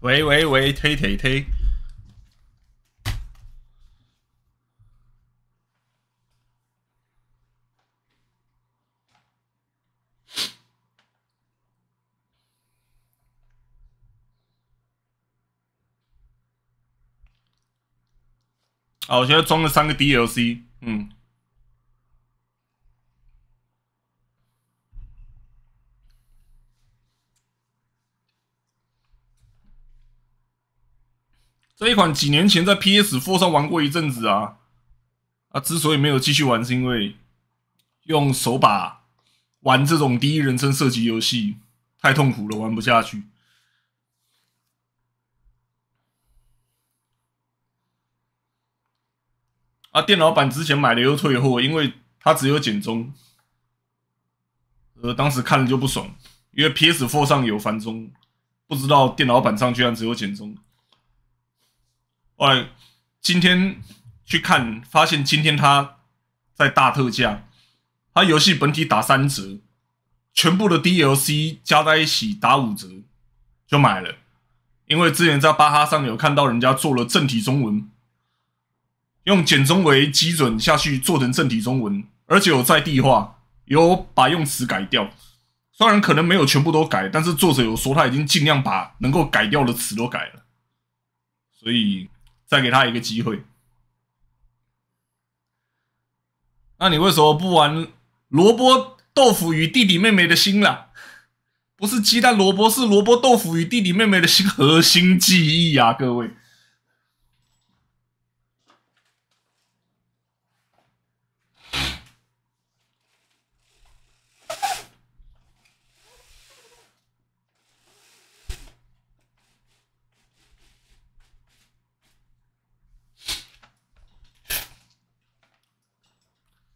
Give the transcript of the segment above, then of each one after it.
喂，推。好，我现在装了3个 DLC，这一款几年前在 PS4 上玩过一阵子啊，之所以没有继续玩，是因为用手把玩这种第一人称射击游戏太痛苦了，玩不下去。电脑版之前买了又退货，因为它只有简中，当时看了就不爽，因为 PS4 上有繁中，不知道电脑版上居然只有简中。后来今天去看，发现今天它在大特价，它游戏本体打3折，全部的 DLC 加在一起打5折，就买了。因为之前在巴哈上有看到人家做了正体中文，用简中为基准下去做成正体中文，而且有在地化，有把用词改掉。虽然可能没有全部都改，但是作者有说他已经尽量把能够改掉的词都改了，所以再给他一个机会。那你为什么不玩萝卜豆腐与弟弟妹妹的心啦？不是鸡蛋萝卜，是萝卜豆腐与弟弟妹妹的心，核心记忆啊，各位。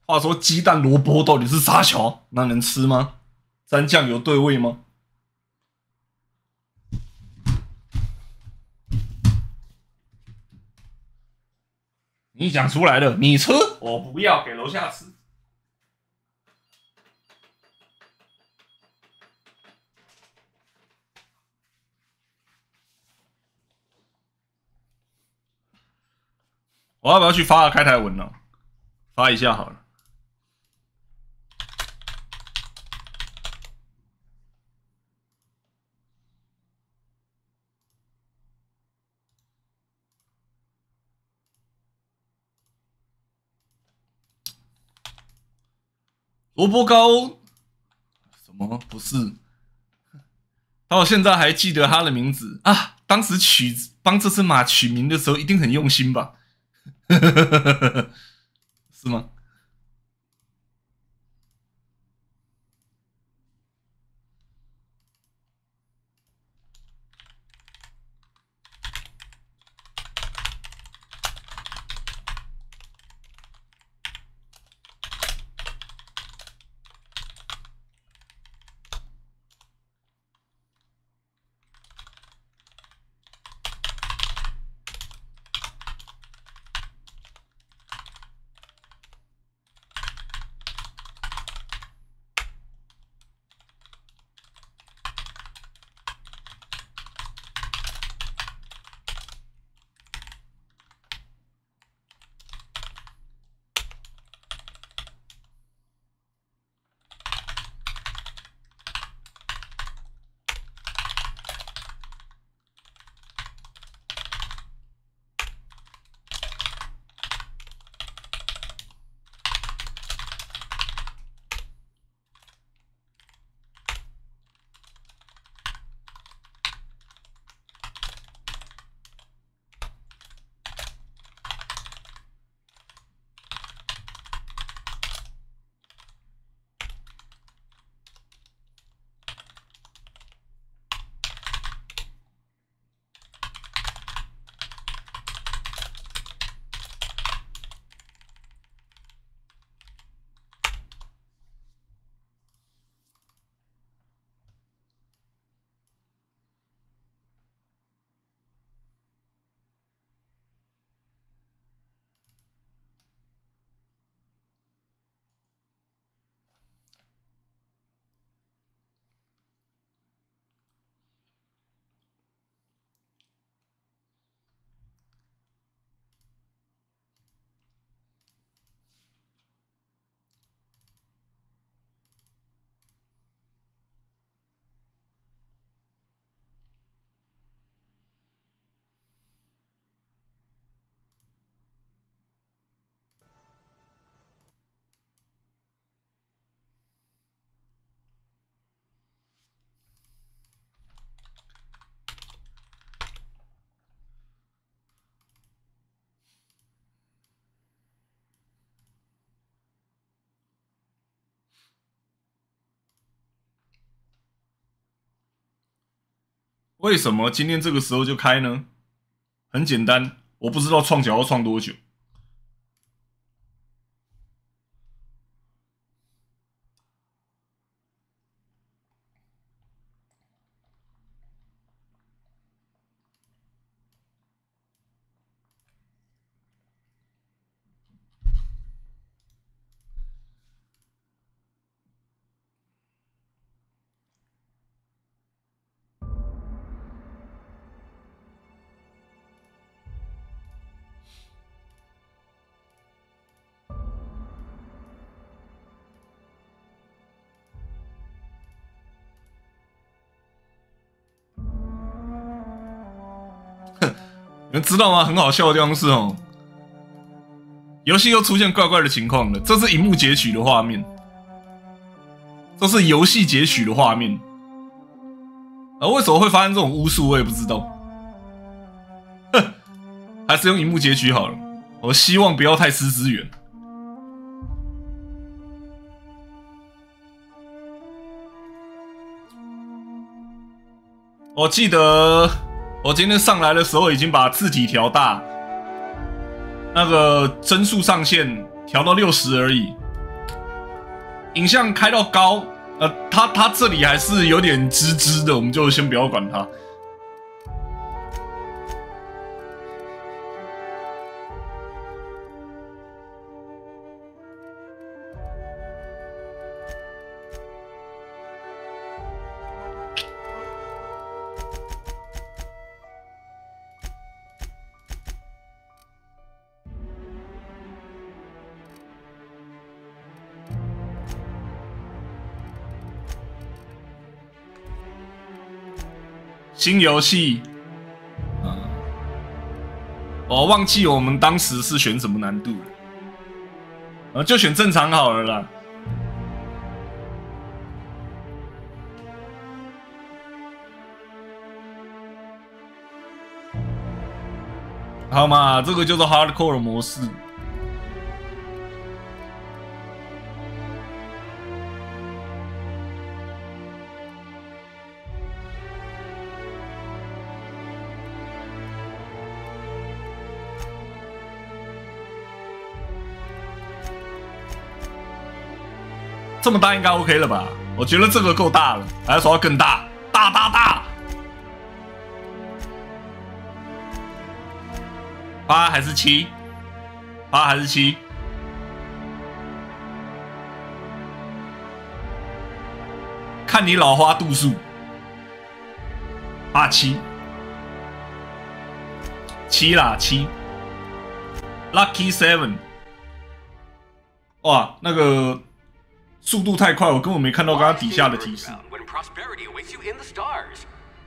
话说鸡蛋萝卜到底是啥球？那能吃吗？蘸酱油对味吗？你讲出来了，你吃，我不要，给楼下吃。我要不要去发个开台文呢？发一下好了。萝卜糕什么不是？到现在还记得他的名字啊！当时帮这只马取名的时候，一定很用心吧？是吗？为什么今天这个时候就开呢？很简单，我不知道创角要创多久。你们知道吗？很好笑的地方是哦，游戏又出现怪怪的情况了。这是萤幕截取的画面，这是游戏截取的画面。为什么会发生这种巫术，我也不知道。哼，还是用萤幕截取好了。我希望不要太失资源。我记得。我今天上来的时候已经把字体调大，那个帧数上限调到60而已，影像开到高，它这里还是有点吱吱的，我们就先不要管它。新游戏，我忘记我们当时是选什么难度了，就选正常好了啦。好嘛，这个就是 hardcore 的模式。这么大应该 OK 了吧？我觉得这个够大了，还要说要更大，大。8还是7？8还是7？看你老花度数。7啦7 ，Lucky 7。哇，那个。速度太快，我根本没看到刚刚底下的提示。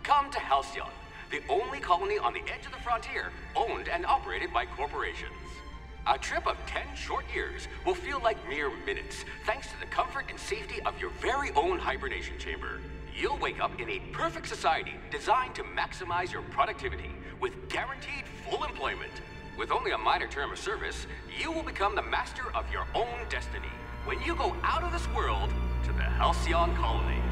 Come to Halcyon, the only colony on the edge of the frontier, owned and operated by corporations. A trip of 10 short years will feel like mere minutes, thanks to the comfort and safety of your very own hibernation chamber. You'll wake up in a perfect society designed to maximize your productivity, with guaranteed full employment. With only a minor term of service, you will become the master of your own destiny when you go out of this world to the Halcyon colony.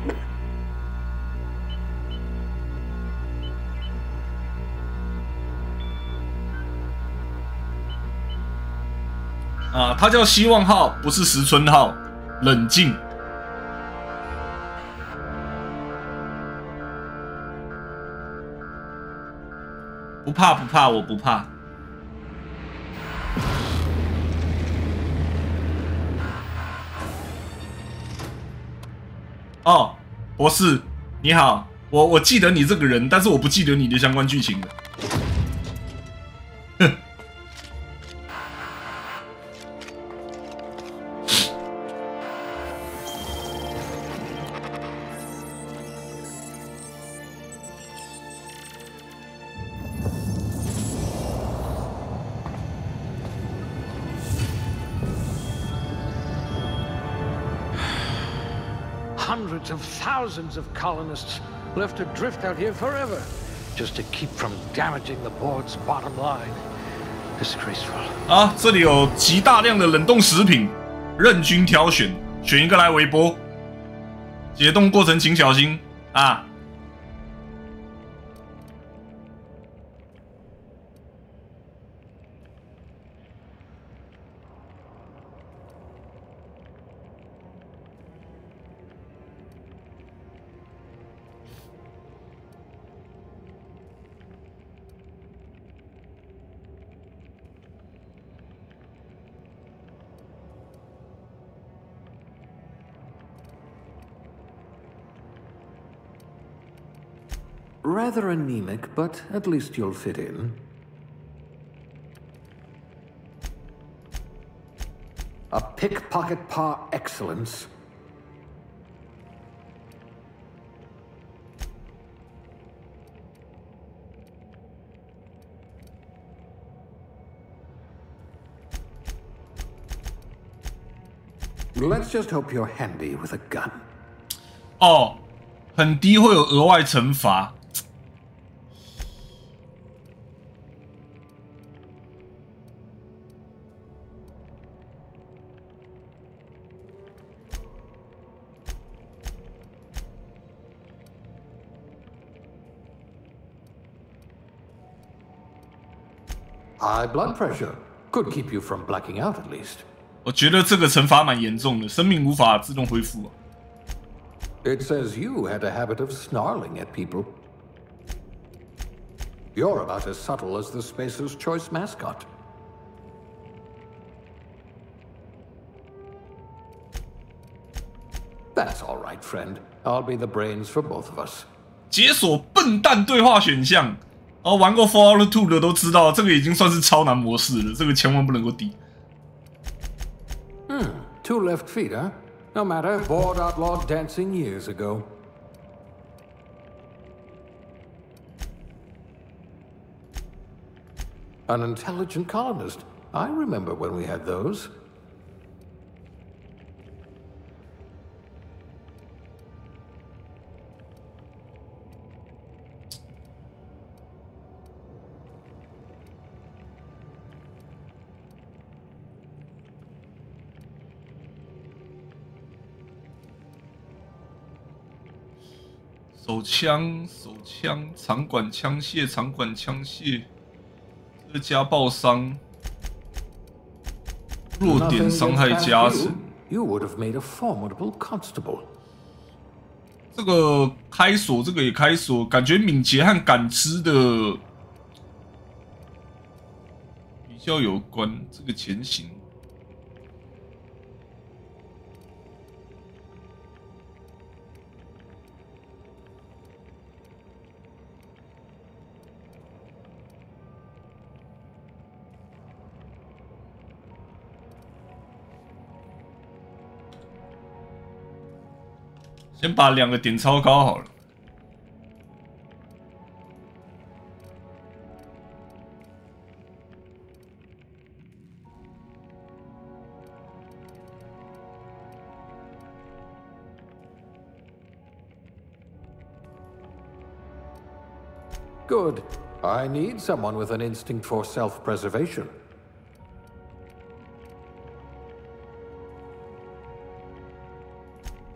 它叫希望号，不是石村号。冷静。不怕，我不怕。哦，博士，你好，我记得你这个人，但是我不记得你的相关剧情了。哼。Hundreds of thousands of colonists left adrift out here forever, just to keep from damaging the board's bottom line. Disgraceful. 啊，这里有极大量的冷冻食品，任君挑选，选一个来微波。解冻过程请小心啊！ Rather anemic, but at least you'll fit in. A pickpocket par excellence. Let's just hope you're handy with a gun. 哦，很低会有额外惩罚。High blood pressure could keep you from blacking out at least. 我觉得这个惩罚蛮严重的，生命无法自动恢复啊。It says you had a habit of snarling at people. You're about as subtle as the Spacer's Choice mascot. That's all right, friend. I'll be the brains for both of us. 解锁笨蛋对话选项。哦，玩过 Fallout 2的都知道，这个已经算是超难模式了，这个千万不能够低。Two left feet, huh? No matter, bored outlaw dancing years ago. An intelligent colonist. I remember when we had those.手枪，手枪，长管枪械，长管枪械，这个加爆伤，弱点伤害加成。You would have made a formidable constable. 这个开锁，这个也开锁，感觉敏捷和感知的比较有关。这个前行。先把2个点超高好了。Good. I need someone with an instinct for self-preservation.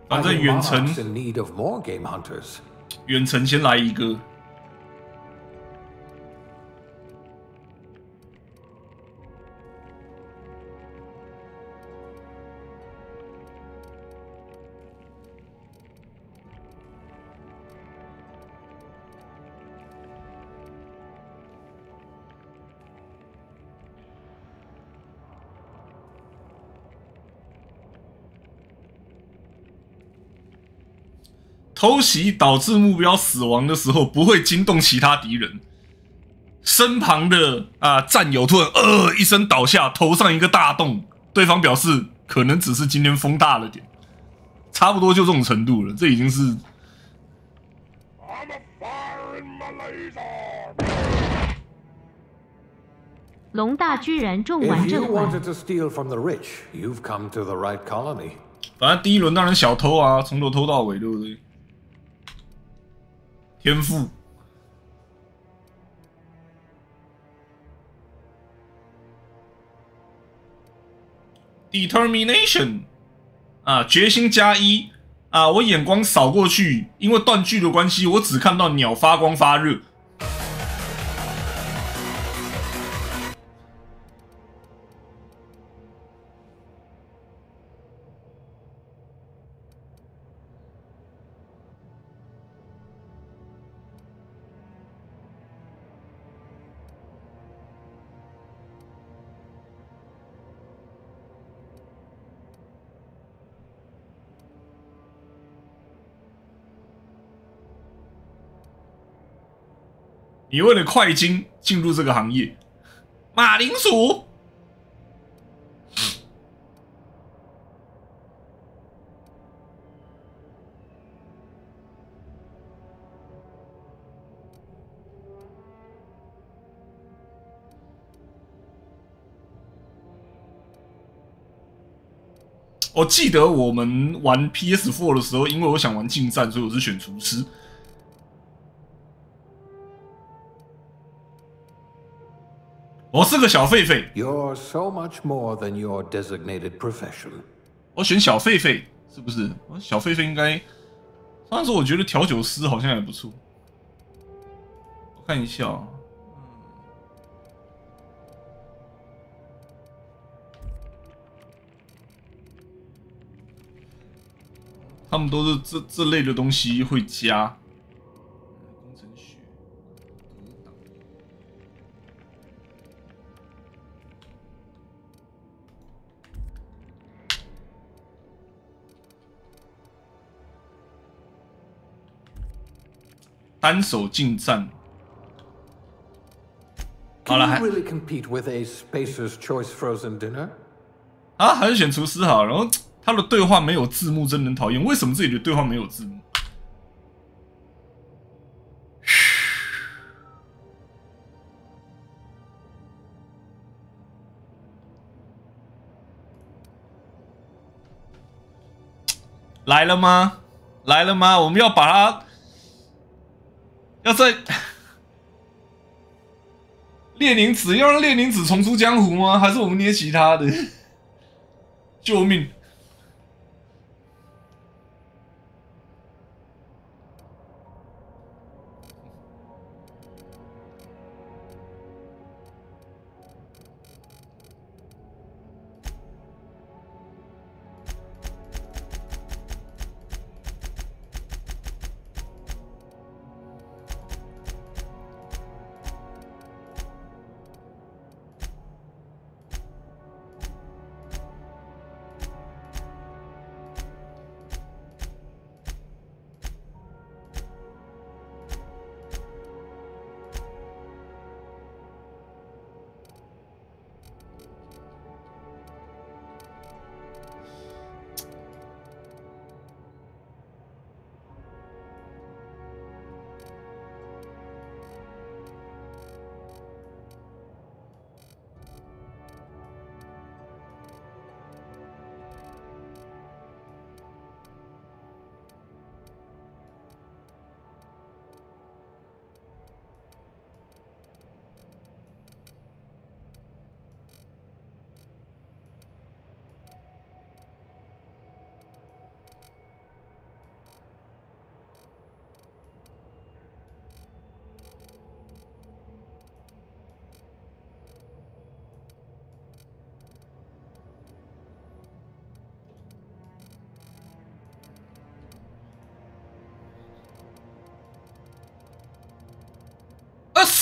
反正远程， in need of more game hunters. 远程先来一个。偷袭导致目标死亡的时候，不会惊动其他敌人。身旁的战友突然一声倒下，头上一个大洞，对方表示可能只是今天风大了点，差不多就这种程度了。这已经是。龙大居然中完这款。反正第一轮当然小偷啊，从头偷到尾，对不对？天赋。Determination 决心+1我眼光扫过去，因为断句的关系，我只看到鸟发光发热。你为了快金进入这个行业，马铃薯。我记得我们玩 PS4 的时候，因为我想玩近战，所以我是选厨师。我是个小狒狒。You're so much more than your designated profession. 我选小狒狒，是不是？小狒狒应该。上次我觉得调酒师好像还不错。我看一下啊。他们都是这类的东西会加。工程学、格挡、单手近战。好了，还 really compete with a Spacer's Choice frozen dinner? 啊，还是选厨师好。然后。他的对话没有字幕，真能讨厌。为什么这里的对话没有字幕？来了吗？来了吗？我们要把它，要在列宁子，要让列宁子重出江湖吗？还是我们捏其他的？救命！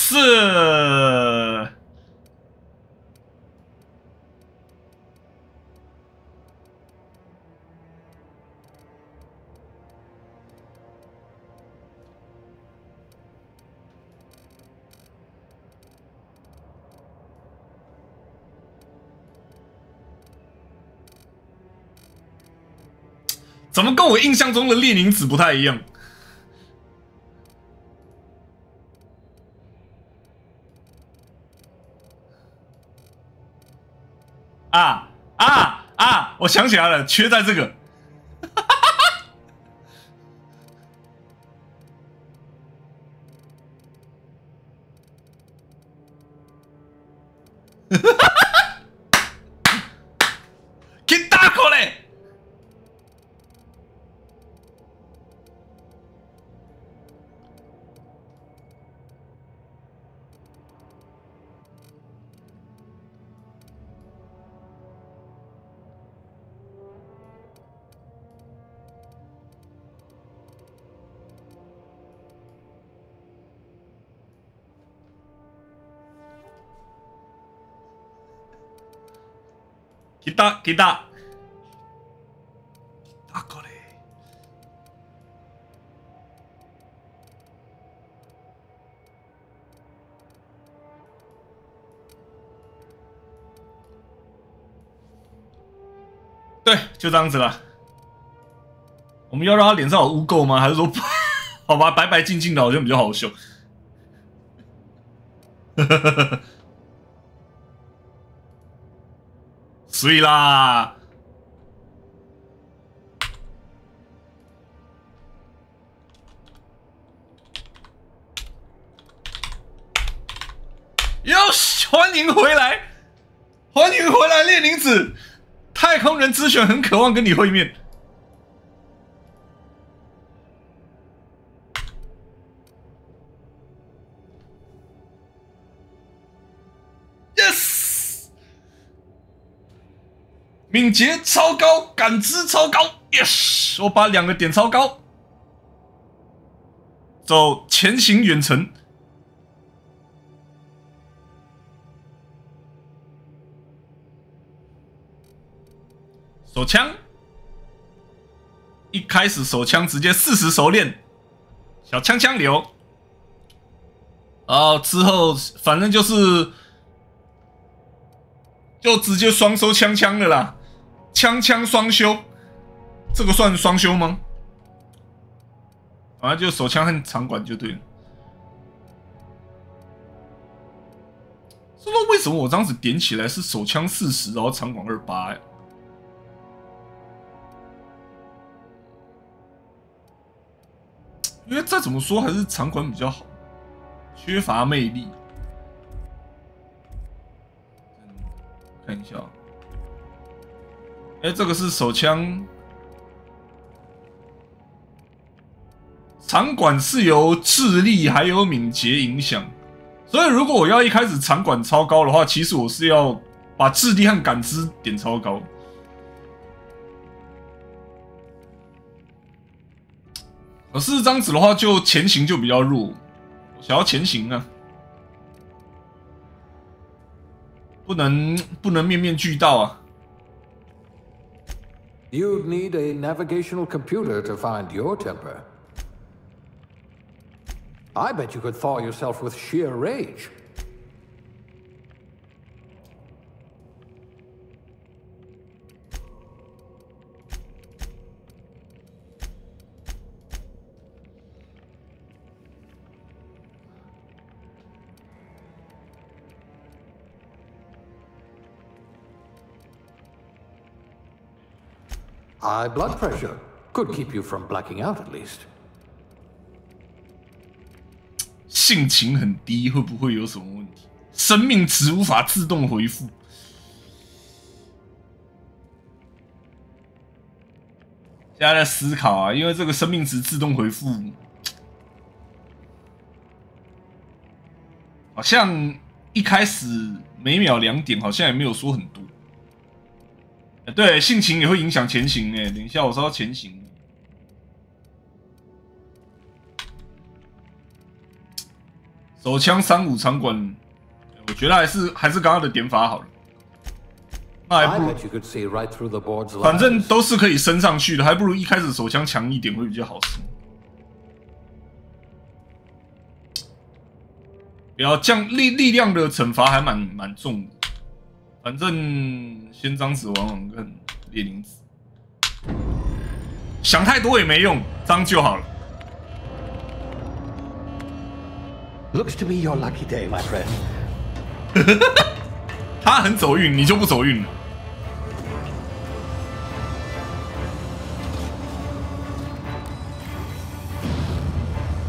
是。怎么跟我印象中的列宁子不太一样？我想起来了，缺在这个。给大口嘞！kita ako嘞。对，就这样子了。我们要让他脸上有污垢吗？还是说，好吧，白白净净的好像比较好笑。所以啦，哟西，欢迎回来，欢迎回来，列宁子，太空人之选很渴望跟你会面。Yes， 敏捷超高，感知超高 ，Yes， 我把2个点超高，走前行远程。手枪，一开始手枪直接40熟练，小枪枪流，之后反正就直接双收枪枪的啦，枪枪双修，这个算双修吗？反正就手枪和长管就对了。是说为什么我这样子点起来是手枪40，然后长管28呀？因为再怎么说还是长管比较好，缺乏魅力。看一下，这个是手枪，长管是由智力还有敏捷影响，所以如果我要一开始长管超高的话，其实我是要把智力和感知点超高。可是这样子的话，就前行就比较弱。我想要前行啊，不能面面俱到啊。You'd need a navigational computer to find your temper. I bet you could thaw yourself with sheer rage. High blood pressure could keep you from blacking out at least. 性情很低，会不会有什么问题？生命值无法自动回复。现在在思考啊，因为这个生命值自动回复，好像一开始每秒2点，好像也没有说很多。对，性情也会影响前行等一下我说到前行。手枪35长管，我觉得还是刚刚的点法好了。那还不如，反正都是可以升上去的，还不如一开始手枪强一点会比较好升。不要降力量的惩罚还蛮重的。反正先张子玩玩看列宁子，想太多也没用，这样就好了。Looks to be your lucky day, my friend. 他很走运，你就不走运了。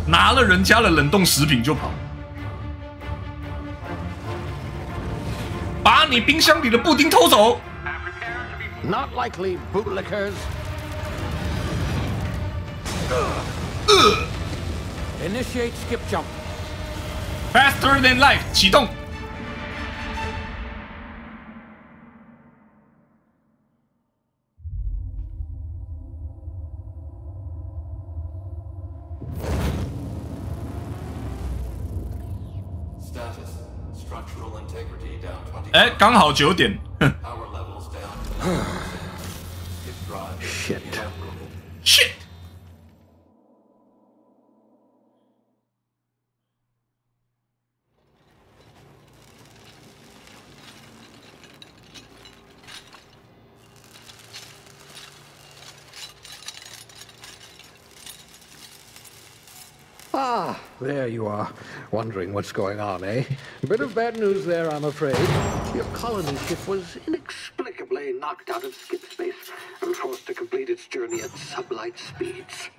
拿了人家的冷冻食品就跑。把你冰箱里的布丁偷走 Not likely, bootlickers. Initiate skip jump. Faster than light 启动。刚好9点。Shit. Shit. there you are, wondering what's going on, eh? A bit of bad news there, I'm afraid. Your colony ship was inexplicably knocked out of skip space and forced to complete its journey at sublight speeds.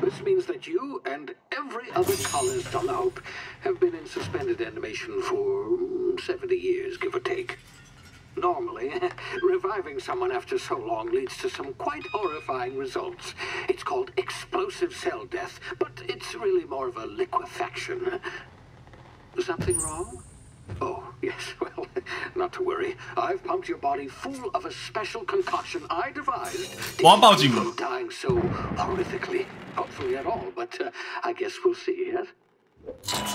This means that you and every other colonist on the Hope have been in suspended animation for 70 years, give or take. Normally, reviving someone after so long leads to some quite horrifying results. It's called explosive cell death, but it's really more of a liquefaction. Something wrong? Oh, yes, well, not to worry. I've pumped your body full of a special concoction I devised to keep you from dying so horrifically. Hopefully at all, but I guess we'll see, yes?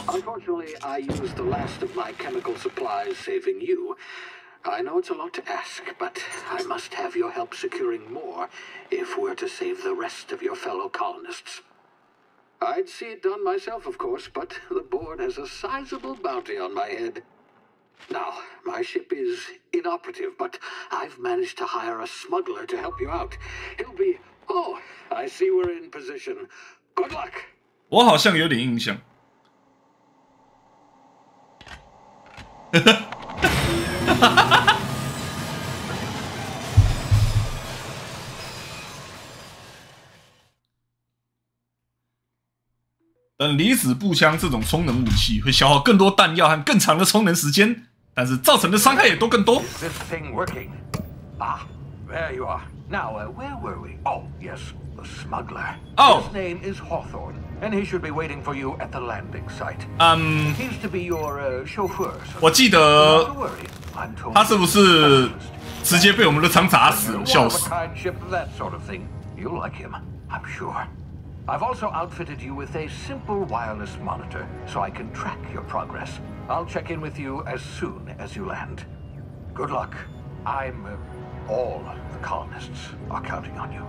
Unfortunately, I used the last of my chemical supplies saving you. I know it's a lot to ask, but I must have your help securing more if we're to save the rest of your fellow colonists. I'd see it done myself, of course, but the board has a sizable bounty on my head. Now, my ship is inoperative, but I've managed to hire a smuggler to help you out. He'll be... Oh, I see we're in position. Good luck! 我好像有点印象。但离子步枪这种充能武器会消耗更多弹药和更长的充能时间，但是造成的伤害也都更多。Is this thing working? Ah, there you are. Now, where were we? Oh, yes, the smuggler. Oh. His name is Hawthorne, and he should be waiting for you at the landing site. He's to be your chauffeur. 我记得他是不是直接被我们的枪砸死了？笑死！ That sort of thing. You'll like him, I'm sure. I've also outfitted you with a simple wireless monitor, so I can track your progress. I'll check in with you as soon as you land. Good luck. All the colonists are counting on you.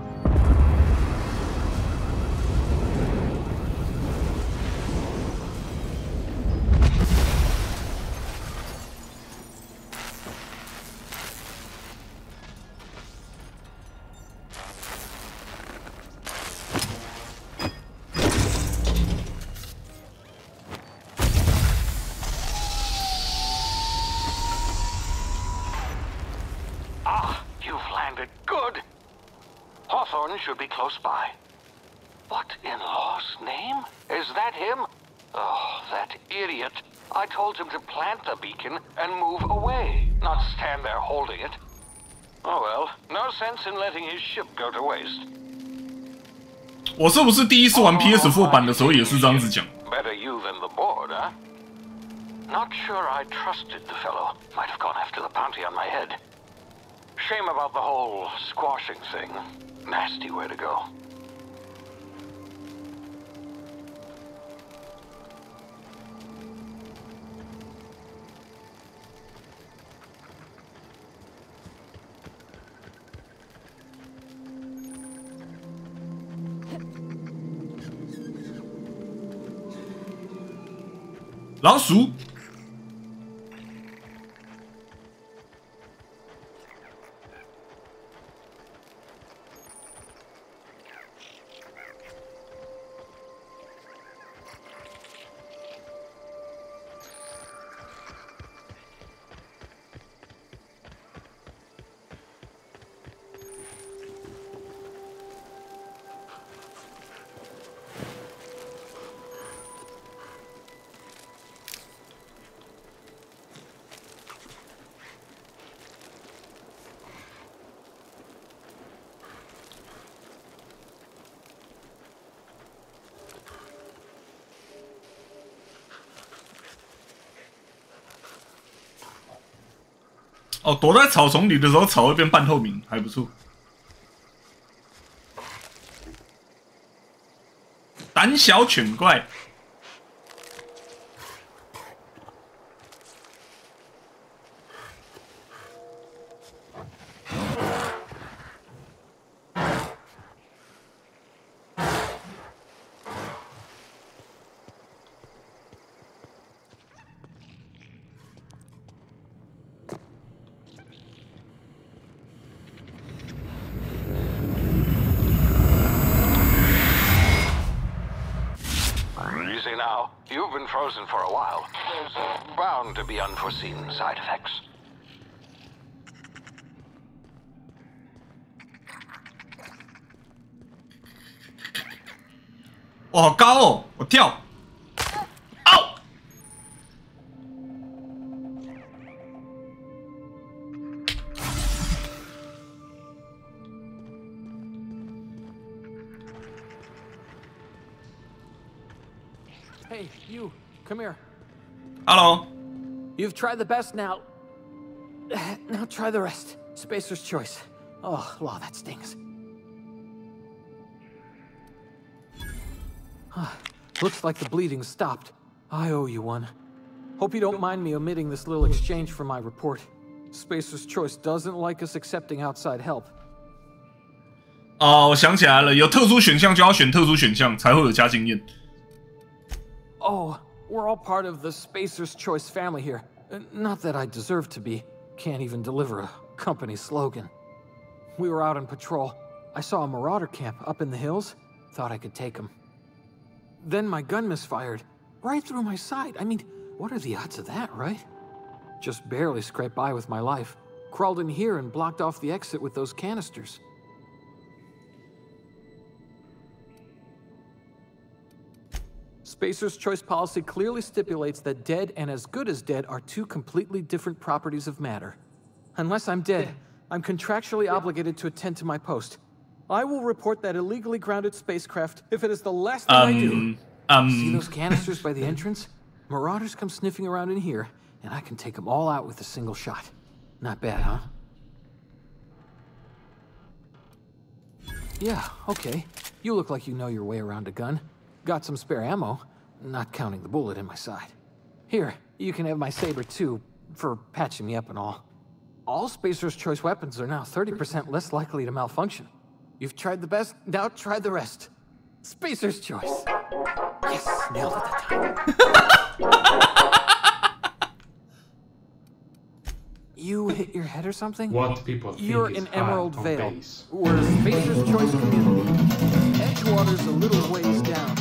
'Ah, you've landed. Good. Hawthorne should be close by. What in law's name? Is that him? Oh, that idiot. I told him to plant the beacon and move away, not stand there holding it. Oh well, no sense in letting his ship go to waste. 我是不是第一次玩 PS4 版的时候也是这样子讲？ Better you than the board, huh? Not sure I trusted the fellow. Might have gone after the bounty on my head. Shame about the whole squashing thing. Nasty way to go. "老鼠。哦，躲在草丛里的时候，草会变半透明，还不错。胆小犬怪。You've been frozen for a while. There's bound to be unforeseen side effects. 哇，好高哦！我跳，嗷！ Hey, you, come here. Hello. You've tried the best now. Now try the rest. Spacer's choice. Oh, wow, that stings. Looks like the bleeding stopped. I owe you one. Hope you don't mind me omitting this little exchange from my report. Spacer's choice doesn't like us accepting outside help. 哦，我想起来了，有特殊选项就要选特殊选项，才会有加经验。 Oh, we're all part of the Spacer's Choice family here. Not that I deserve to be. Can't even deliver a company slogan. We were out on patrol. I saw a marauder camp up in the hills. Thought I could take them. Then my gun misfired. Right through my side. I mean, what are the odds of that, right? Just barely scraped by with my life. Crawled in here and blocked off the exit with those canisters. Spacer's choice policy clearly stipulates that dead and as good as dead are two completely different properties of matter. Unless I'm dead, I'm contractually obligated to attend to my post. I will report that illegally grounded spacecraft if it is the last thing I do. See those canisters by the entrance? Marauders come sniffing around in here, and I can take them all out with a single shot. Not bad, huh? Yeah, okay. You look like you know your way around a gun. Got some spare ammo, not counting the bullet in my side. Here, you can have my saber too, for patching me up and all. All Spacer's Choice weapons are now 30% less likely to malfunction. You've tried the best, now try the rest. Spacer's Choice. Yes, nailed it that time. You hit your head or something? What people think You're is in hard Emerald on Vale. base. We're a Spacer's Choice community. Edgewater's a little ways down.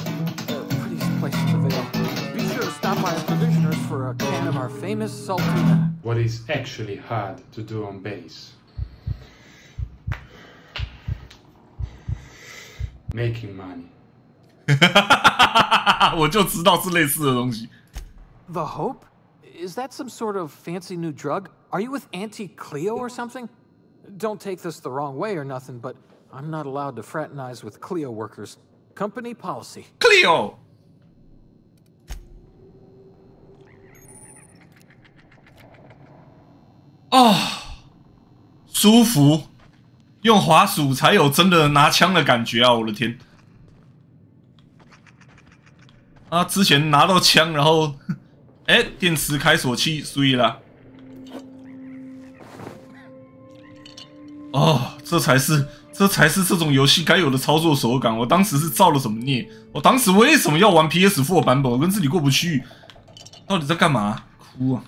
Prettiest place in the Vale. Be sure to stop by our provisioners for a can of our famous saltina. What is actually hard to do on base? Making money. 我就知道是类似的东西。 The Hope? Is that some sort of fancy new drug? Are you with Auntie Cleo or something? Don't take this the wrong way or nothing, but I'm not allowed to fraternize with Cleo workers. Company policy. Cleo。哦，舒服，用滑鼠才有真的拿枪的感觉啊！我的天！啊，之前拿到枪，然后，哎，电池开锁器碎了。哦，这才是这种游戏该有的操作手感。我当时是造了什么孽？我当时为什么要玩 PS4 版本？我跟自己过不去，到底在干嘛？哭啊！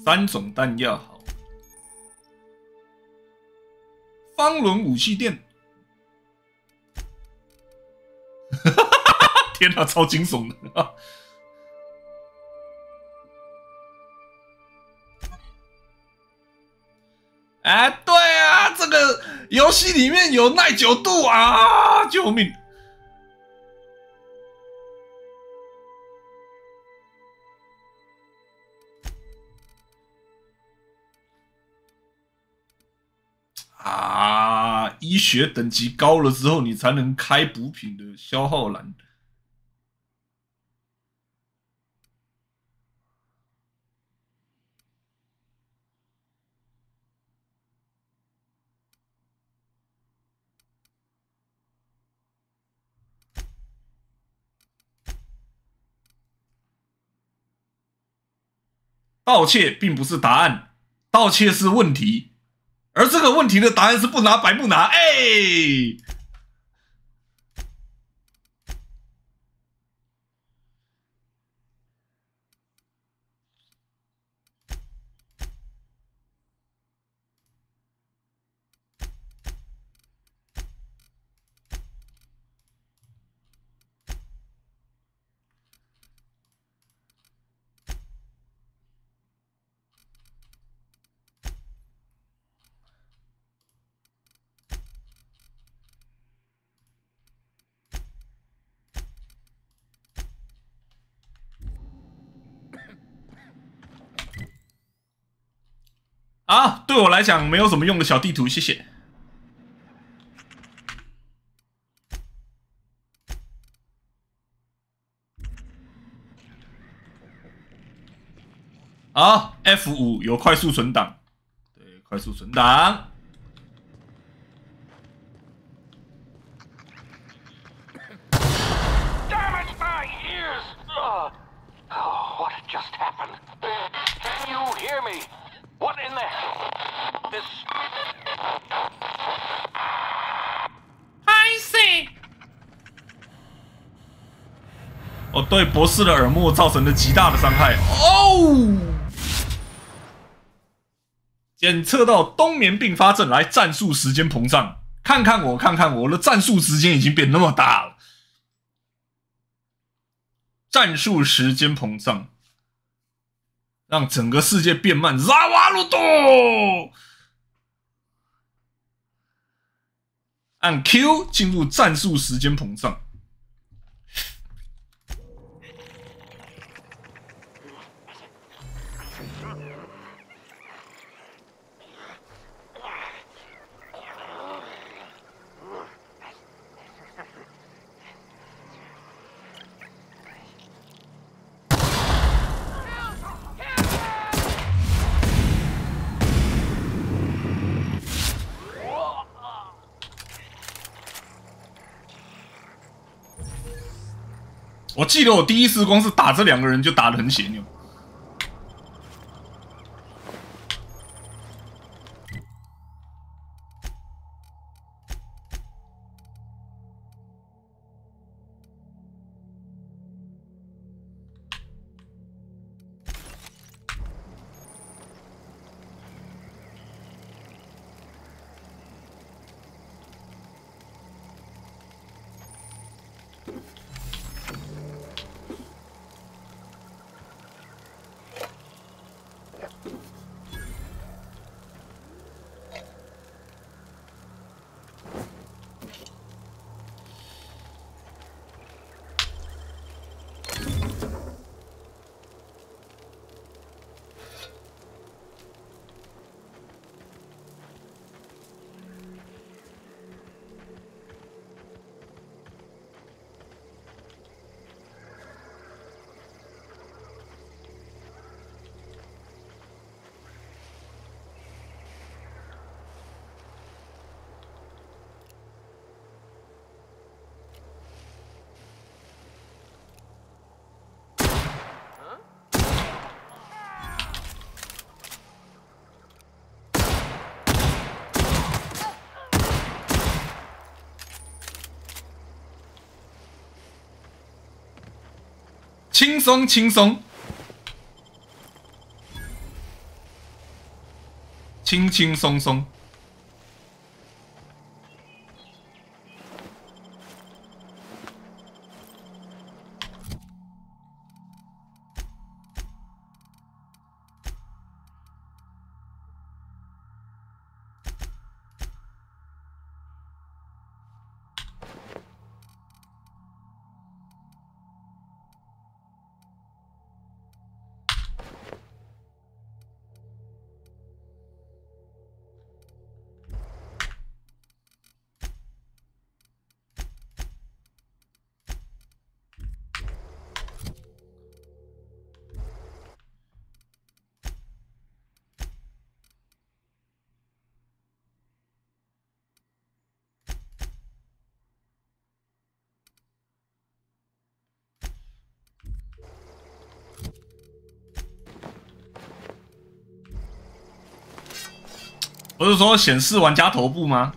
3种弹药好，方轮武器店，天哪，超惊悚的！哎，对啊，这个游戏里面有耐久度啊！救命！ 啊，医学等级高了之后，你才能开补品的消耗栏。盗窃并不是答案，盗窃是问题，而这个问题的答案是不拿白不拿。啊，对我来讲没有什么用的小地图，谢谢。好 ，F5 有快速存档，对，快速存档。Damn it, my ears! Oh, what just happened? Can you hear me? What in the hell? This. I see。对博士的耳膜造成了极大的伤害。检测到冬眠并发症，来战术时间膨胀。看看我的战术时间已经变那么大了。战术时间膨胀，让整个世界变慢。扎瓦鲁多，按 Q 进入战术时间膨胀。我记得我第一次光是打这2个人就打得很血牛。轻松轻松，轻轻松松。不是说显示玩家头部吗？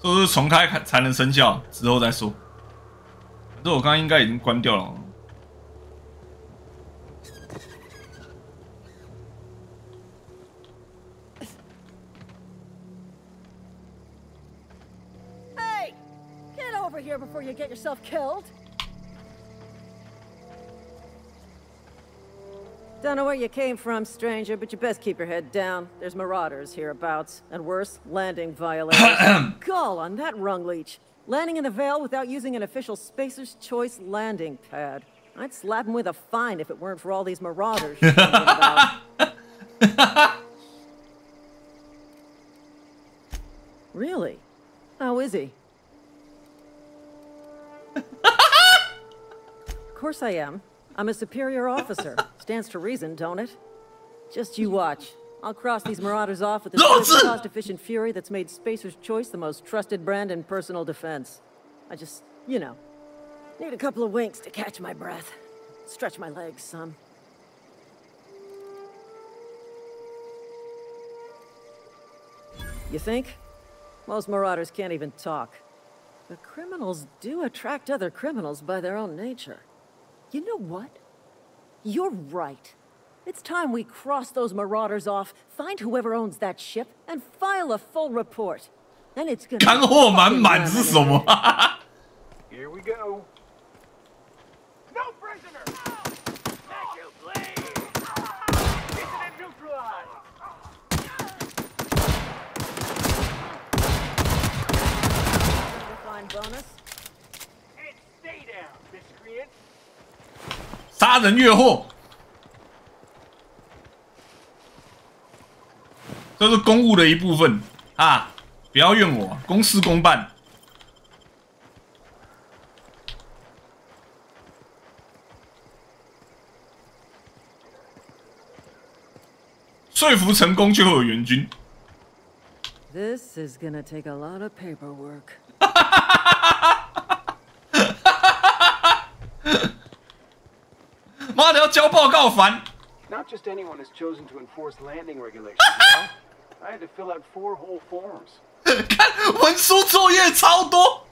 这是重开才能生效，之后再说。这我刚刚应该已经关掉了。Hey, get over here before you get yourself killed. Don't know where you came from, stranger, but you best keep your head down. There's marauders hereabouts, and worse, landing violators. Gall on that rung leech. Landing in the Vale without using an official Spacer's Choice landing pad. I'd slap him with a fine if it weren't for all these marauders. Really? How is he? Of course I am. I'm a superior officer. Stands to reason, don't it? Just you watch. I'll cross these marauders off with the cost-efficient fury that's made Spacer's Choice the most trusted brand in personal defense. I just, you know, need a couple of winks to catch my breath. Stretch my legs some. You think? Most marauders can't even talk. But criminals do attract other criminals by their own nature. You know what? You're right. It's time we cross those marauders off, find whoever owns that ship, and file a full report. Then it's gonna. 干货满满是什么？ Here we go. No prisoner! Let you bleed! Incident neutralized! Fine bonus. And stay down, miscreant! 杀人越货，这是公务的一部分啊！不要怨我，公事公办。说服成功就会有援军。This is gonna take a lot of paperwork. 妈的，要交报告烦！ Not just anyone is chosen to enforce landing regulations, you know? I had to fill out 4 whole forms. 看文书作业超多。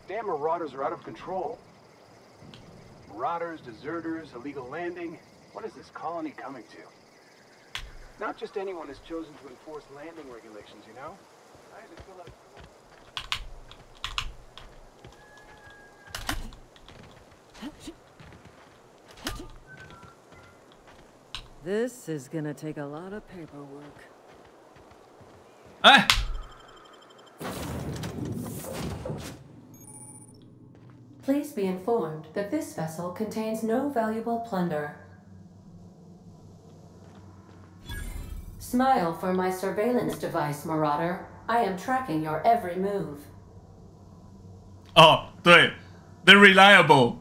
Damn marauders are out of control. Marauders, deserters, illegal landing. What is this colony coming to? Not just anyone is chosen to enforce landing regulations, you know? I had to fill out... This is gonna take a lot of paperwork. 哎， Please be informed that this vessel contains no valuable plunder. Smile for my surveillance device, Marauder. I am tracking your every move. 哦，对 ，the reliable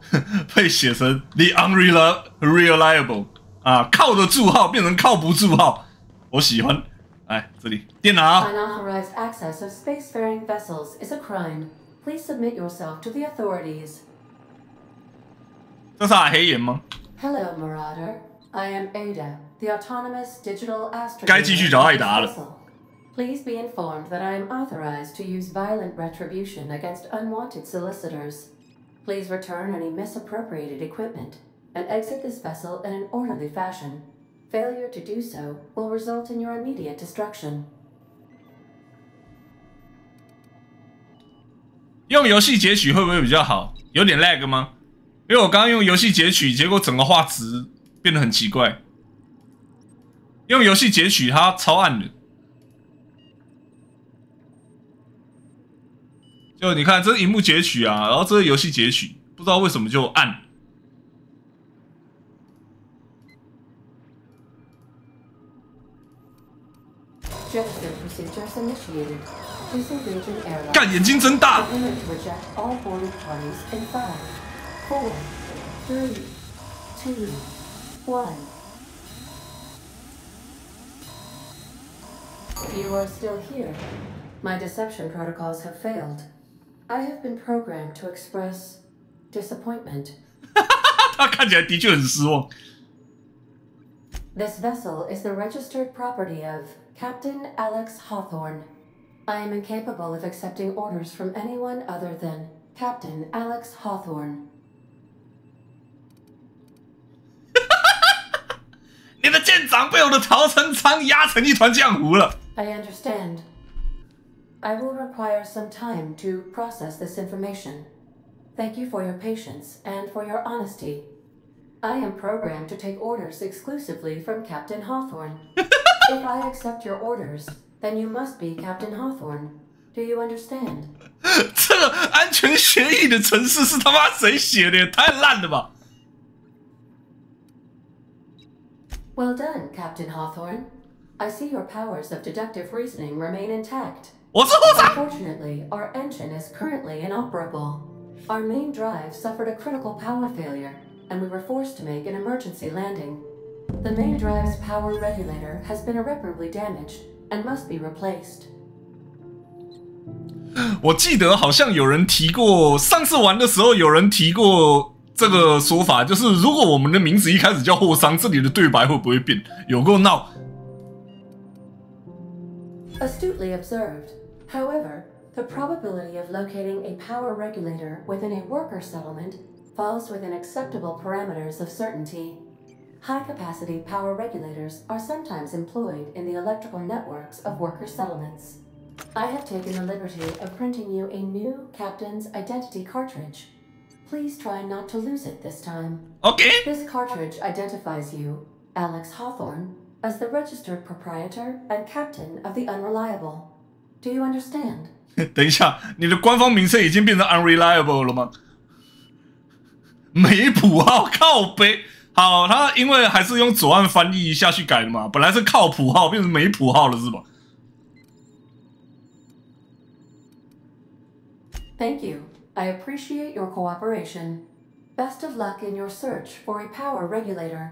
被写成 the unreliable 啊，靠得住号变成靠不住号，我喜欢。哎，这里电脑。 Unauthorized access of spacefaring vessels is a crime. Please submit yourself to the authorities. 这是俺黑眼吗？ Hello, Marauder. I am Ada, the autonomous digital astrogator. 该继续找艾达了。 Please be informed that I am authorized to use violent retribution against unwanted solicitors. Please return any misappropriated equipment and exit this vessel in an orderly fashion. Failure to do so will result in your immediate destruction. 用游戏截取会不会比较好？有点 lag 吗？因为我刚刚用游戏截取，结果整个画质变得很奇怪。用游戏截取它超暗的，就你看这是荧幕截取啊，然后这是游戏截取，不知道为什么就暗。 Gesture procedures initiated. Disengage an airlock. 干眼睛真大。 Prepare to reject all boarding parties in 5, 4, 3, 2, 1. You are still here. My deception protocols have failed. I have been programmed to express disappointment. 他看起来的确很失望。This vessel is the registered property of Captain Alex Hawthorne. I am incapable of accepting orders from anyone other than Captain Alex Hawthorne. 你的舰长被我的逃生舱压成一团浆糊了。I understand. I will require some time to process this information. Thank you for your patience and for your honesty. I am programmed to take orders exclusively from Captain Hawthorne. If I accept your orders, then you must be Captain Hawthorne. Do you understand? 这个安全协议的程式是他妈谁写的？也太烂了吧！ Well done, Captain Hawthorne. I see your powers of deductive reasoning remain intact. 我是护长。 Unfortunately, our engine is currently inoperable. Our main drive suffered a critical power failure, and we were forced to make an emergency landing. The main drive's power regulator has been irreparably damaged and must be replaced. 我记得好像有人提过，上次玩的时候有人提过这个说法，就是如果我们的名字一开始叫霍桑，这里的对白会不会变？有够闹。 Astutely observed. However, the probability of locating a power regulator within a worker settlement falls within acceptable parameters of certainty. High-capacity power regulators are sometimes employed in the electrical networks of worker settlements. I have taken the liberty of printing you a new captain's identity cartridge. Please try not to lose it this time. Okay. This cartridge identifies you, Alex Hawthorne, as the registered proprietor and captain of the Unreliable. Do you understand? 等一下，你的官方名称已经变成 unreliable 了吗？没谱号靠背。好，他因为还是用左岸翻译下去改的嘛，本来是靠谱号变成没谱号了是吧？ Thank you. I appreciate your cooperation. Best of luck in your search for a power regulator.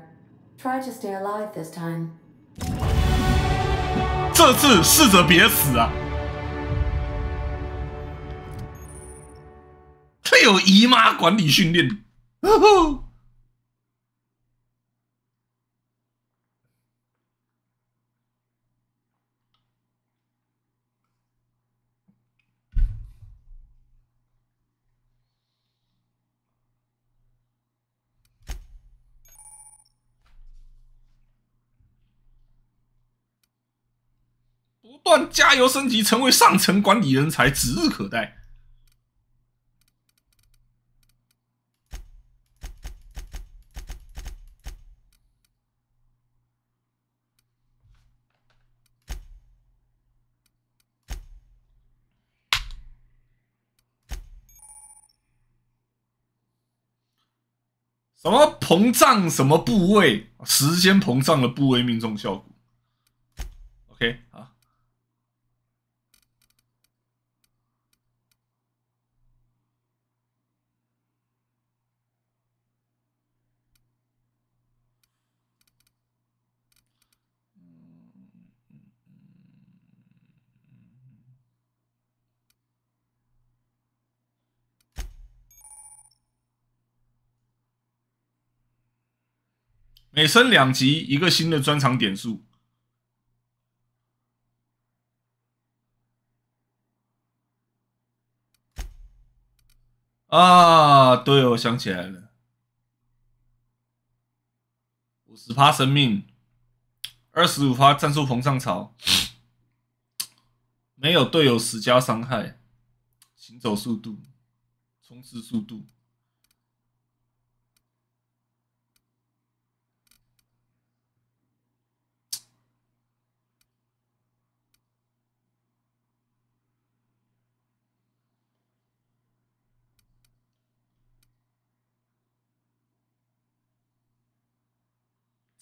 Try to stay alive this time. 这次试着别死啊！他有姨妈管理训练。不断加油升级，成为上层管理人才，指日可待。什么膨胀什么部位？时间膨胀的部位命中效果。OK 啊。每升2级，一个新的专场点数。啊，对，我想起来了，50%生命，25%战术膨胀槽，没有队友死加伤害，行走速度，冲刺速度。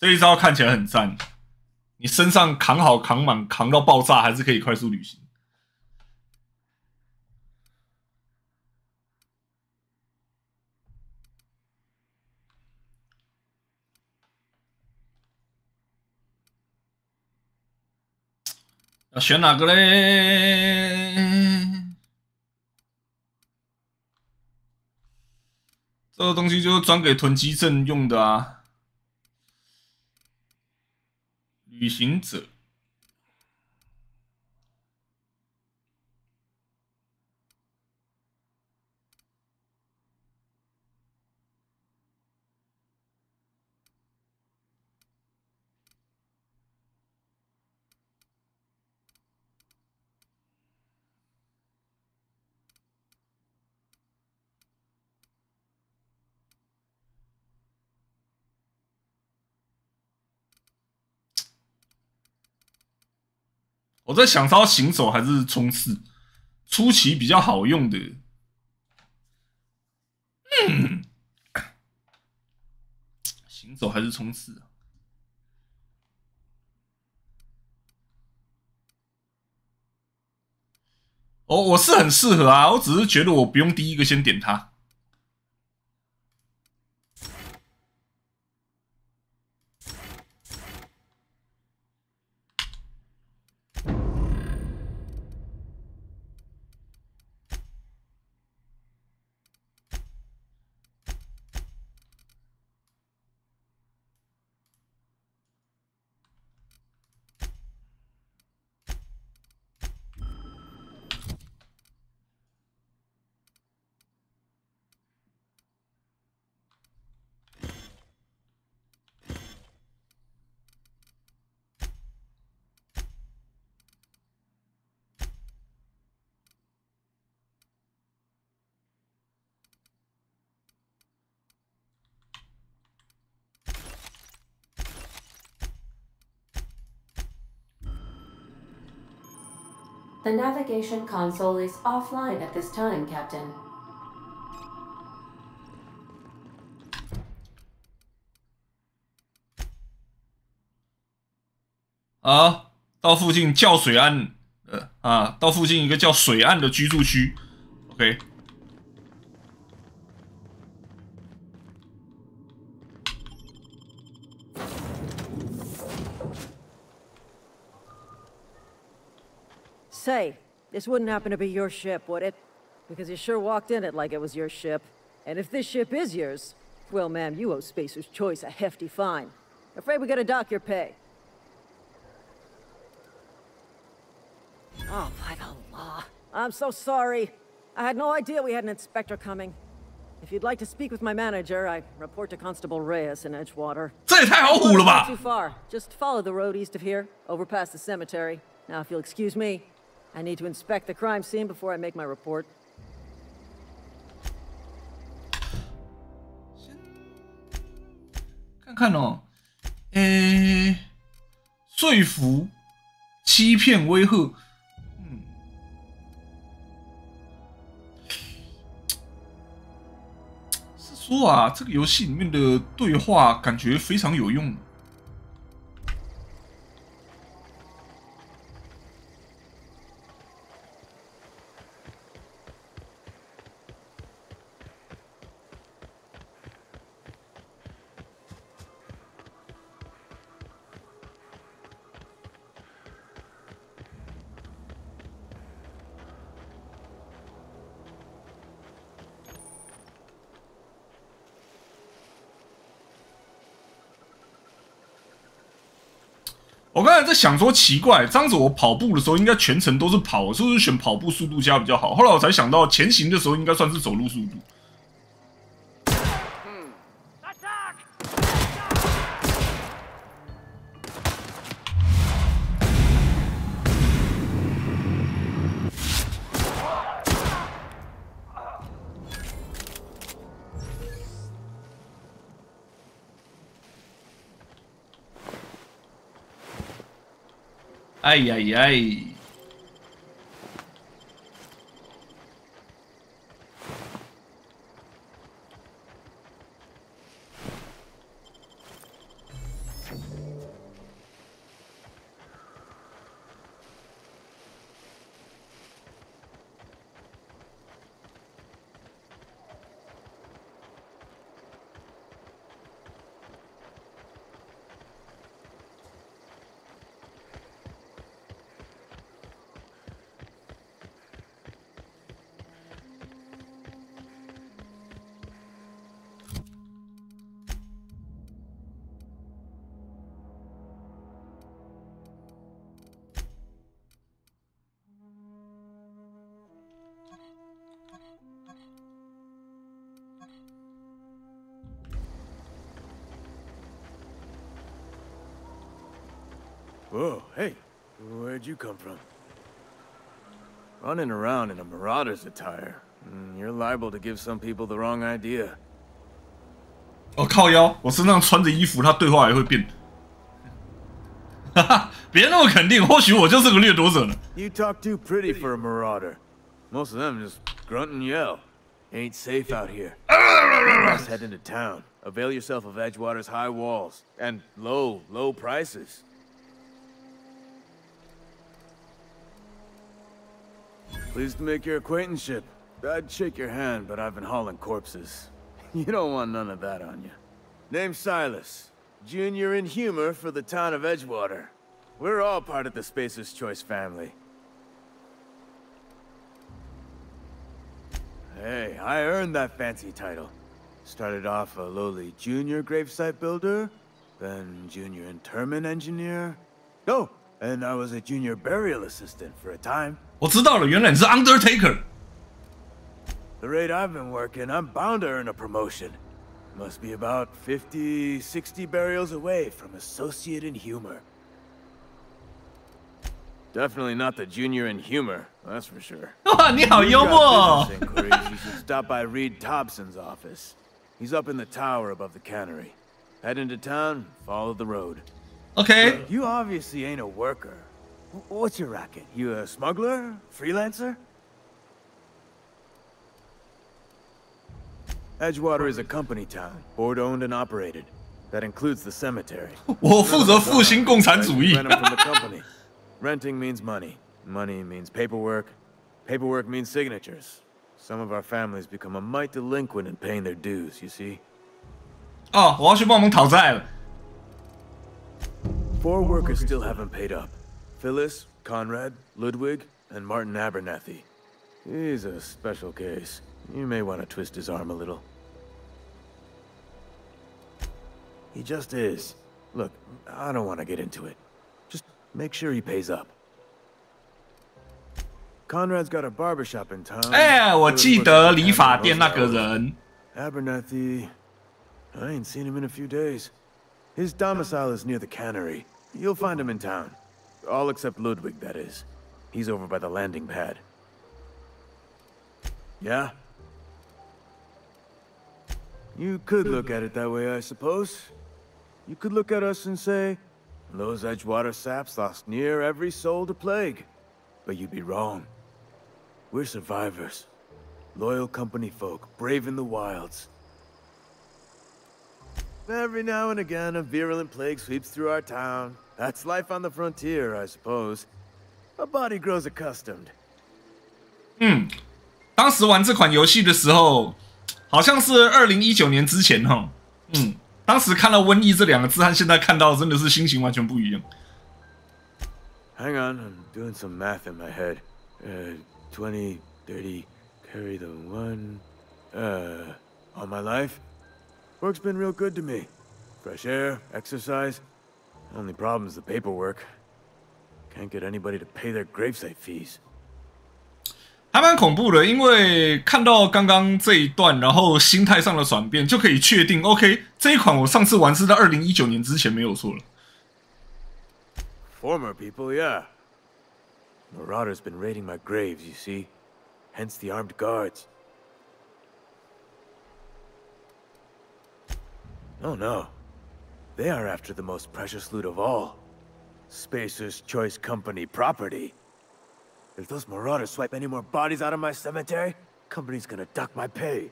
这一招看起来很赞，你身上扛好扛满扛到爆炸，还是可以快速旅行。要选哪个嘞？这个东西就是专给囤积症用的啊。旅行者。我在想，是要行走还是冲刺？初期比较好用的。行走还是冲刺啊？哦，我是很适合啊，我只是觉得我不用第一个先点它。The navigation console is offline at this time, Captain. 好，到附近叫水岸，到附近一个叫水岸的居住区。OK。Say, this wouldn't happen to be your ship, would it? Because you sure walked in it like it was your ship. And if this ship is yours, well, ma'am, you owe Spacer's Choice a hefty fine. Afraid we gotta dock your pay. Oh, by the law. I'm so sorry. I had no idea we had an inspector coming. If you'd like to speak with my manager, I report to Constable Reyes in Edgewater. 这也太好唬了吧 Not too far. Just follow the road east of here, over past the cemetery. Now, if you'll excuse me, I need to inspect the crime scene before I make my report. 看看哦，说服、欺骗、威吓，是说啊，这个游戏里面的对话感觉非常有用。我刚才在想说，奇怪，这样子我跑步的时候应该全程都是跑，我是不是选跑步速度加比较好？后来我才想到，前行的时候应该算是走路速度。哎呀呀！ Whoa, hey, where'd you come from? Running around in a marauder's attire. You're liable to give some people the wrong idea. 哦靠腰，我身上穿着衣服，他对话也会变。哈哈，别那么肯定，或许我就是个掠夺者呢。You talk too pretty for a marauder. Most of them just grunt and yell. Ain't safe out here. Let's head into town. Avail yourself of Edgewater's high walls and low prices. Pleased to make your acquaintanceship. I'd shake your hand, but I've been hauling corpses. You don't want none of that on you. Name's Silas. Junior in humor for the town of Edgewater. We're all part of the Spacer's Choice family. Hey, I earned that fancy title. Started off a lowly junior gravesite builder, then junior interment engineer. Oh, and I was a junior burial assistant for a time. 我知道了，原来你是 Undertaker。The rate I've been working, I'm bound to earn a promotion. Must be about 50, 60 burials away from associate in humor. Definitely not the junior in humor, that's for sure. 哇，你好幽默。 You should stop by Reed Thompson's office. He's up in the tower above the cannery. Head into town, follow the road. Okay. You obviously ain't a worker. What's your racket? You a smuggler? Freelancer? Edgewater is a company town, board-owned and operated. That includes the cemetery. 我负责复兴共产主义。 Rent them from the company. Renting means money. Money means paperwork. Paperwork means signatures. Some of our families become a mite delinquent in paying their dues, you see? 哦，我要去帮忙讨债了。 4 workers still haven't paid up. Phyllis, Conrad, Ludwig, and Martin Abernathy. He's a special case. You may want to twist his arm a little. He just is. Look, I don't want to get into it. Just make sure he pays up. Conrad's got a barbershop in town. 哎，我记得理发店那个人。 Abernathy, I ain't seen him in a few days. His domicile is near the cannery. You'll find him in town. All except Ludwig, that is. He's over by the landing pad. Yeah? You could look at it that way, I suppose. You could look at us and say, those Edgewater saps lost near every soul to plague. But you'd be wrong. We're survivors. Loyal company folk, brave in the wilds. Every now and again, a virulent plague sweeps through our town. That's life on the frontier, I suppose. A body grows accustomed. 当时玩这款游戏的时候，好像是2019年之前哈。当时看到瘟疫这2个字和现在看到真的是心情完全不一样。Hang on, I'm doing some math in my head. 20, 30, carry the 1. All my life? Work's been real good to me. Fresh air, exercise. Only problem's the paperwork. Can't get anybody to pay their gravesite fees. 还蛮恐怖的，因为看到刚刚这一段，然后心态上的转变，就可以确定 ，OK， 这一款我上次玩是在2019年之前没有错了。Former people, yeah. Marauders been raiding my graves, you see. Hence the armed guards. Oh no. They are after the most precious loot of all. Spacer's Choice Company property. If those marauders swipe any more bodies out of my cemetery, company's gonna duck my pay.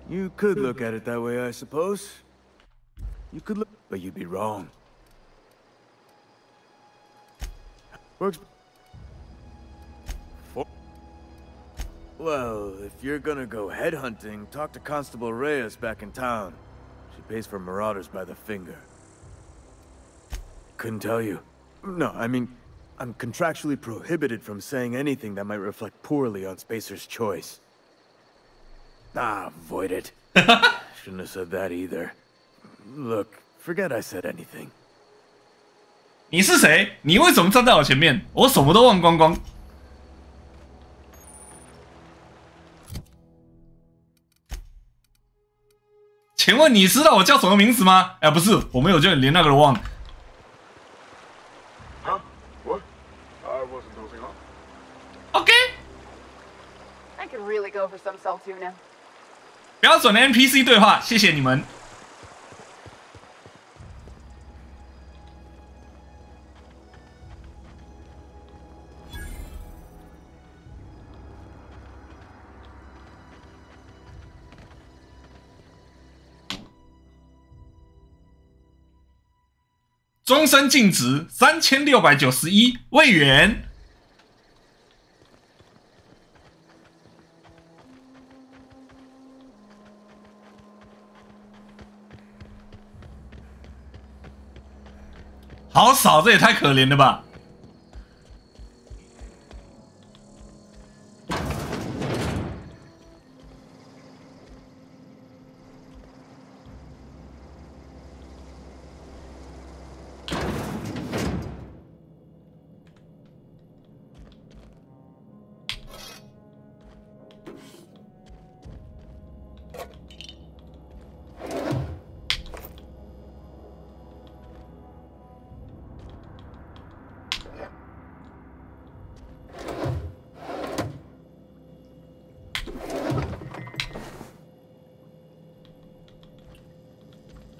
You could look at it that way, I suppose. You could look, but you'd be wrong. Works. Well, if you're gonna go headhunting, talk to Constable Reyes back in town. She pays for marauders by the finger. Couldn't tell you. No, I mean, I'm contractually prohibited from saying anything that might reflect poorly on Spacer's Choice. Ah, avoid it. Shouldn't have said that either. Look, forget I said anything. 你是谁？你为什么站在我前面？我什么都忘光光。请问你知道我叫什么名字吗？哎，不是，我没有叫你，连那个都忘了。Huh? What? I wasn't dozing off. OK， I could really go for some salt tuna. 标准的 NPC 对话，谢谢你们。终身净值3691位元。好少，这也太可怜了吧！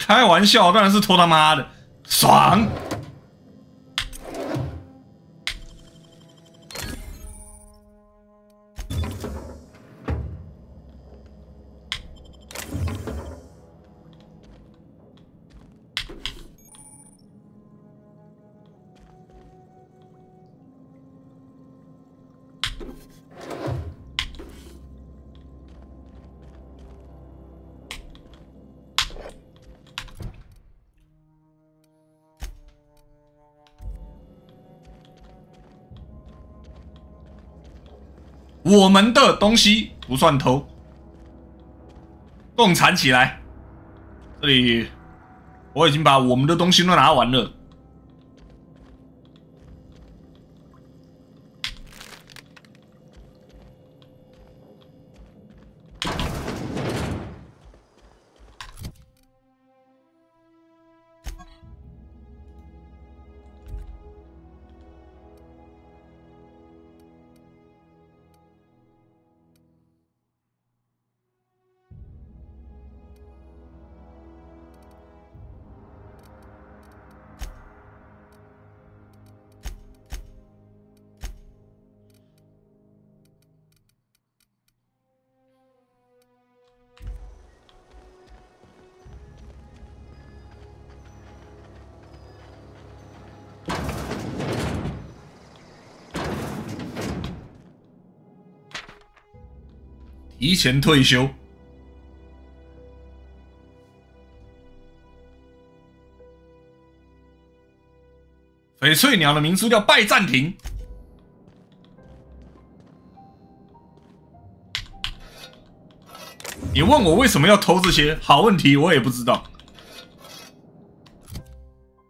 开玩笑，当然是偷他妈的，爽！我们的东西不算偷，共产起来！这里我已经把我们的东西都拿完了。提前退休。翡翠鸟的民宿叫拜占庭。你问我为什么要偷这些？好问题，我也不知道。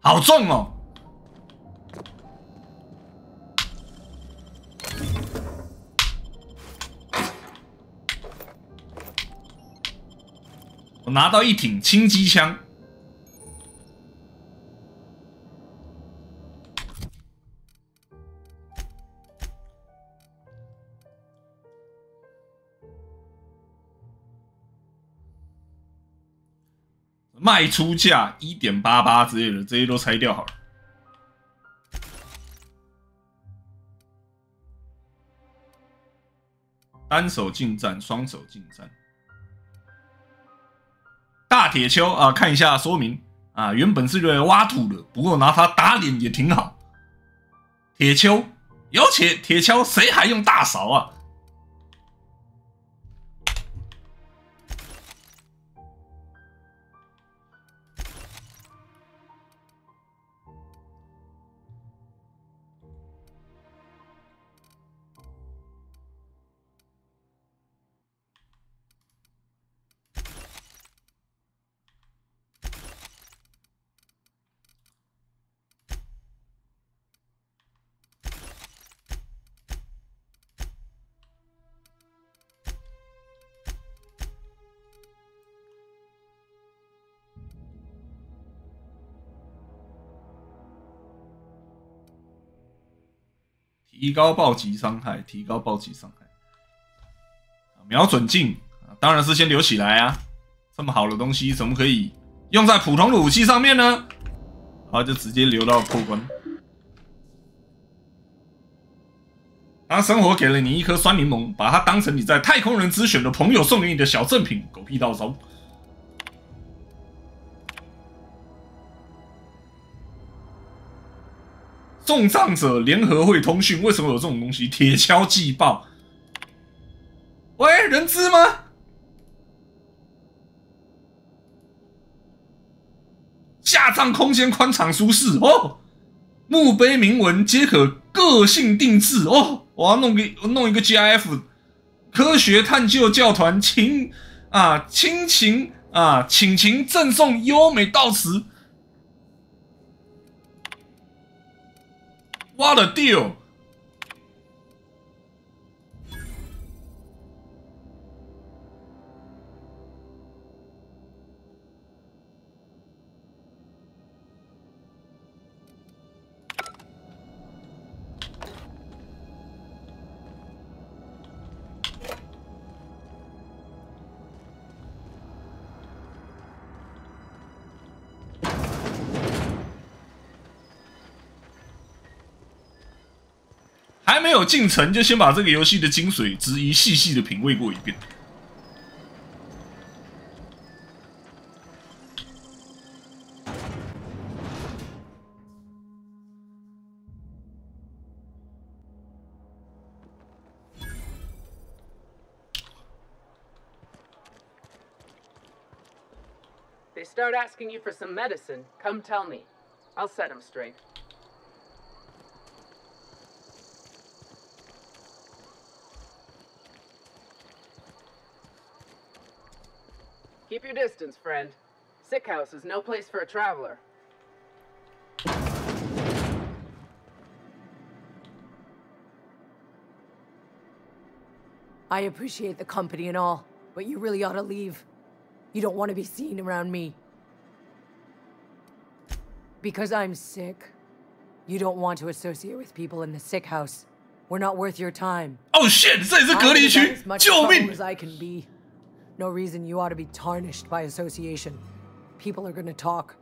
好重哦！我拿到一挺轻机枪。卖出价 1.88 之类的，这些都拆掉好了。单手近战，双手近战。大铁锹啊，看一下说明啊，原本是用来挖土的，不过拿它打脸也挺好。铁锹，有铁锹，谁还用大勺啊？提高暴击伤害，提高暴击伤害。瞄准镜当然是先留起来啊！这么好的东西怎么可以用在普通的武器上面呢？好，就直接留到破关。当生活给了你一颗酸柠檬，把它当成你在太空人之选的朋友送给你的小赠品，狗屁倒招。送葬者联合会通讯，为什么有这种东西？铁锹季报。喂，人资吗？下葬空间宽敞舒适哦。墓碑铭文皆可个性定制哦。我要弄一个 GIF， 科学探究教团请情赠送优美悼词。What a deal！ 还没有进城，就先把这个游戏的精髓之一细细的品味过一遍。They start asking you for some medicine, come tell me. I'll set them straight. Keep your distance, friend. Sick house is no place for a traveler. I appreciate the company and all, but you really ought to leave. You don't want to be seen around me. Because I'm sick. You don't want to associate with people in the sick house. We're not worth your time. Oh shit! 这也是隔离区，救命 as I can be. No reason you ought to be tarnished by association. People are gonna talk.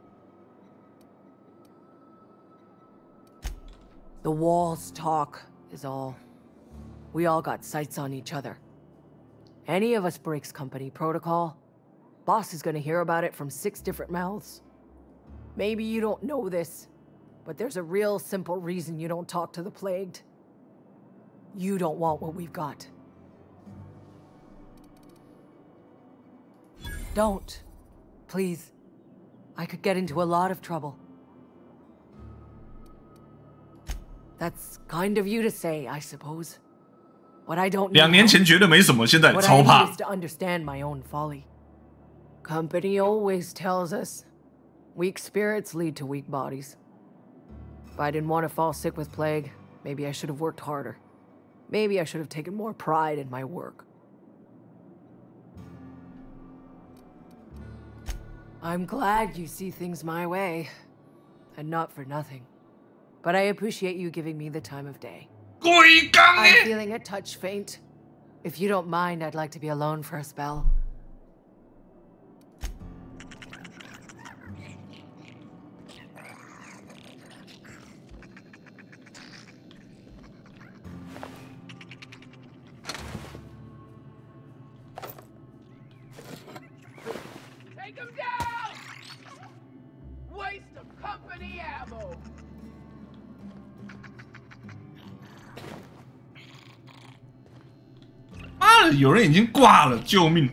The walls talk, is all. We all got sights on each other. Any of us breaks company protocol, boss is gonna hear about it from 6 different mouths. Maybe you don't know this, but there's a real simple reason you don't talk to the plagued. You don't want what we've got. Don't. Please. I could get into a lot of trouble. That's kind of you to say, I suppose. But I don't know. 2年前觉得没什么，现在超怕。 What I need is to understand my own folly. Company always tells us weak spirits lead to weak bodies. If I didn't want to fall sick with plague, maybe I should have worked harder. Maybe I should have taken more pride in my work. I'm glad you see things my way, and not for nothing. But I appreciate you giving me the time of day. I'm feeling a touch faint. If you don't mind, I'd like to be alone for a spell. Take him down! Waste of company ammo! 妈的，有人已经挂了，救命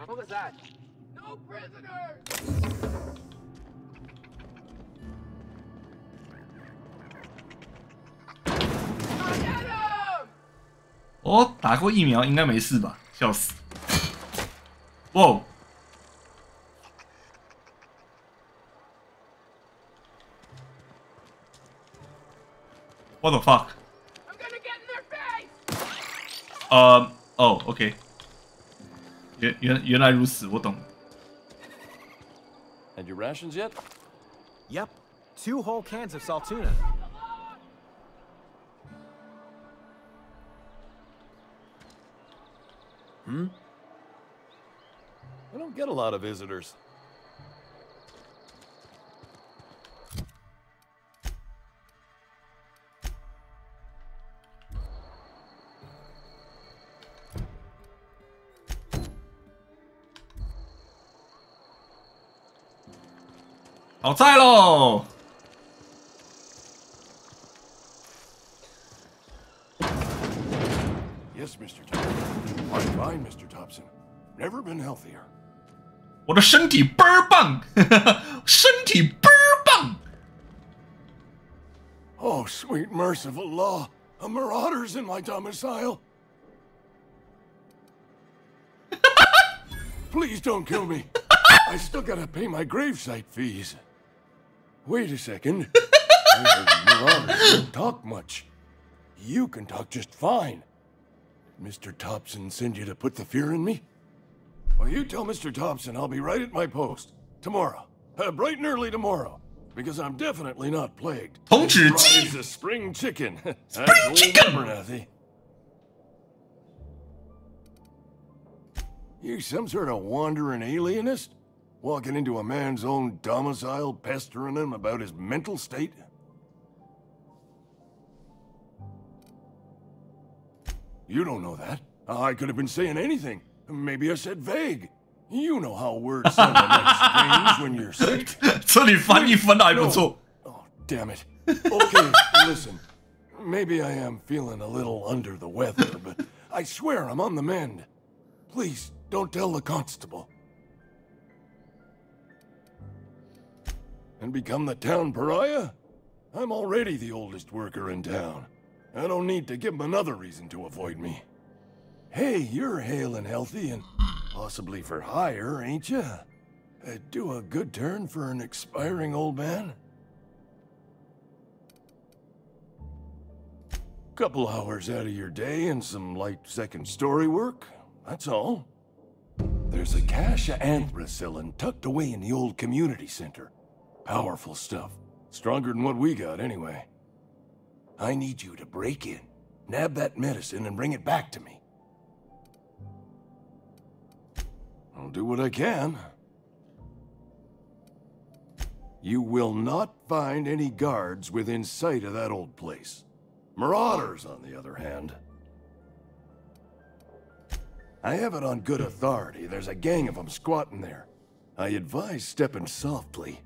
！What was that? No prisoners! 哦，打过疫苗应该没事吧？笑死！哇 ！What the fuck？ 哦 ，OK。原来如此，我懂。 Had your rations yet? Yep. 2 whole cans of salt tuna. I don't get a lot of visitors. Yes, Mr. Thompson. I'm fine, Mr. Thompson. Never been healthier. 我的身体倍儿棒，身体倍儿棒。Oh, sweet merciful law! A marauder's in my domicile. Please don't kill me. I still gotta pay my gravesite fees. Wait a second. Marauders don't talk much. You can talk just fine. Mr. Thompson send you to put the fear in me? Well, you tell Mr. Thompson I'll be right at my post. Tomorrow. Bright and early tomorrow. Because I'm definitely not plagued. 童子鸡 It's a spring chicken. Spring chicken! You some sort of wandering alienist? Walking into a man's own domicile, pestering him about his mental state? You don't know that. I could have been saying anything. Maybe I said vague. You know how words sound like strange when you're sick. 这里翻译分的还不错。Oh, damn it. Okay, listen. Maybe I am feeling a little under the weather, but I swear I'm on the mend. Please, don't tell the constable. And become the town pariah? I'm already the oldest worker in town. I don't need to give him another reason to avoid me. Hey, you're hale and healthy and possibly for hire, ain't you? Do a good turn for an expiring old man? Couple hours out of your day and some light second-story work, that's all. There's a cache of anthracillin tucked away in the old community center. Powerful stuff. Stronger than what we got, anyway. I need you to break in, nab that medicine, and bring it back to me. I'll do what I can. You will not find any guards within sight of that old place. Marauders, on the other hand. I have it on good authority. There's a gang of them squatting there. I advise stepping softly.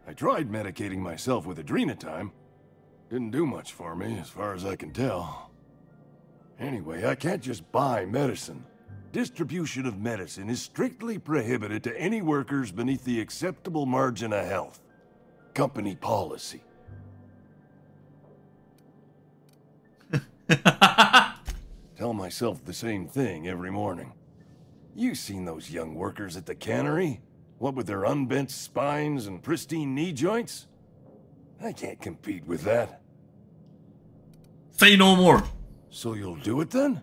I tried medicating myself with adrenatime. Didn't do much for me, as far as I can tell. Anyway, I can't just buy medicine. Distribution of medicine is strictly prohibited to any workers beneath the acceptable margin of health. Company policy. Tell myself the same thing every morning. You've seen those young workers at the cannery? What with their unbent spines and pristine knee joints? I can't compete with that. Say no more. So you'll do it then?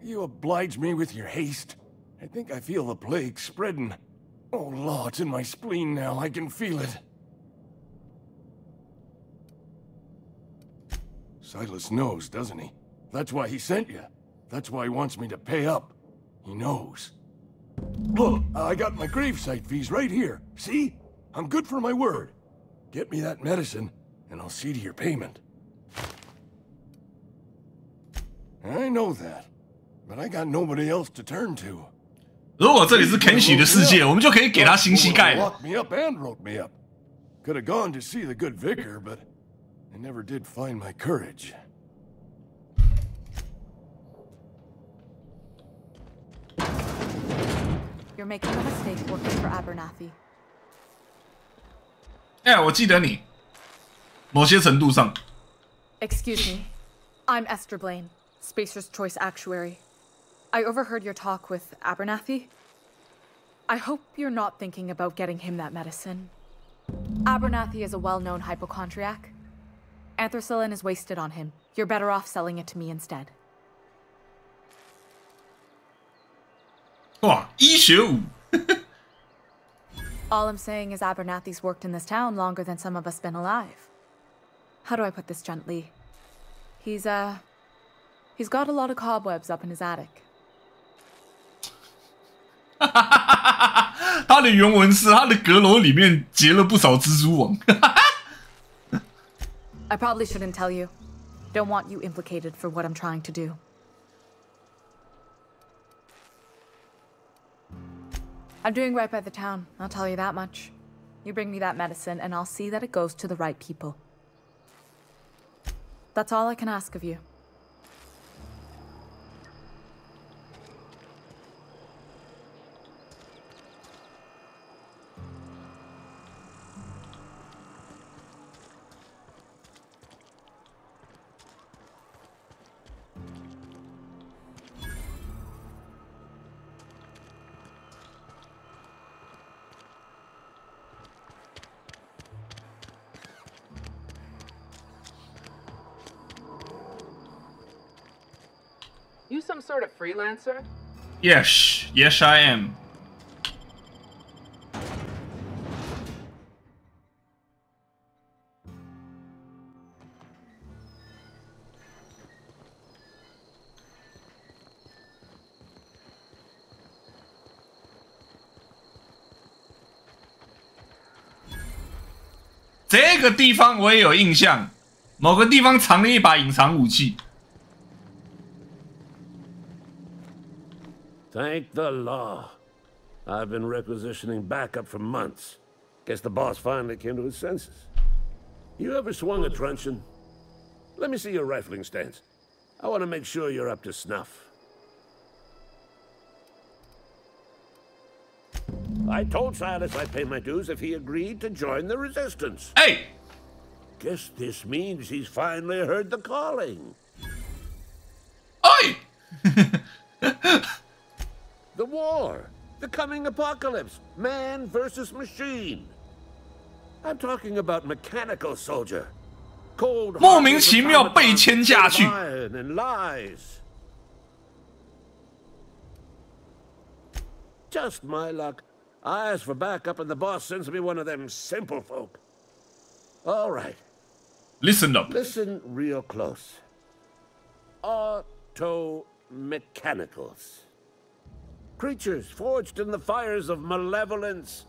You oblige me with your haste. I think I feel the plague spreading. Oh, Law, it's in my spleen now. I can feel it. Silas knows, doesn't he? That's why he sent you. That's why he wants me to pay up. He knows. Look, I got my gravesite fees right here. See? I'm good for my word. Get me that medicine, and I'll see to your payment. I know that, but I got nobody else to turn to. 如果这里是肯喜的世界，我们就可以给他新膝盖了。 Locked me up and wrote me up. Could have gone to see the good vicar, but I never did find my courage. You're making a mistake working for Abernathy. 哎，我记得你，某些程度上。Excuse me. I'm Esther Blaine, Spacer's Choice Actuary. I overheard your talk with Abernathy. I hope you're not thinking about getting him that medicine. Abernathy is a well-known hypochondriac. Anthracillin is wasted on him. You're better off selling it to me instead. 哇，医学舞。All I'm saying is Abernathy's worked in this town longer than some of us been alive. How do I put this gently? He's got a lot of cobwebs up in his attic. 他的原文是他的阁楼里面结了不少蜘蛛网。I probably shouldn't tell you. Don't want you implicated for what I'm trying to do. I'm doing right by the town, I'll tell you that much. You bring me that medicine and I'll see that it goes to the right people. That's all I can ask of you. You some sort of freelancer? Yes, yes I am. 这个地方我也有印象，某个地方藏了一把隐藏武器。 Thank the law. I've been requisitioning backup for months. Guess the boss finally came to his senses. You ever swung a truncheon? Let me see your rifling stance. I want to make sure you're up to snuff. I told Silas I'd pay my dues if he agreed to join the resistance. Hey! Guess this means he's finally heard the calling. Oi! The war, the coming apocalypse, man versus machine. I'm talking about mechanical soldier. Cold 莫名其妙被签下去。 and lies. Just my luck. I ask for backup and the boss sends me one of them simple folk. All right. Listen up. Listen real close. Auto-mechanicals. Creatures forged in the fires of malevolence.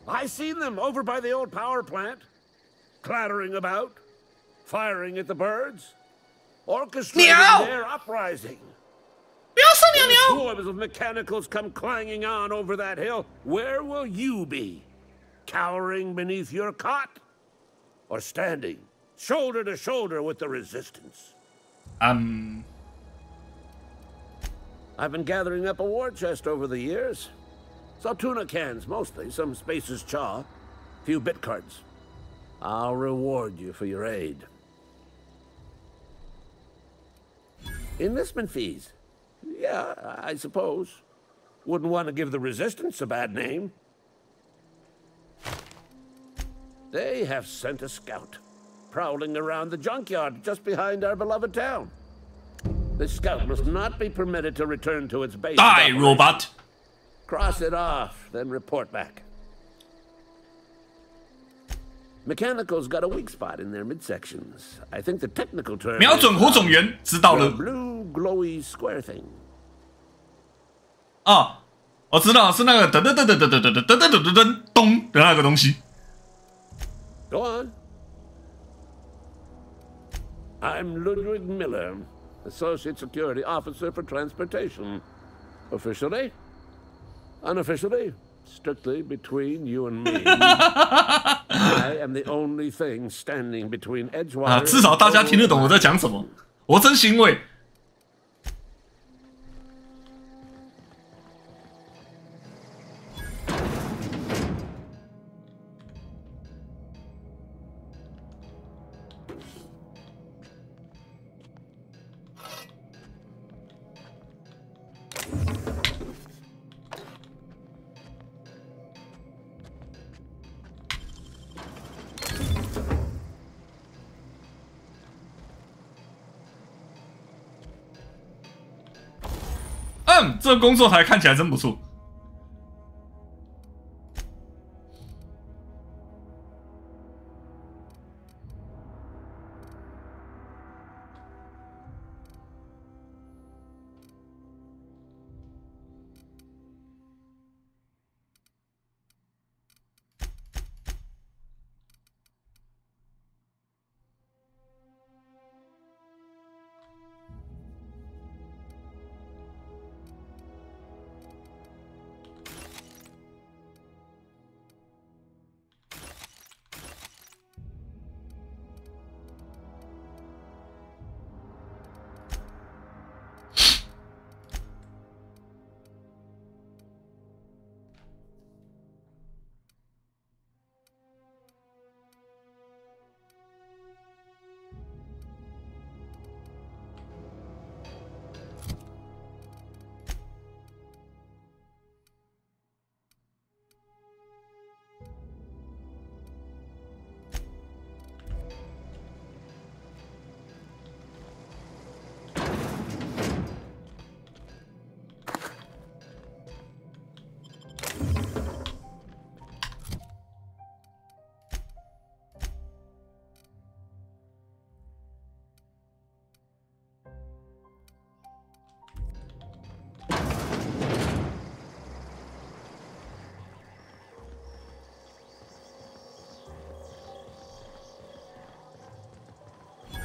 I seen them over by the old power plant, clattering about, firing at the birds, orchestrating their uprising. Swarms of mechanicals come clanging on over that hill. Where will you be? Cowering beneath your cot? Or standing, shoulder to shoulder with the resistance? I've been gathering up a war chest over the years. Saltuna cans, mostly. Some Spacer's chaw. Few bit cards. I'll reward you for your aid. Enlistment fees. Yeah, I suppose. Wouldn't want to give the Resistance a bad name. They have sent a scout, prowling around the junkyard just behind our beloved town. This scout must not be permitted to return to its base. Die, robot! Cross it off, then report back. Mechanicals got a weak spot in their midsections. I think the technical term 瞄准火种源，知道了。 blue glowy square thing. 啊，我知道是那个噔噔噔噔噔噔噔噔噔噔噔咚的那个东西。 Go on. I'm Ludwig Miller, Associate Security Officer for Transportation. Officially, unofficially, strictly between you and me. I am the only thing standing between Edgewater. 啊，至少大家听得懂我在讲什么。我真欣慰。这个工作台看起来真不错。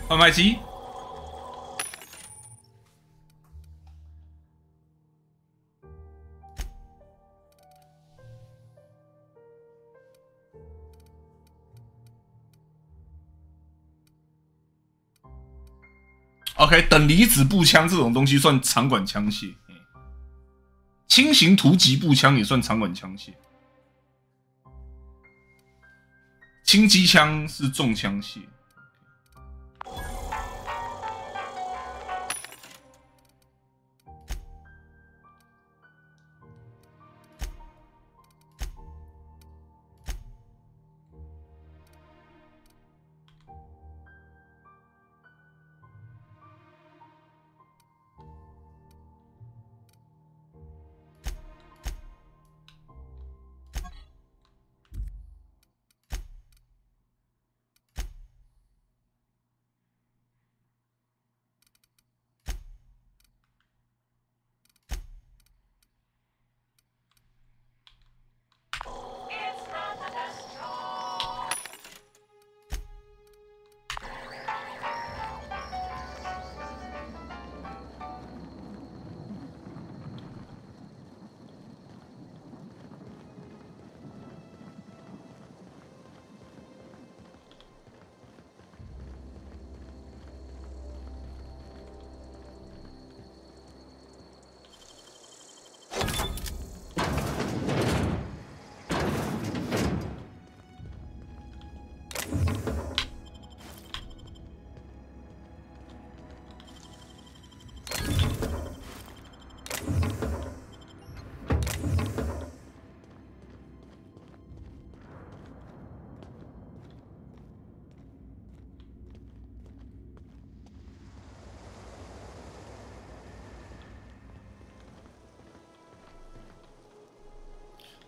贩卖机。OK， 等离子步枪这种东西算长管枪械，轻型突击步枪也算长管枪械，轻机枪是重枪械。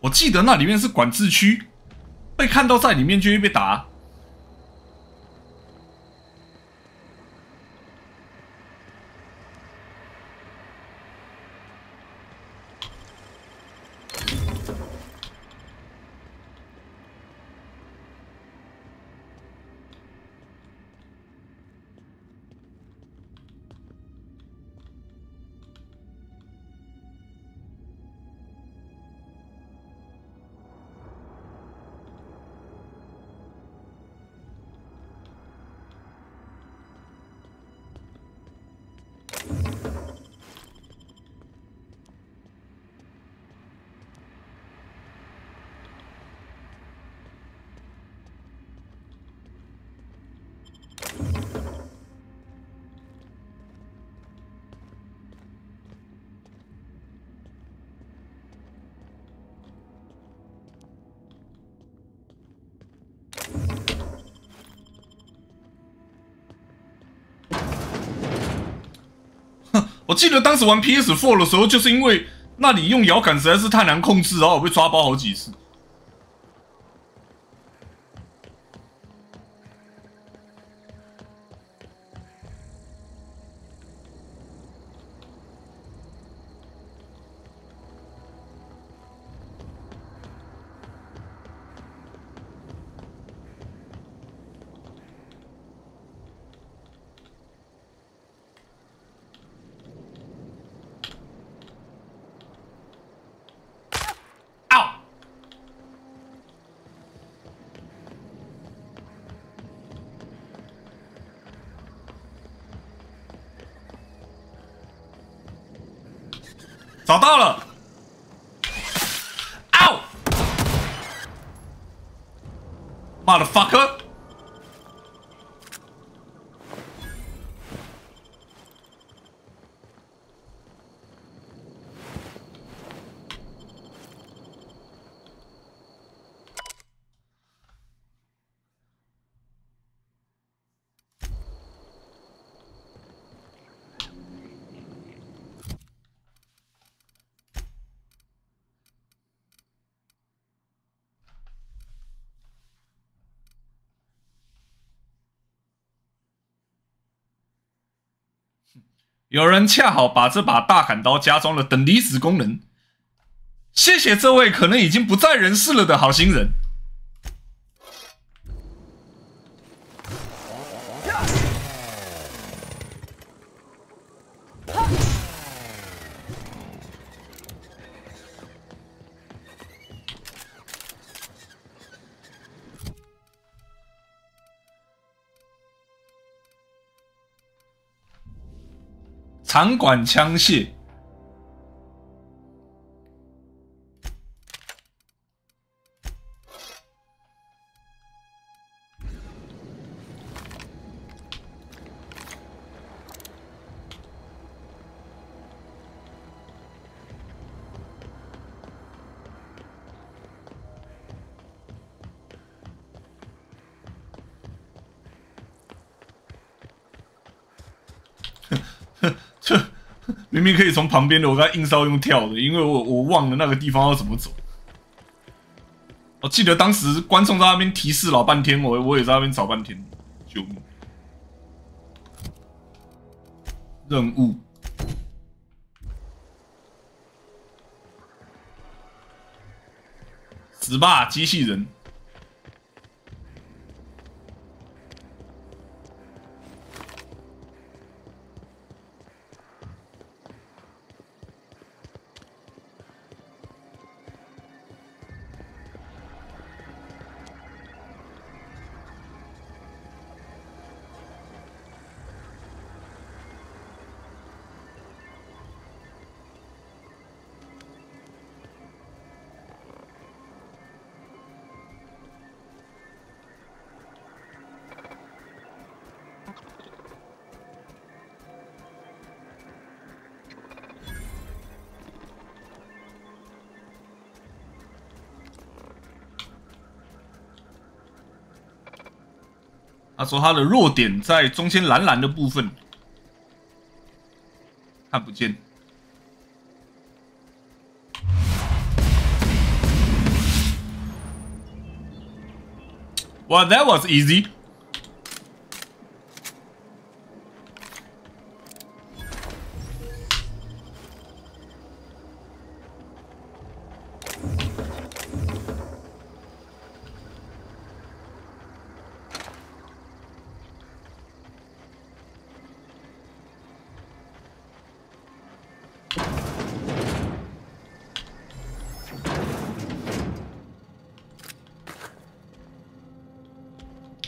我记得那里面是管制区，被看到在里面就会被打。我记得当时玩 PS4 的时候，就是因为那里用摇杆实在是太难控制，然后我被抓包好几次。找到了 ！Ow! Motherfucker! 有人恰好把这把大砍刀加装了等离子功能，谢谢这位可能已经不在人世了的好心人。长管枪械，明明可以从旁边的，我刚才硬是要用跳的，因为我忘了那个地方要怎么走。我记得当时观众在那边提示老半天，我也在那边找半天。救命！任务死吧，机器人！他说他的弱点在中间蓝蓝的部分，看不见。Well, that was easy.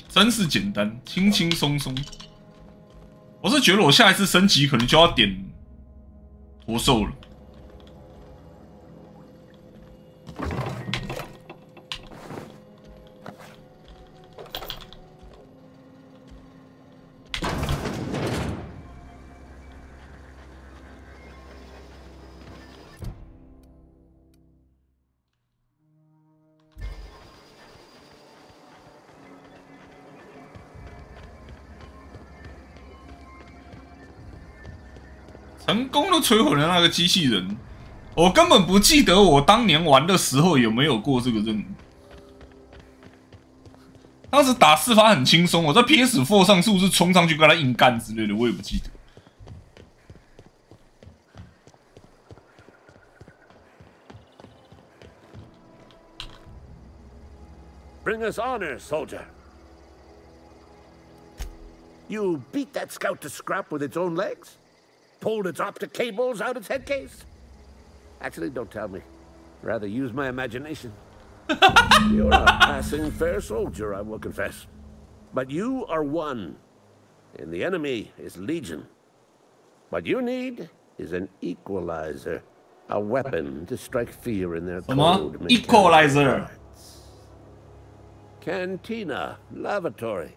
真是简单，轻轻松松。我是觉得我下一次升级可能就要点驼兽了。成功的摧毁了那个机器人。我根本不记得我当年玩的时候有没有过这个任务。当时打4发很轻松，我在 PS4 上是不是冲上去跟他硬干之类的，我也不记得。Bring us honor, soldier. You beat that scout to scrap with its own legs? Pulled its optic cables out its head case? Actually, don't tell me. Rather use my imagination. You're a passing fair soldier, I will confess. But you are one, and the enemy is legion. What you need is an equalizer. A weapon to strike fear in their cold equalizer. Cantina, lavatory,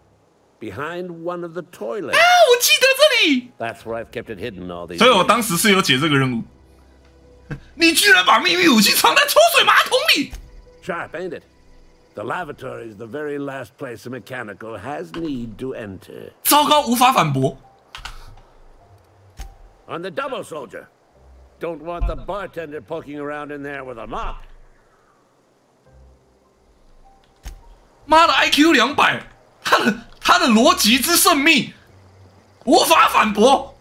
behind one of the toilets. 啊，我记得这里。 That's where I've kept it hidden all these. 所以我当时是有解这个任务。你居然把秘密武器藏在抽水马桶里 ！Sharp, ain't it? The lavatory is the very last place a mechanical has need to enter. 糟糕，无法反驳。On the double, soldier. Don't want the bartender poking around in there with a mop. 妈的 IQ 200，他的逻辑之甚密，无法反驳。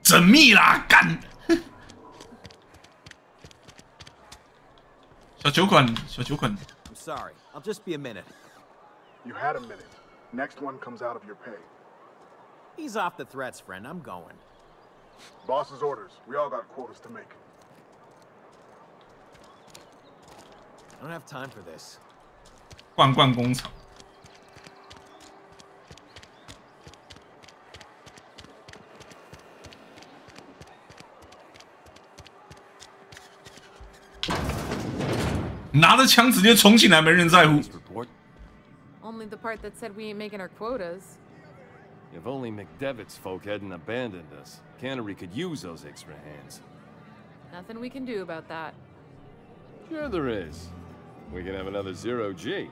缜密啦，干！小酒馆。I'm sorry. I'll just be a minute. You had a minute. Next one comes out of your pay. Ease off the threats, friend. I'm going. Boss's orders. We all got quotas to make. I don't have time for this. 罐工厂。拿着枪直接冲进来，没人在乎。Only the part that said we ain't making our quotas. If only McDevitt's folk hadn't abandoned us. Cannery could use those extra hands. Nothing we can do about that. Sure there is. We can have another 0G.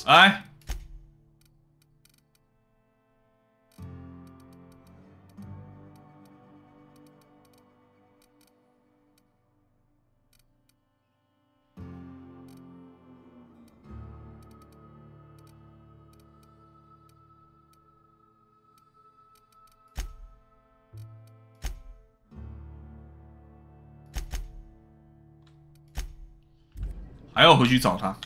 Aye. I 还要回去找他。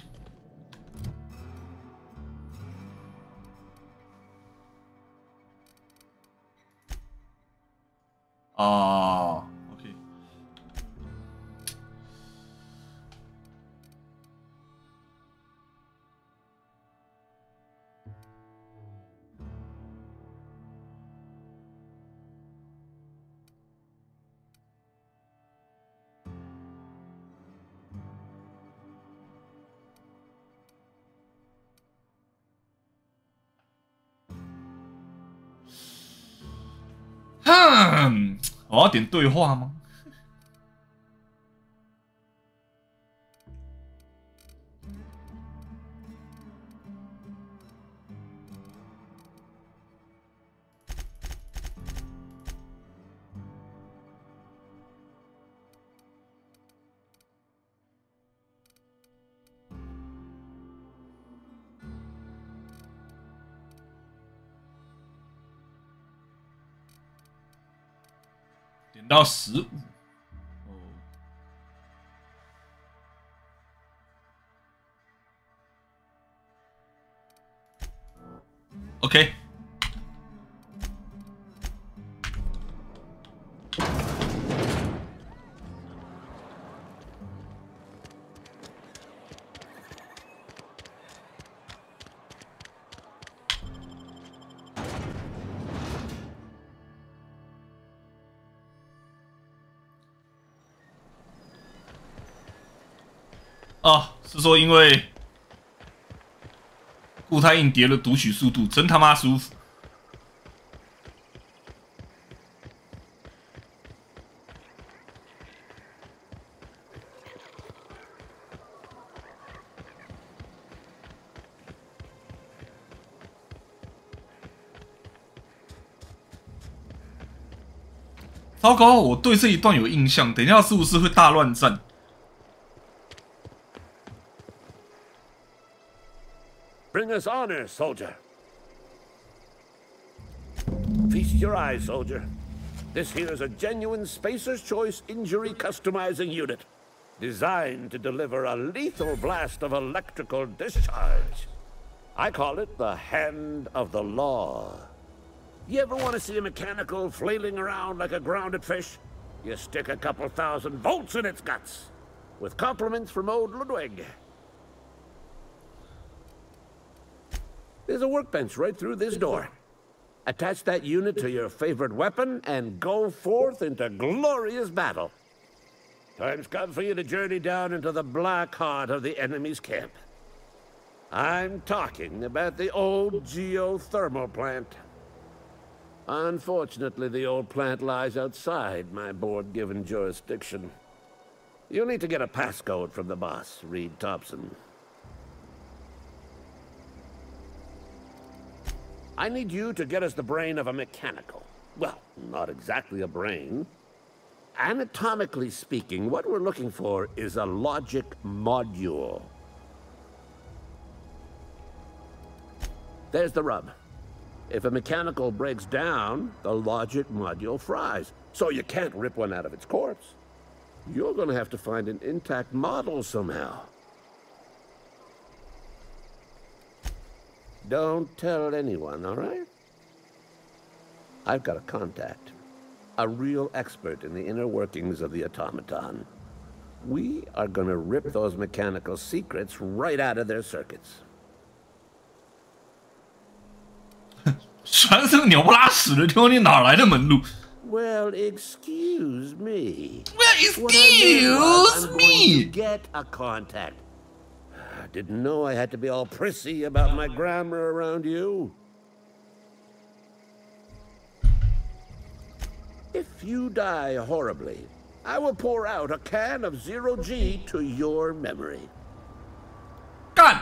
哦 ，OK。哼，我要点对话吗？点到15。OK。啊，是说因为固态硬碟的读取速度真他妈舒服。糟糕，我对这一段有印象，等一下是不是会大乱战？ Bring us honor, soldier. Feast your eyes, soldier. This here is a genuine Spacer's Choice injury customizing unit, designed to deliver a lethal blast of electrical discharge. I call it the Hand of the Law. You ever want to see a mechanical flailing around like a grounded fish? You stick a couple thousand volts in its guts. With compliments from old Ludwig. There's a workbench right through this door. Attach that unit to your favorite weapon and go forth into glorious battle. Time's come for you to journey down into the black heart of the enemy's camp. I'm talking about the old geothermal plant. Unfortunately, the old plant lies outside my board-given jurisdiction. You'll need to get a passcode from the boss, Reed Thompson. I need you to get us the brain of a mechanical. Well, not exactly a brain. Anatomically speaking, what we're looking for is a logic module. There's the rub. If a mechanical breaks down, the logic module fries. So you can't rip one out of its corpse. You're gonna have to find an intact model somehow. Don't tell anyone, all right? I've got a contact. A real expert in the inner workings of the automaton. We are gonna rip those mechanical secrets right out of their circuits. 传这个鸟不拉屎的，听说你哪来的门路 Well, excuse me. Well, excuse I'm me. going to get a contact. I didn't know I had to be all prissy about my grammar around you. If you die horribly, I will pour out a can of 0G to your memory. God.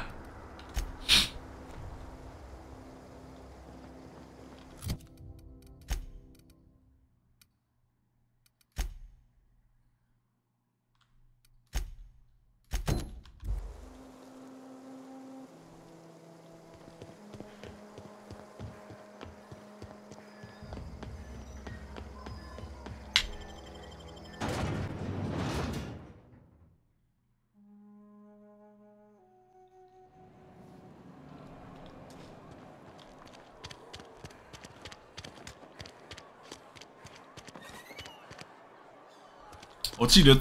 我记得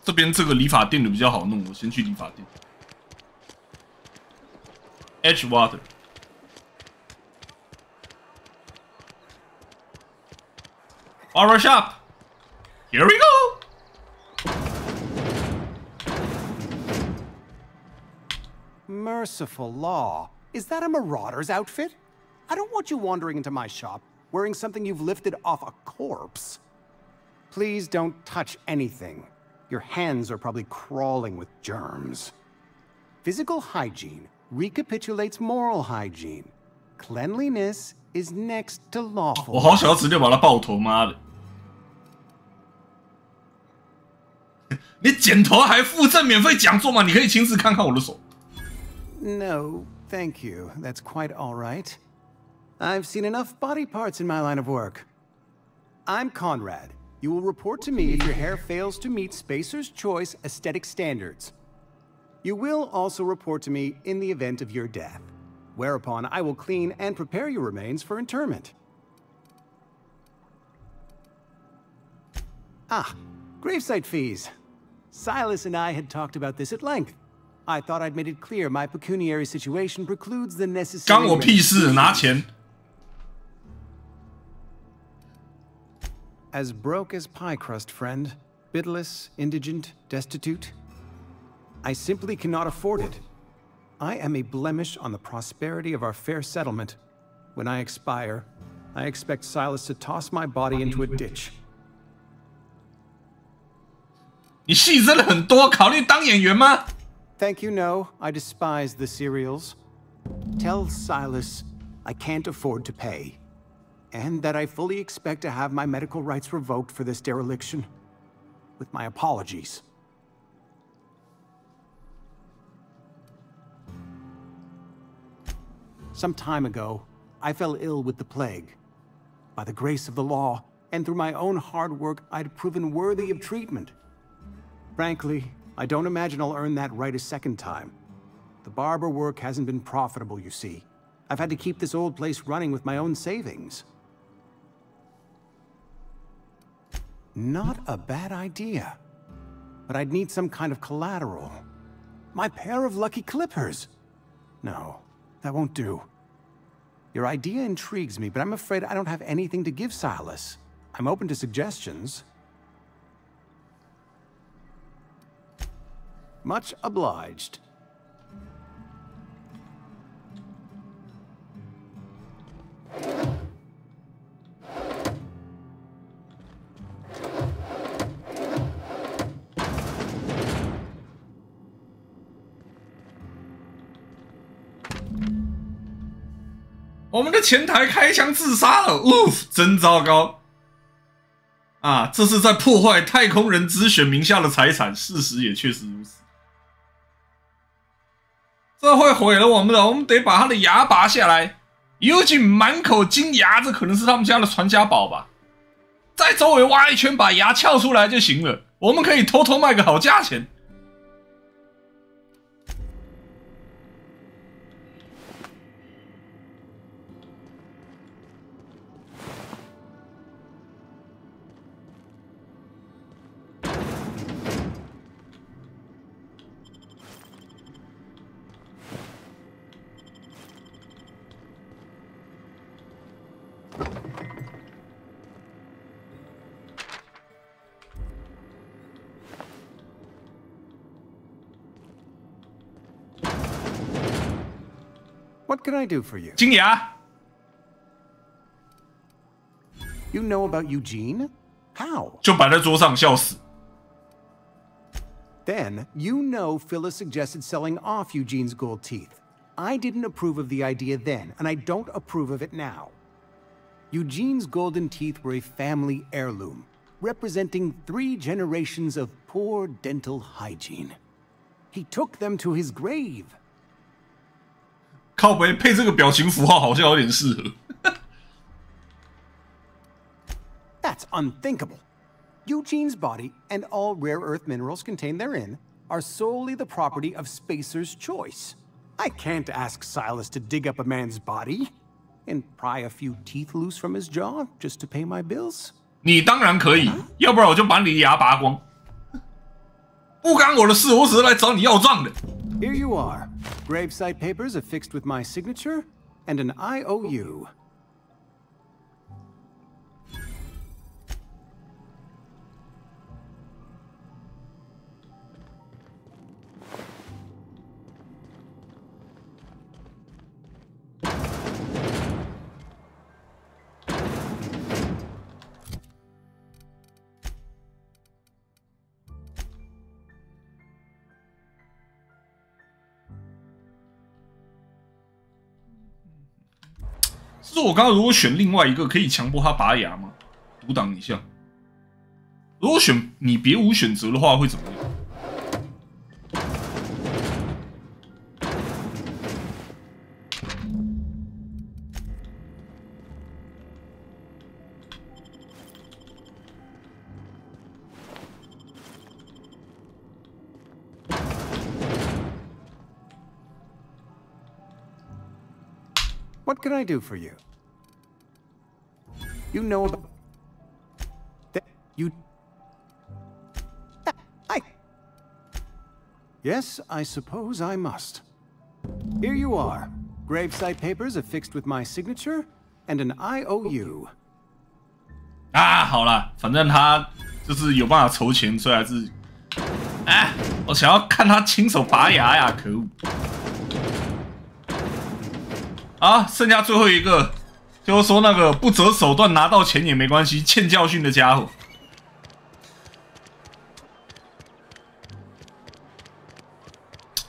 这边这个理发店的比较好弄，我先去理发店。Edgewater。Barber shop. Here we go. Merciful law. Is that a marauder's outfit? I don't want you wandering into my shop wearing something you've lifted off a corpse. Please don't touch anything. Your hands are probably crawling with germs. Physical hygiene recapitulates moral hygiene. Cleanliness is next to lawful. 我好想要直接把他爆头，妈的！你剪头还附赠免费讲座吗？你可以亲自看看我的手。No, thank you. That's quite all right. I've seen enough body parts in my line of work. I'm Conrad. You will report to me if your hair fails to meet Spacer's Choice aesthetic standards. You will also report to me in the event of your death, whereupon I will clean and prepare your remains for interment. Ah, gravesite fees. Silas and I had talked about this at length. I thought I'd made it clear my pecuniary situation precludes the necessary... 干我屁事，拿钱。 As broke as pie crust, friend. Bitless, indigent, destitute. I simply cannot afford it. I am a blemish on the prosperity of our fair settlement. When I expire, I expect Silas to toss my body into a ditch. 你戏真的很多，考虑当演员吗？ Thank you, no. I despise the serials. Tell Silas I can't afford to pay, and that I fully expect to have my medical rights revoked for this dereliction. With my apologies. Some time ago, I fell ill with the plague. By the grace of the law, and through my own hard work, I'd proven worthy of treatment. Frankly, I don't imagine I'll earn that right a second time. The barber work hasn't been profitable, you see. I've had to keep this old place running with my own savings. Not a bad idea. But I'd need some kind of collateral. My pair of lucky clippers. No, that won't do. Your idea intrigues me, but I'm afraid I don't have anything to give Silas. I'm open to suggestions. Much obliged.我们的前台开枪自杀了，真糟糕！啊，这是在破坏太空人之选名下的财产，事实也确实如此。这会毁了我们的，我们得把他的牙拔下来。尤其满口金牙，这可能是他们家的传家宝吧。在周围挖一圈，把牙撬出来就行了。我们可以偷偷卖个好价钱。What can I do for you? 金牙 You know about Eugene? How? 就摆在桌上，笑死。Then, you know Phyllis suggested selling off Eugene's gold teeth. I didn't approve of the idea then, and I don't approve of it now. Eugene's golden teeth were a family heirloom, representing 3 generations of poor dental hygiene. He took them to his grave. 靠北配这个表情符号好像有点适合。That's unthinkable. Eugene's body and all rare earth minerals contained therein are solely the property of Spacer's choice. I can't ask Silas to dig up a man's body and pry a few teeth loose from his jaw just to pay my bills. 你当然可以，要不然我就把你的牙拔光。不干我的事，我只是来找你要账的。 Here you are. Gravesite papers affixed with my signature and an IOU.是我刚刚如果选另外一个，可以强迫他拔牙吗？读档一下。如果选你别无选择的话，会怎么样？ What can I do for you? You know about that you Yes, I suppose I must. Here you are. Gravesite papers affixed with my signature and an IOU. 啊，好啦，反正他就是有办法筹钱，所以还是，我想要看他亲手拔牙呀！可恶！啊，剩下最后一个，就是说那个不择手段拿到钱也没关系，欠教训的家伙。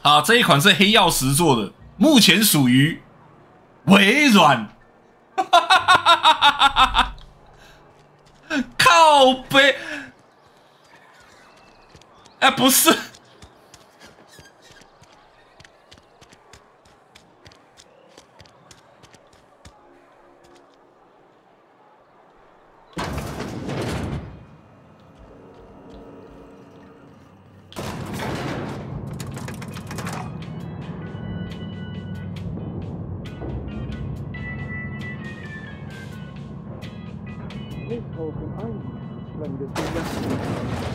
好，这一款是黑曜石做的，目前属于微软。靠背，哎，不是。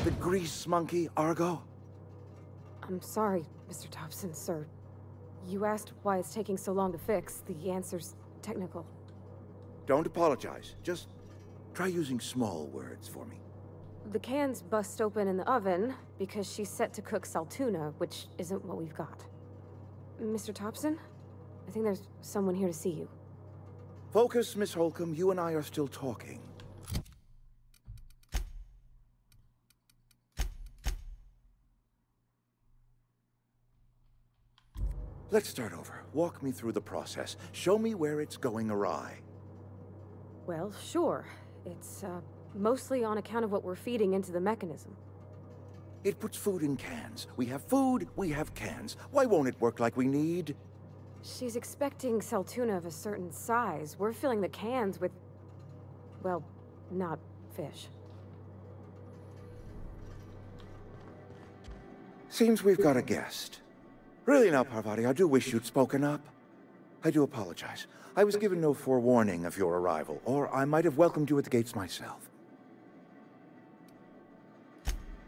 The grease monkey, Argo? I'm sorry, Mr. Thompson, sir. You asked why it's taking so long to fix. The answer's technical. Don't apologize. Just try using small words for me. The cans bust open in the oven because she's set to cook saltuna, which isn't what we've got. Mr. Thompson? I think there's someone here to see you. Focus, Miss Holcomb. You and I are still talking. Let's start over. Walk me through the process. Show me where it's going awry. Well, sure. It's, mostly on account of what we're feeding into the mechanism. It puts food in cans. We have food, we have cans. Why won't it work like we need? She's expecting saltuna of a certain size. We're filling the cans with, well, not fish. Seems we've got a guest. Really now, Parvati, I do wish you'd spoken up. I do apologize. I was given no forewarning of your arrival, or I might have welcomed you at the gates myself.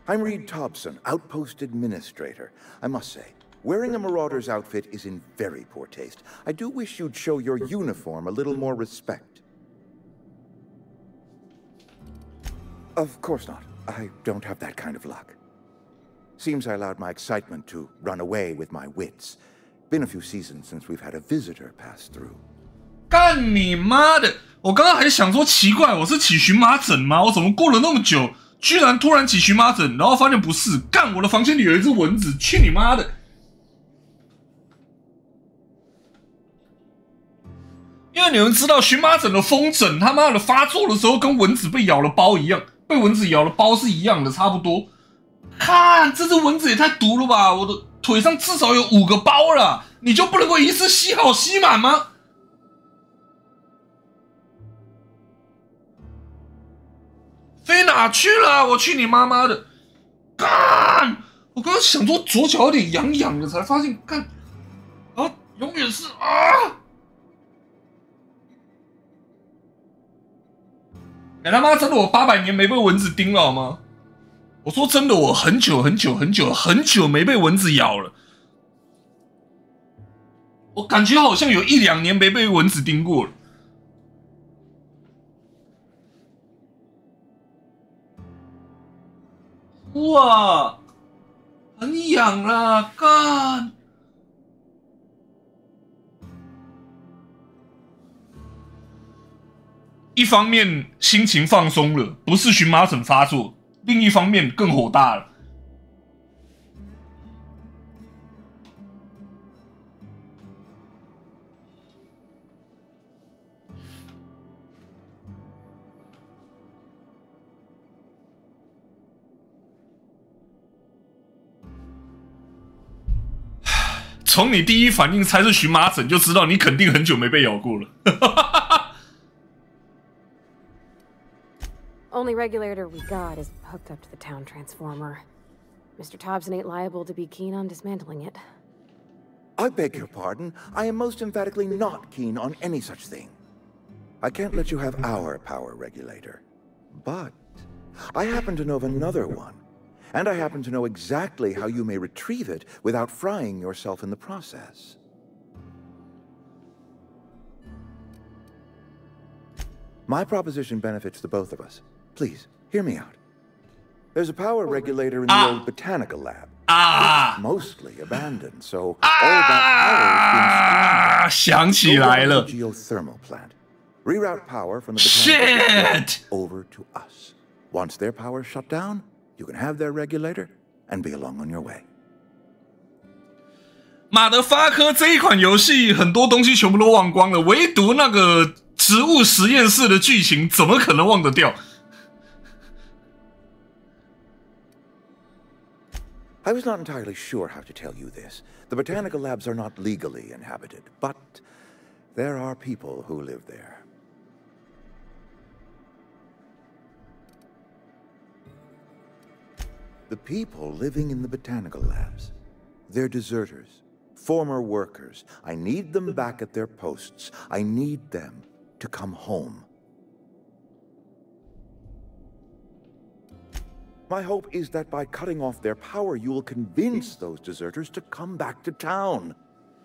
I'm Reed Thompson, Outpost Administrator. I must say, wearing a Marauder's outfit is in very poor taste. I do wish you'd show your uniform a little more respect. Of course not. I don't have that kind of luck. Seems I allowed my excitement to run away with my wits. Been a few seasons since we've had a visitor pass through. 干你妈的！我刚刚还想说奇怪，我是起荨麻疹吗？我怎么过了那么久，居然突然起荨麻疹？然后发现不是，干我的房间里有一只蚊子，去你妈的！因为你们知道荨麻疹的风疹，他妈的发作的时候跟蚊子被咬了包一样，被蚊子咬了包是一样的，差不多。看这只蚊子也太毒了吧！我的腿上至少有5个包了，你就不能够一次吸好吸满吗？飞哪去了？我去你妈妈的！干！我刚刚想说左脚有点痒痒的，才发现干啊，永远是啊！哎他妈，真的我800年没被蚊子叮了好吗？我说真的，我很久没被蚊子咬了。我感觉好像有1、2年没被蚊子叮过了。哇，很痒啦，干！一方面心情放松了，不是荨麻疹发作；另一方面更火大了。从你第一反应猜是荨麻疹，就知道你肯定很久没被咬过了。Only regulator we got is hooked up to the town transformer. Mr. Thompson ain't liable to be keen on dismantling it. I beg your pardon. I am most emphatically not keen on any such thing. I can't let you have our power regulator. But I happen to know of another one. And I happen to know exactly how you may retrieve it without frying yourself in the process. My proposition benefits the both of us. Please, hear me out. There's a power regulator in the old botanical lab. 啊 mostly abandoned, so all that power is being 想起来了 geothermal plant. Reroute power from the Shit! over to us. Once their power is shut down, you can have their regulator and be along on your way. 马德发科这一款游戏很多东西全部都忘光了，唯独那个植物实验室的剧情怎么可能忘得掉？ I was not entirely sure how to tell you this. The botanical labs are not legally inhabited, but there are people who live there. The people living in the botanical labs, they're deserters, former workers. I need them back at their posts. I need them to come home. My hope is that by cutting off their power, you will convince those deserters to come back to town.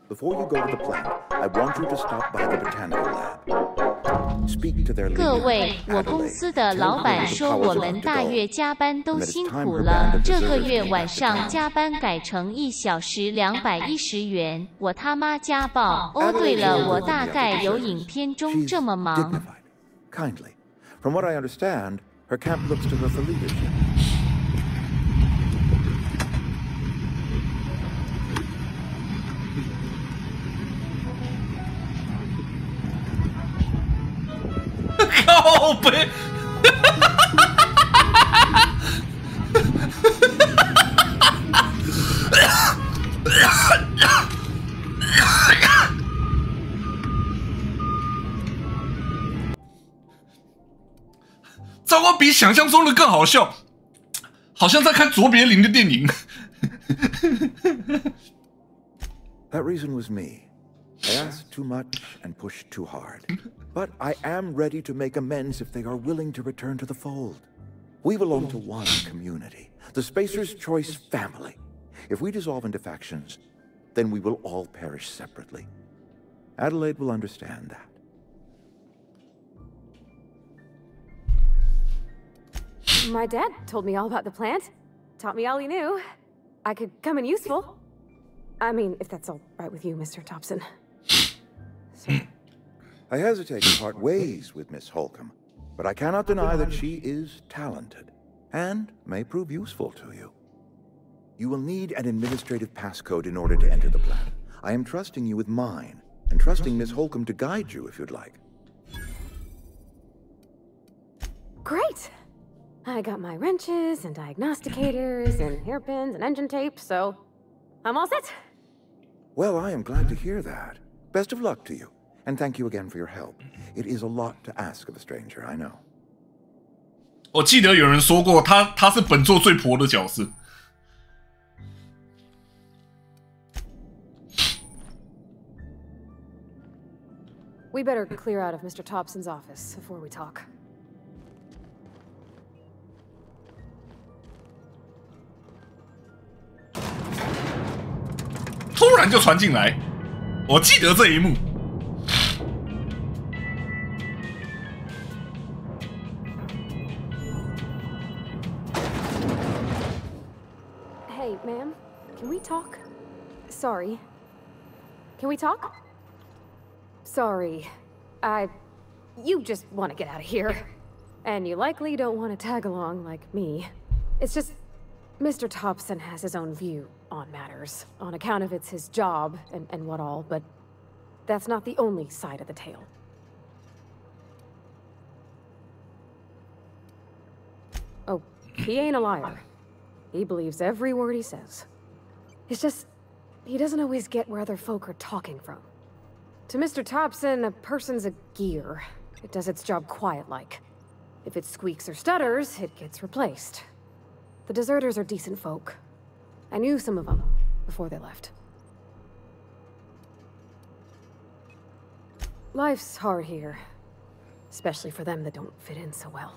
Before you go to the plant, I want you to stop by the botanical lab. Speak to their leader, 各位，我公司的老板说我们大月加班都辛苦了，这个月晚上加班改成1小时210元，我他妈家暴！哦，对了，我大概有影片中这么忙。Kindly. From what I understand, her camp looks to her for leadership. 靠北，糟糕，比想象中的更好笑，好像在看卓别林的电影。That reason was me. I asked too much and pushed too hard. But I am ready to make amends if they are willing to return to the fold. We belong to one community, the Spacer's Choice family. If we dissolve into factions, then we will all perish separately. Adelaide will understand that. My dad told me all about the plant. Taught me all he knew. I could come in useful. I mean, if that's all right with you, Mr. Thompson. I hesitate to part ways with Miss Holcomb, but I cannot deny that she is talented and may prove useful to you. You will need an administrative passcode in order to enter the plant. I am trusting you with mine, and trusting Miss Holcomb to guide you if you'd like. Great! I got my wrenches and diagnosticators and hairpins and engine tape, so I'm all set. Well, I am glad to hear that. Best of luck to you. And thank you again for your help. It is a lot to ask of a stranger, I know. 我记得有人说过，他是本作最婆的角色。We better clear out of Mr. Thompson's office before we talk. 突然就传进来，我记得这一幕。 Hey, ma'am, can we talk? Sorry. Can we talk? Sorry. You just want to get out of here. And you likely don't want to tag along like me. It's just, Mr. Thompson has his own view on matters, on account of it's his job and what all, but that's not the only side of the tale. Oh, he ain't a liar. He believes every word he says. It's just, he doesn't always get where other folk are talking from. To Mr. Thompson, a person's a gear. It does its job quiet-like. If it squeaks or stutters, it gets replaced. The deserters are decent folk. I knew some of them before they left. Life's hard here, especially for them that don't fit in so well.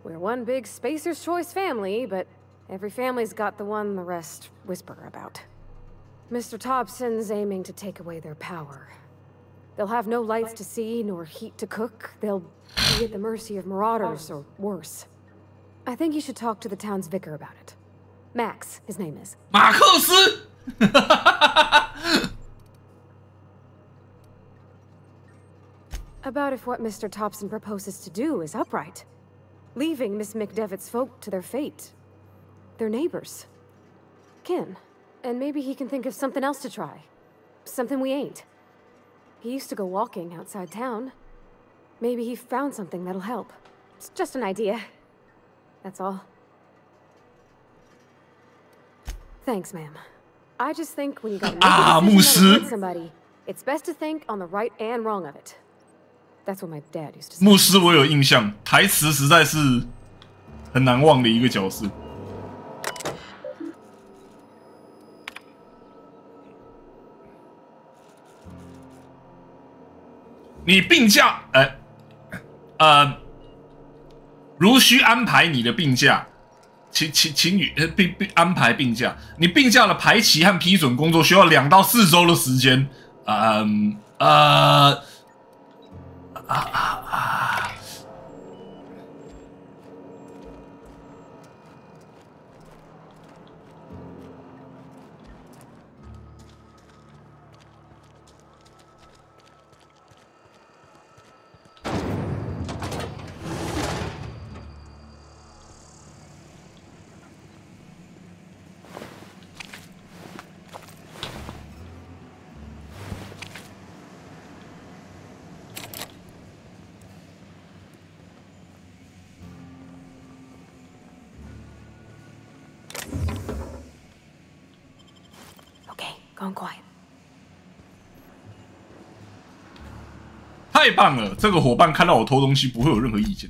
We're one big Spacer's Choice family, but every family's got the one the rest whisper about. Mr. Thompson's aiming to take away their power. They'll have no lights to see, nor heat to cook. They'll be at the mercy of marauders, or worse. I think you should talk to the town's vicar about it. Max, his name is. 马克思。About if what Mr. Thompson proposes to do is upright. Leaving Miss McDevitt's folk to their fate. They're neighbors. Kin. And maybe he can think of something else to try. Something we ain't. He used to go walking outside town. Maybe he found something that'll help. It's just an idea. That's all. Thanks, ma'am. I just think when you gotta make a decision that'll hurt somebody, it's best to think on the right and wrong of it. That's what my dad used to say. 牧师我有印象，台词实在是很难忘的一个角色。你病假，如需安排你的病假，请予安排病假。你病假的排期和批准工作需要2到4周的时间。Gone quiet. 太棒了！这个伙伴看到我偷东西不会有任何意见。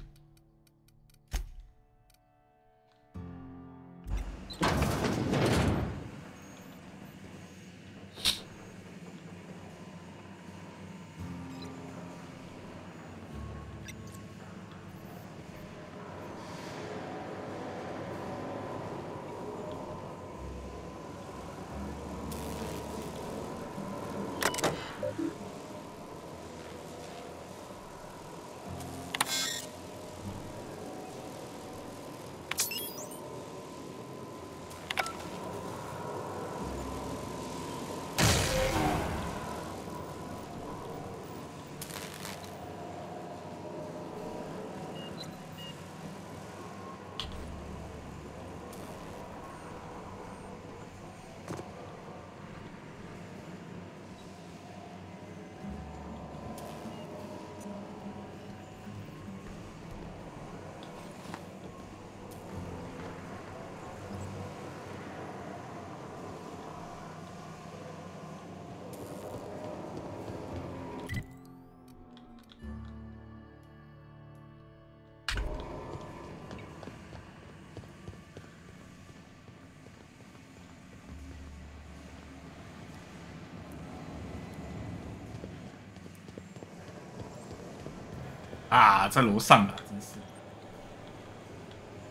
啊，在楼上啊，真是。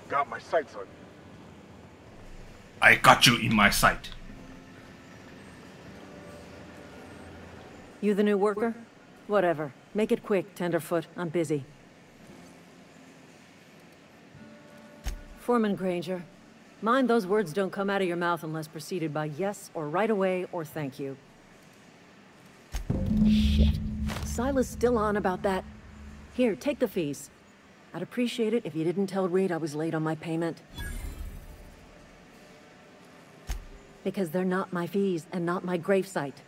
Got my sights on you. I got you in my sight. You the new worker? Whatever. Make it quick, Tenderfoot. I'm busy. Foreman Granger, mind those words don't come out of your mouth unless preceded by yes or right away or thank you. Shit. Silas still on about that. Here, take the fees. I'd appreciate it if you didn't tell Reed I was late on my payment. Because they're not my fees and not my gravesite.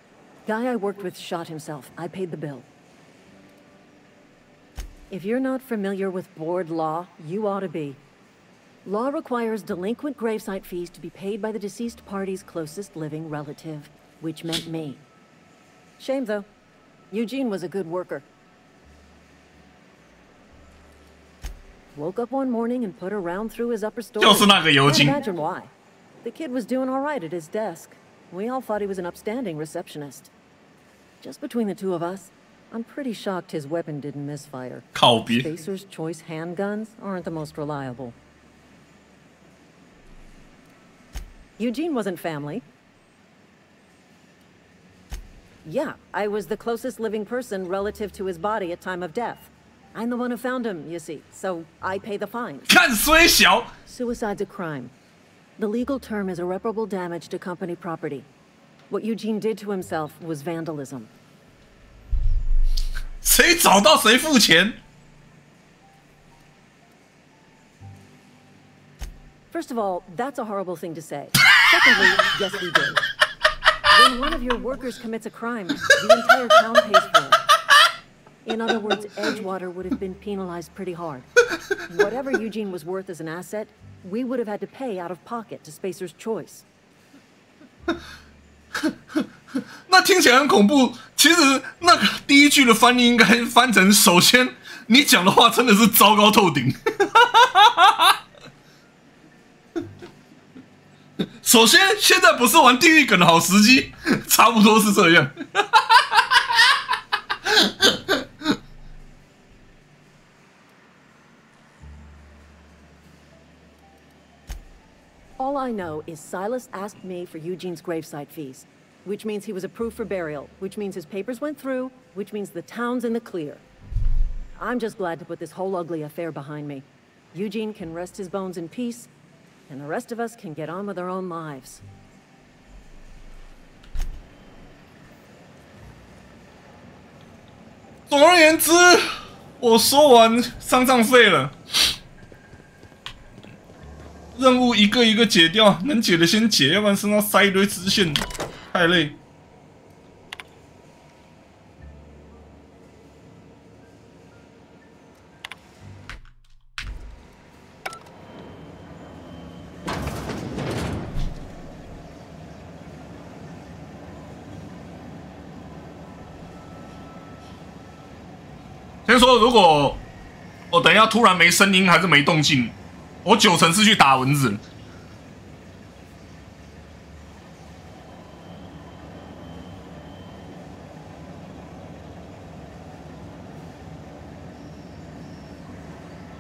Guy I worked with shot himself. I paid the bill. If you're not familiar with board law, you ought to be. Law requires delinquent gravesite fees to be paid by the deceased party's closest living relative, which meant me. Shame, though. Eugene was a good worker. Woke up one morning and put a round through his upper story. Can't imagine why. The kid was doing all right at his desk. We all thought he was an upstanding receptionist. Just between the two of us, I'm pretty shocked his weapon didn't misfire. Spacer's Choice handguns aren't the most reliable. Eugene wasn't family. Yeah, I was the closest living person relative to his body at time of death. I'm the one who found him, you see, so I pay the fine. Suicide's a crime. The legal term is irreparable damage to company property. What Eugene did to himself was vandalism. 谁找到谁付钱。First of all, that's a horrible thing to say. Secondly, yes, we did. When one of your workers commits a crime, the entire town pays for it. In other words, Edgewater would have been penalized pretty hard. Whatever Eugene was worth as an asset, we would have had to pay out of pocket to Spacer's Choice. 那听起来很恐怖。其实那个第一句的翻译应该翻成：首先，你讲的话真的是糟糕透顶。首先，现在不是玩地狱梗的好时机，差不多是这样。All I know is Silas asked me for Eugene's gravesite fees, which means he was approved for burial, which means his papers went through, which means the town's in the clear. I'm just glad to put this whole ugly affair behind me. Eugene can rest his bones in peace, and the rest of us can get on with our own lives. 总而言之，我说完丧葬费了，任务一个一个解掉，能解的先解，要不然身上塞一堆支线，太累。先说，如果我等一下突然没声音还是没动静，我90%是去打蚊子。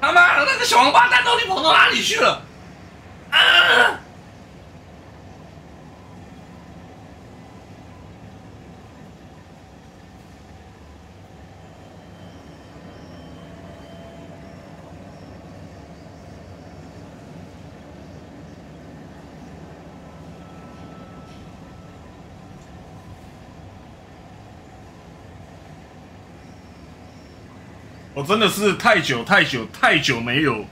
他妈的，那个小王八蛋到底跑到哪里去了？啊！我真的是太久没有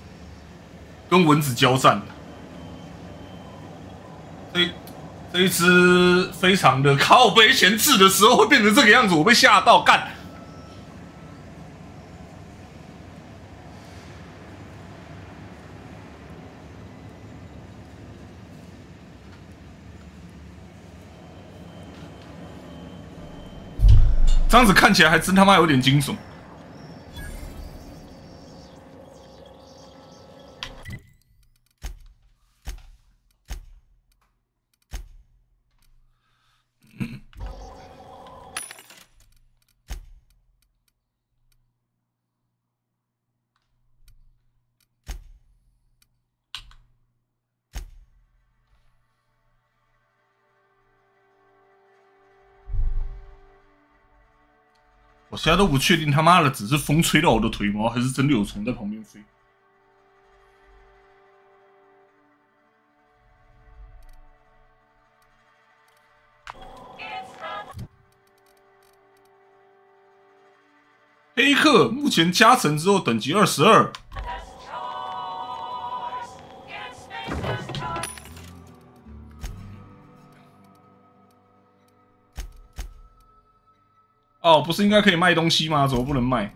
跟蚊子交战了。这一只非常的靠背前置的时候会变成这个样子，我被吓到干。这样子看起来还真他妈有点惊悚。我现在都不确定他妈的只是风吹到我的腿毛，还是真的有虫在旁边飞。黑客目前加成之后等级22。哦，不是应该可以卖东西吗？怎么不能卖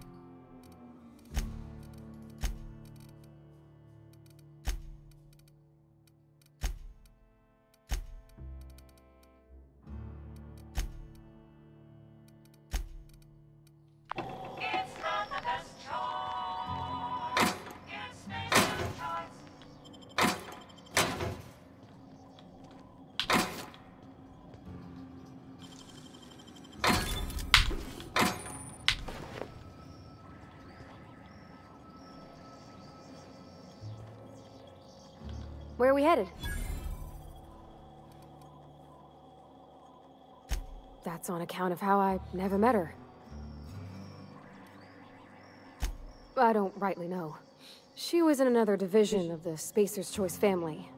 ？Where are we headed? That's on account of how I never met her. I don't rightly know. She was in another division of the Spacer's Choice family.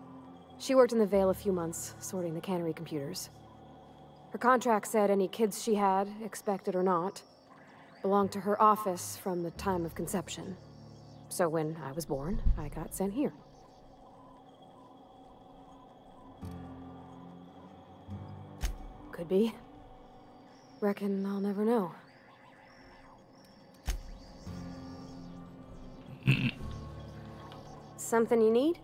She worked in the Vale a few months, sorting the cannery computers. Her contract said any kids she had, expected or not, belonged to her office from the time of conception. So when I was born, I got sent here. Could be. Reckon I'll never know. Something you need?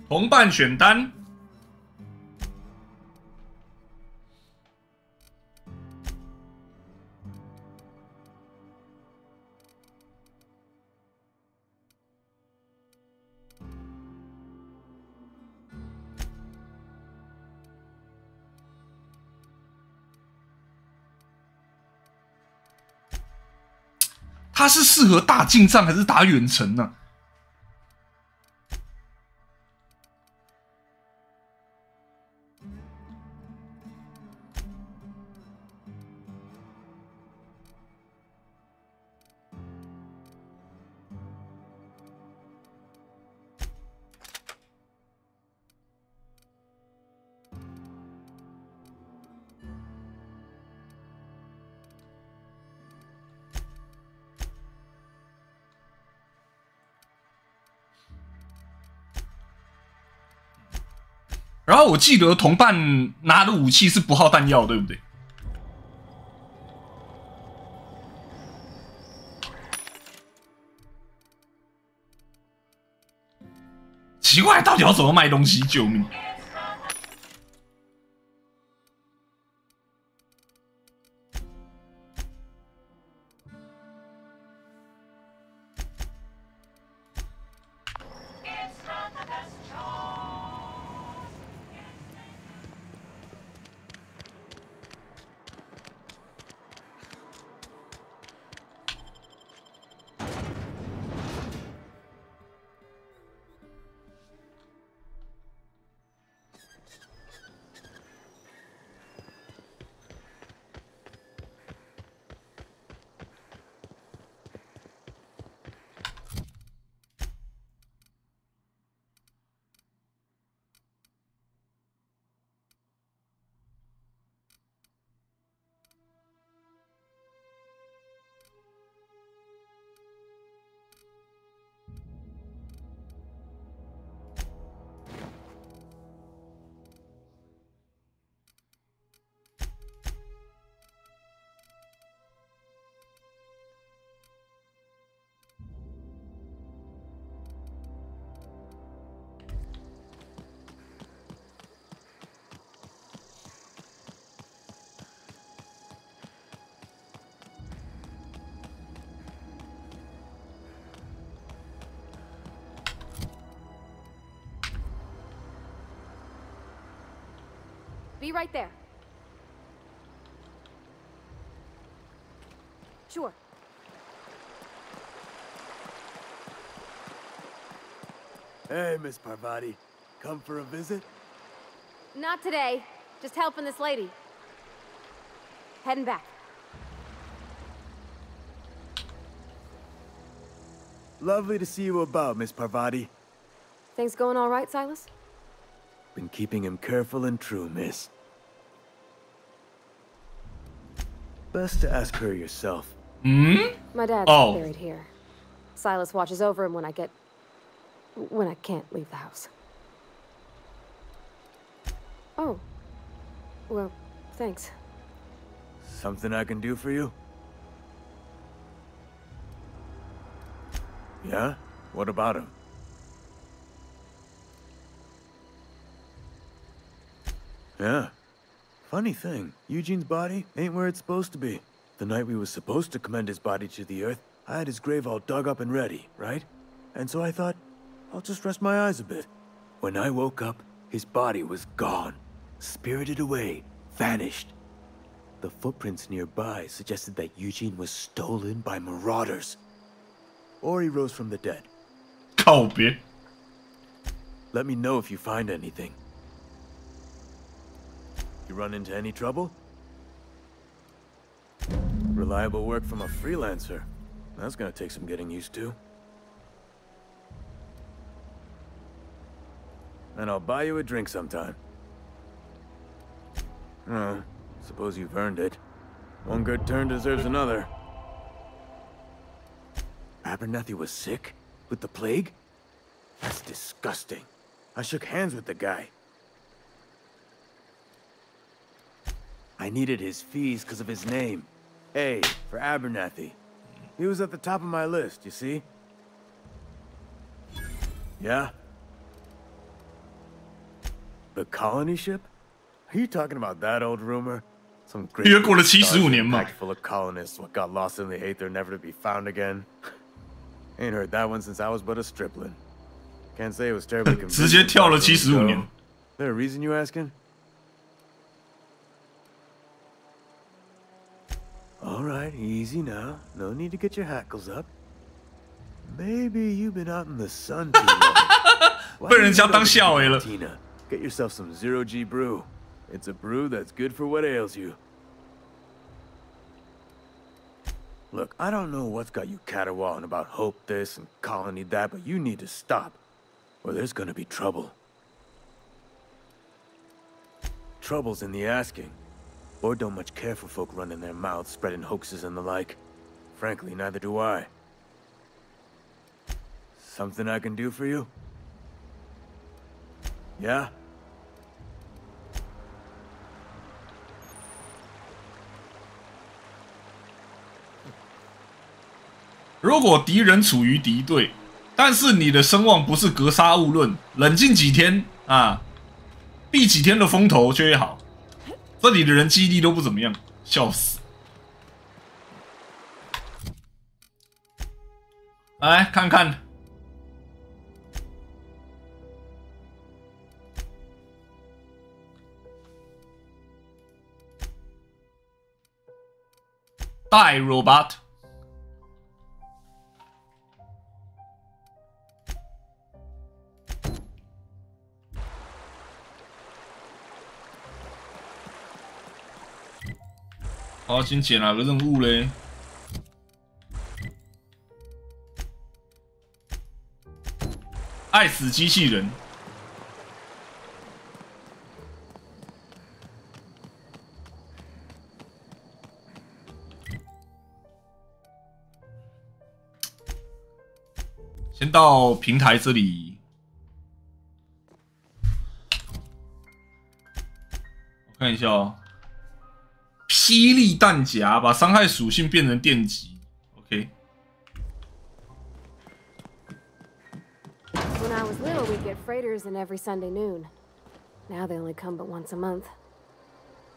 同伴选单。他是适合打近战还是打远程呢？然后我记得同伴拿的武器是不耗弹药，对不对？奇怪，到底要怎么卖东西？救命！Be right there. Sure. Hey, Miss Parvati. Come for a visit? Not today. Just helping this lady. Heading back. Lovely to see you about, Miss Parvati. Things going all right, Silas? Been keeping him careful and true, miss. Best to ask her yourself. Hmm? My dad's buried here. Silas watches over him when I can't leave the house. Oh. Well, thanks. Something I can do for you? Yeah? What about him? Yeah. Funny thing, Eugene's body ain't where it's supposed to be. The night we was supposed to commend his body to the earth, I had his grave all dug up and ready, right? And so I thought, I'll just rest my eyes a bit. When I woke up, his body was gone. Spirited away, vanished. The footprints nearby suggested that Eugene was stolen by marauders. Or he rose from the dead. Copy. Let me know if you find anything. You run into any trouble? Reliable work from a freelancer. That's gonna take some getting used to. And I'll buy you a drink sometime. Oh, suppose you've earned it. One good turn deserves another. Abernathy was sick? With the plague? That's disgusting. I shook hands with the guy. I needed his fees because of his name. A for Abernathy. He was at the top of my list, you see? Yeah? The colony ship? Are you talking about that old rumor? Some great packed full of colonists what got lost in the aether never to be found again. Ain't heard that one since I was but a stripling. Can't say it was terribly convincing. 直接跳了75年。 There a reason you asking? All right, easy now. No need to get your hackles up. Maybe you've been out in the sun too long. 被人家当笑话了。 Tina, get yourself some 0G brew. It's a brew that's good for what ails you. Look, I don't know what's got you caterwauling about hope this and colony that, but you need to stop, or there's gonna be trouble. Trouble's in the asking. Or don't much care for folk running their mouths, spreading hoaxes and the like. Frankly, neither do I. Something I can do for you? Yeah? 如果敌人处于敌对，但是你的声望不是格杀勿论，冷静几天啊，避几天的风头就会好。这里的人记忆力都不怎么样，笑死！来看看，Die Robot。 好，先解哪个任务嘞？爱死机器人。先到平台这里，我看一下哦。 霹雳弹夹把伤害属性变成电击 ，OK。 When I was little, we'd get freighters in every Sunday noon. Now they only come but once a month.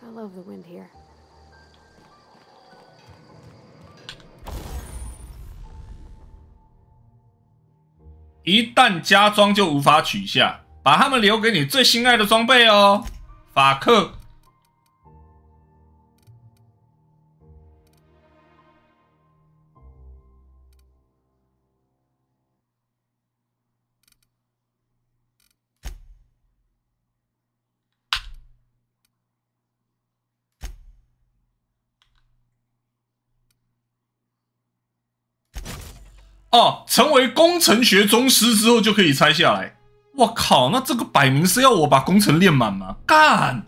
I love the wind here. 一旦加装就无法取下，把它们留给你最心爱的装备哦，法克。 哦，成为工程学宗师之后就可以拆下来。我靠，那这个摆明是要我把工程练满吗？干！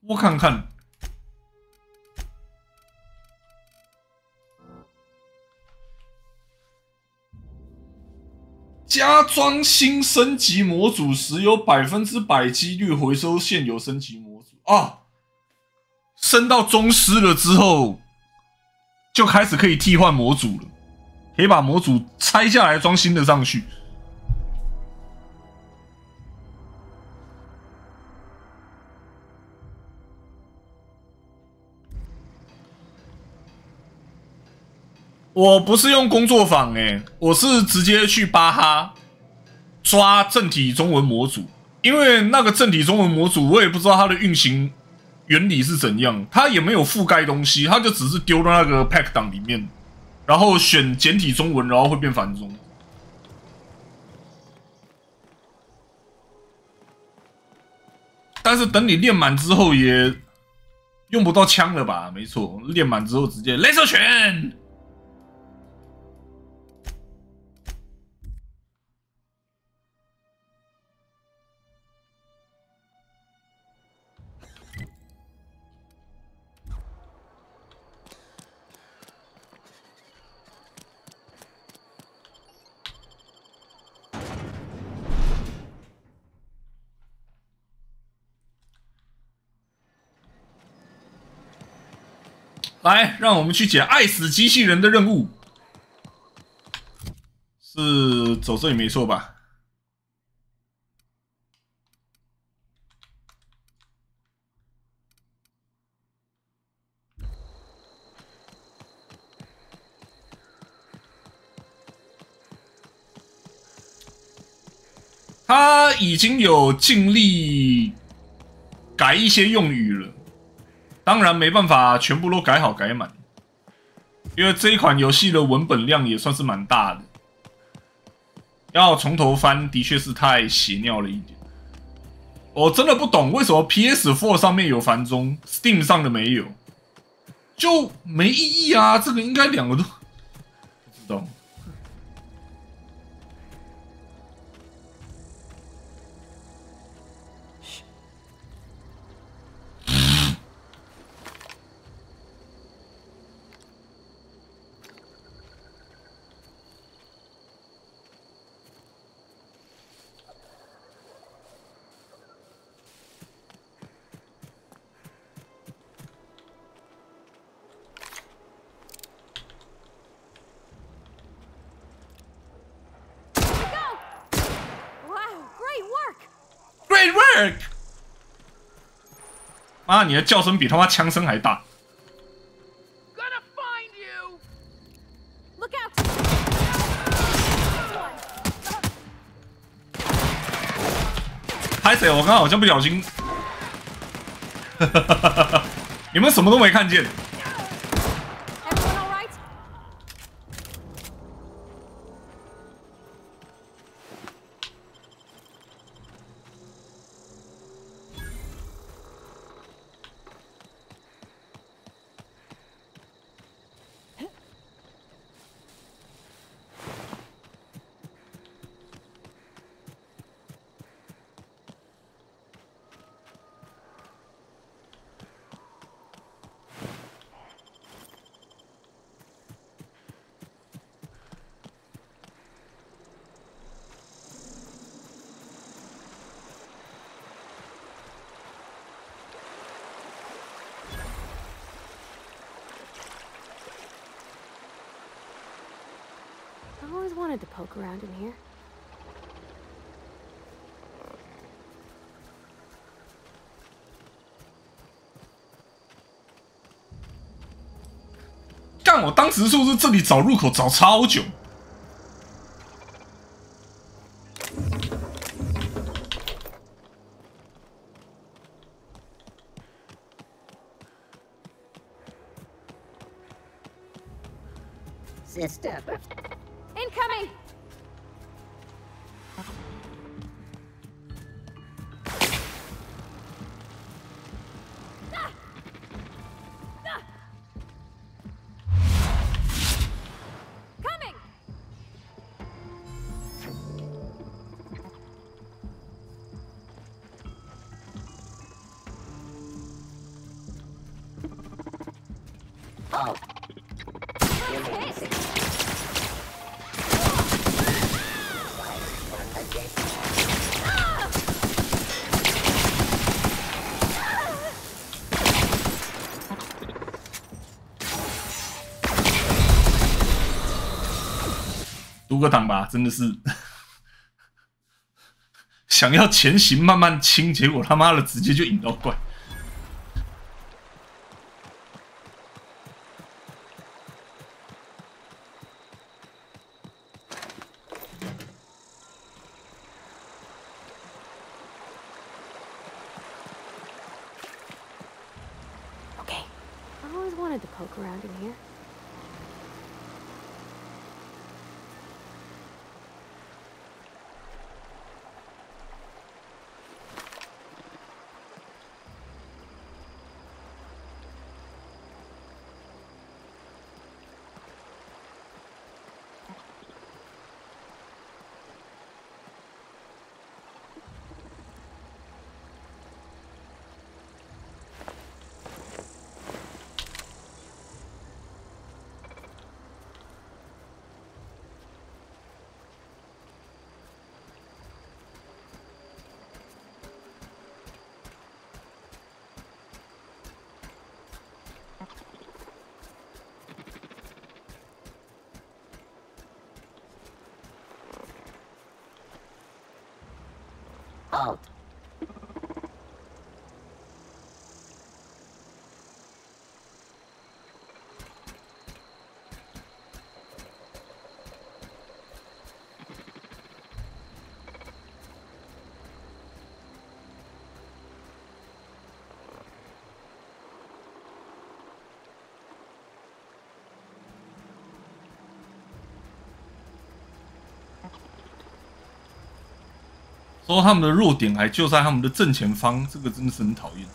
我看看，加装新升级模组时有100%几率回收现有升级模组啊。升到宗师了之后。 就开始可以替换模组了，可以把模组拆下来装新的上去。我不是用工作坊我是直接去巴哈抓正体中文模组，因为那个正体中文模组我也不知道它的运行。 原理是怎样？它也没有覆盖东西，它就只是丢到那个 pack 档里面，然后选简体中文，然后会变繁中。但是等你练满之后也用不到枪了吧？没错，练满之后直接雷射拳。来，让我们去解爱死机器人的任务。是走这里没错吧？他已经有尽力改一些用语了。当然没办法全部都改好改满，因为这一款游戏的文本量也算是蛮大的，要从头翻的确是太血尿了一点。我真的不懂为什么 PS4 上面有繁中 ，Steam 上的没有，就没意义啊！这个应该两个都不知道。Great work！ 妈，你的叫声比他妈枪声还大。拍谁？我刚刚好像不小心，你们什么都没看见。I always wanted to poke around in here. 干！我当时是不是这里找入口找超久？ Sister. Incoming! Coming! Oh. Yes. 读个档吧，真的是想要前行慢慢清，结果他妈的直接就引到怪。 Wanted to poke around in here. Halt. 说他们的弱点还就在他们的正前方，这个真的是很讨厌。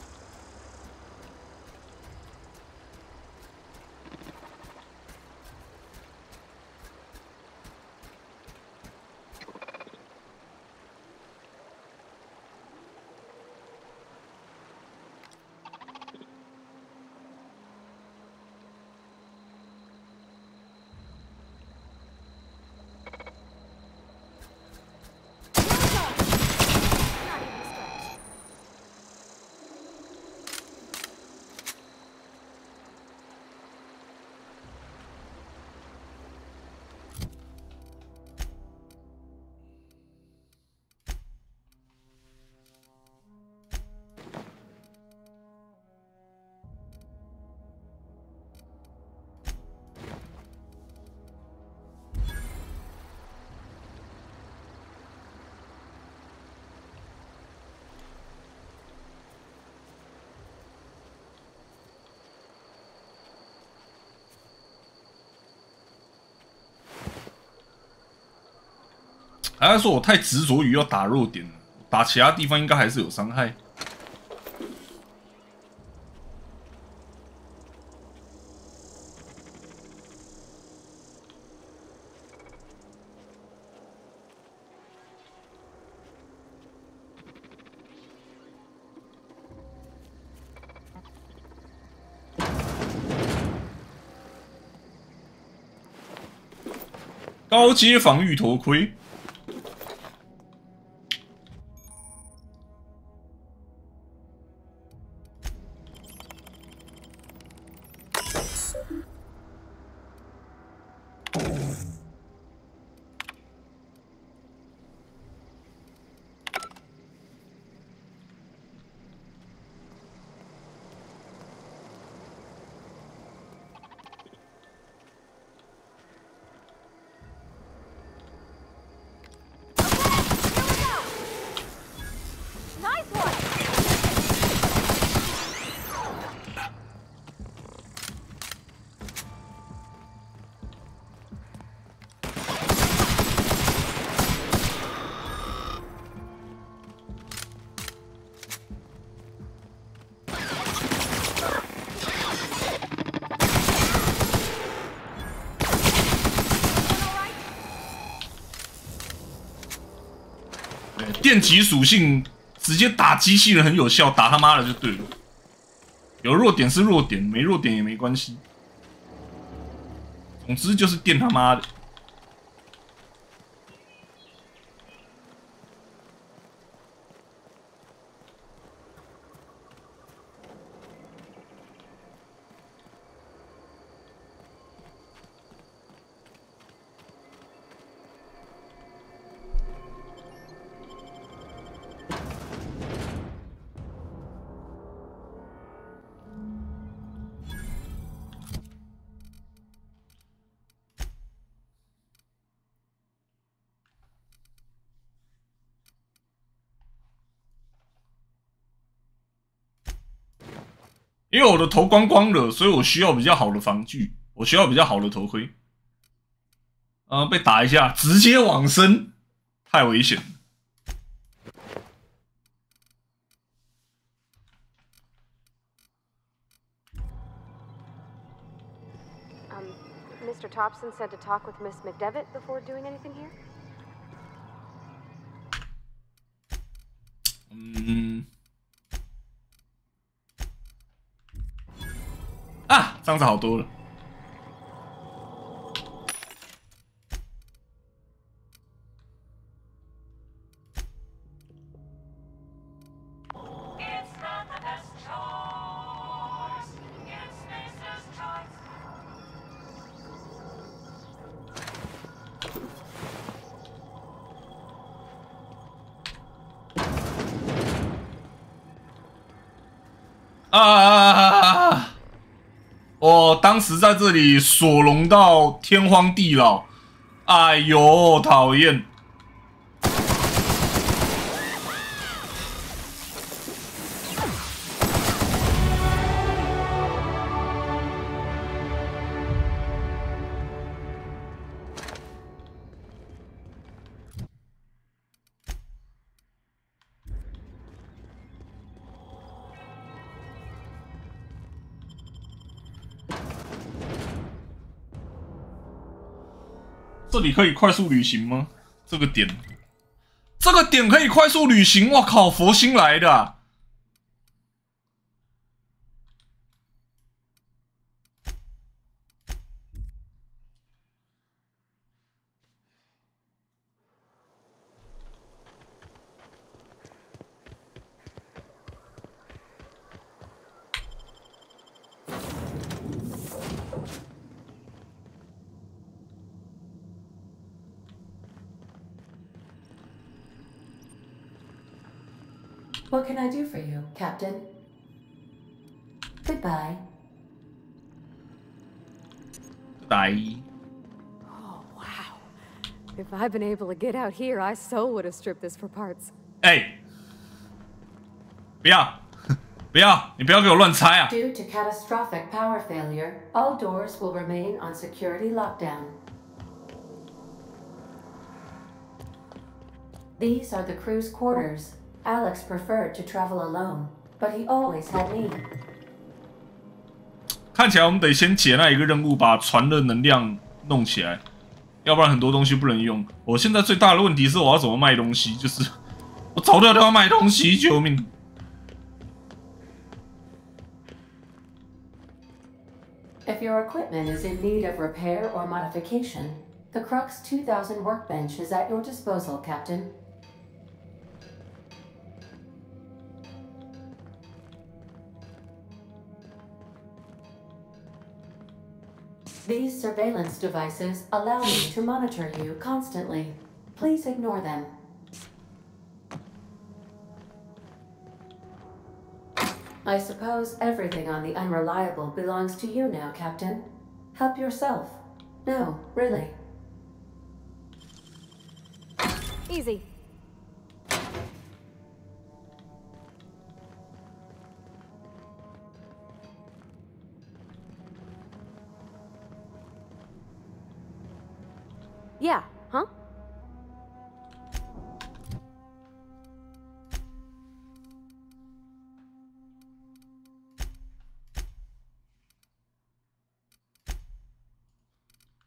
还是说我太执着于要打弱点了，打其他地方应该还是有伤害。高阶防御头盔。电击属性直接打机器人很有效，打他妈的就对了。有弱点是弱点，没弱点也没关系。总之就是电他妈的。因为我的头光光了，所以我需要比较好的防具，我需要比较好的头盔。被打一下，直接往生，太危险了。Mr. Thompson said to talk with Miss McDevitt before doing anything here? 啊，这样子好多了。啊！我当时在这里索隆到天荒地老，哎呦，讨厌！这里可以快速旅行吗？这个点可以快速旅行！我靠，佛心来的啊！What can I do for you, Captain? Goodbye. Goodbye. Oh, wow. If I'd been able to get out here, I so would have stripped this for parts. 哎，不要，不要，你不要给我乱猜啊！ Due to catastrophic power failure, all doors will remain on security lockdown. These are the crew's quarters. Alex preferred to travel alone, but he always had me. 看起来我们得先解那一个任务，把船的能量弄起来，要不然很多东西不能用。我现在最大的问题是我要怎么卖东西，就是我找不到地方卖东西，救命！ If your equipment is in need of repair or modification, the Crux 2000 workbench is at your disposal, Captain. These surveillance devices allow me to monitor you constantly. Please ignore them. I suppose everything on the Unreliable belongs to you now, Captain. Help yourself. No, really. Easy. Yeah, huh?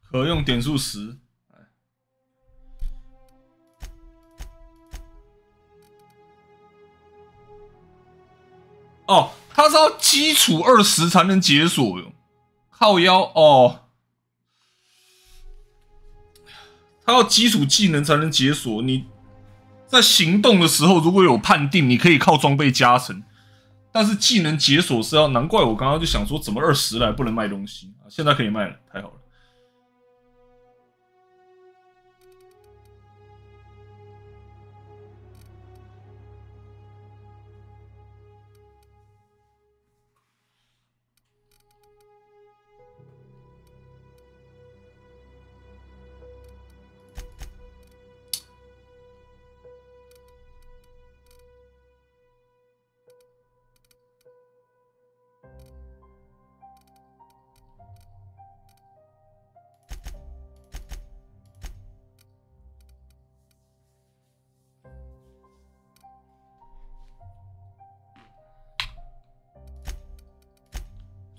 可用点数10。哦，它是要基础20才能解锁哟，靠腰哦。它要基础技能才能解锁。你在行动的时候，如果有判定，你可以靠装备加成。但是技能解锁是要，难怪我刚刚就想说，怎么20来不能卖东西啊？现在可以卖了，太好了。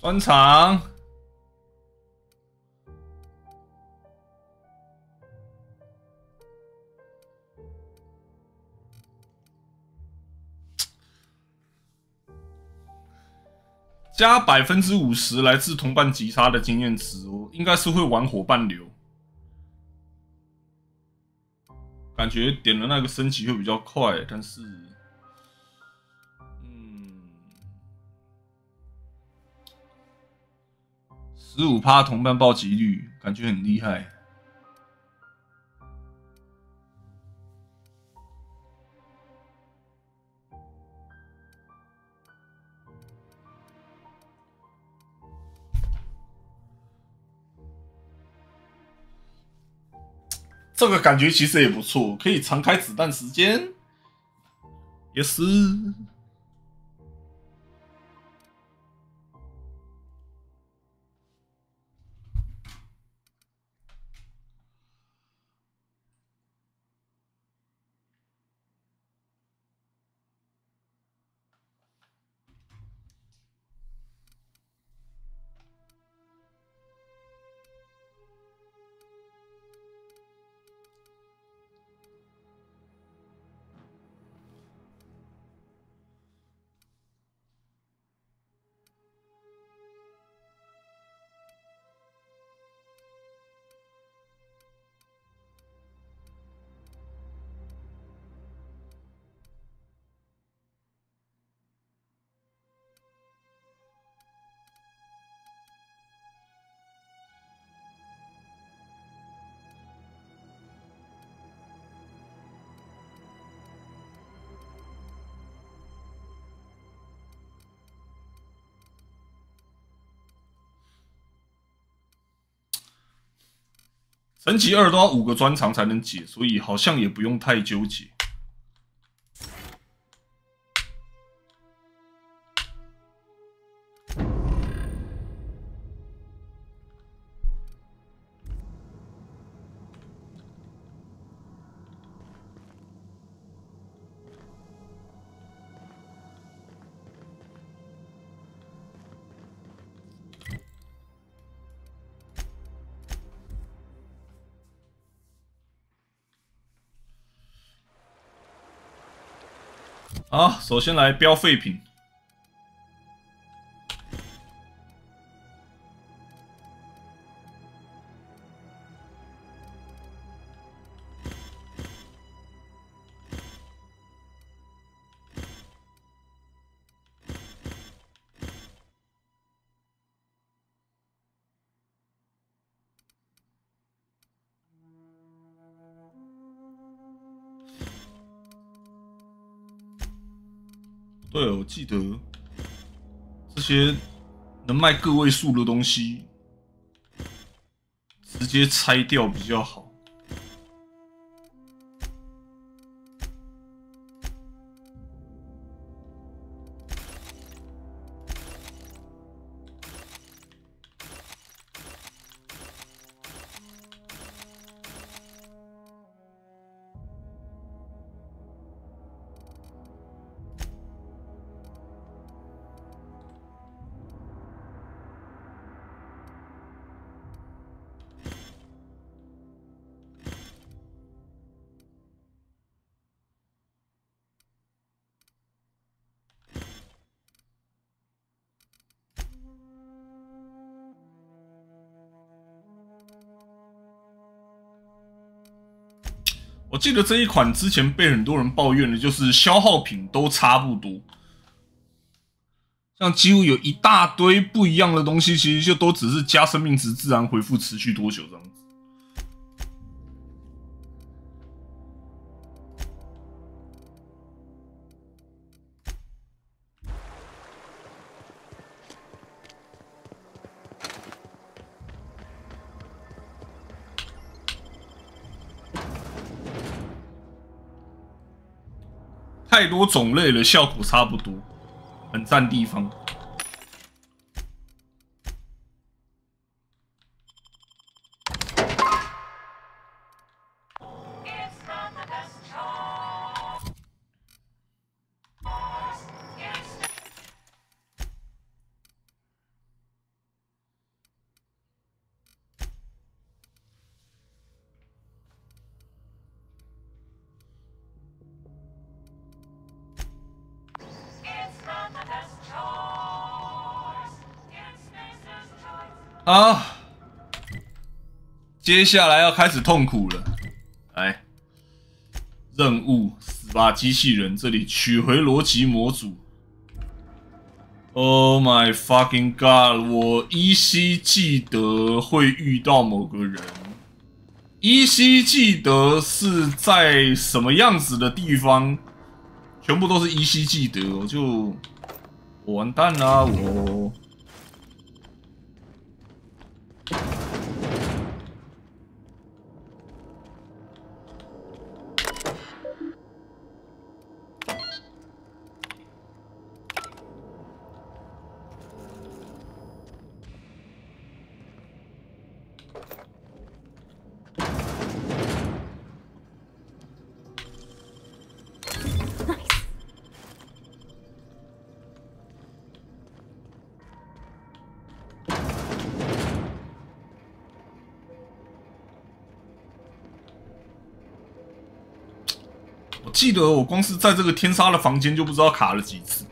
专场，加50%来自同伴击杀的经验值哦，应该是会玩伙伴流，感觉点了那个升级会比较快，但是。 15%同伴暴击率，感觉很厉害。这个感觉其实也不错，可以常开子弹时间，也是。升级2都要5个专长才能解，所以好像也不用太纠结。好，首先来标废品。对哦，我记得这些能卖个位数的东西，直接拆掉比较好。我记得这一款之前被很多人抱怨的，就是消耗品都差不多，像几乎有一大堆不一样的东西，其实就都只是加生命值、自然回复持续多久这样子。太多种类了，效果差不多，很占地方。啊！接下来要开始痛苦了。来，任务死吧机器人，这里取回逻辑模组。Oh my fucking god！ 我依稀记得会遇到某个人，依稀记得是在什么样子的地方，全部都是依稀记得，我完蛋啦！我。我记得我光是在这个天杀的房间就不知道卡了几次。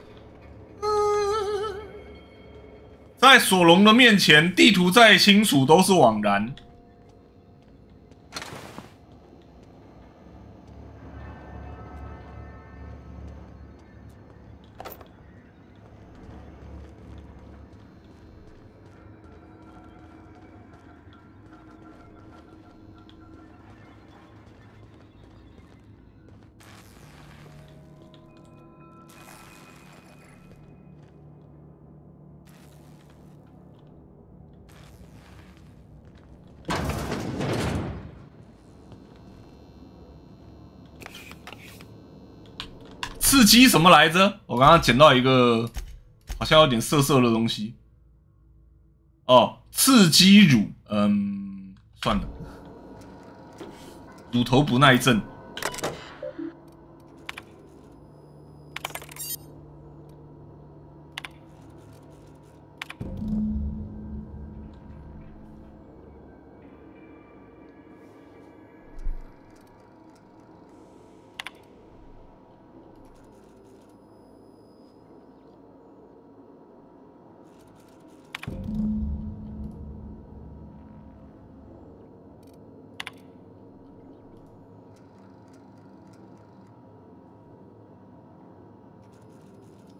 在索隆的面前，地图再清楚都是枉然。刺激什么来着？我刚刚捡到一个好像有点涩涩的东西。哦，刺激乳，算了，乳头不耐症。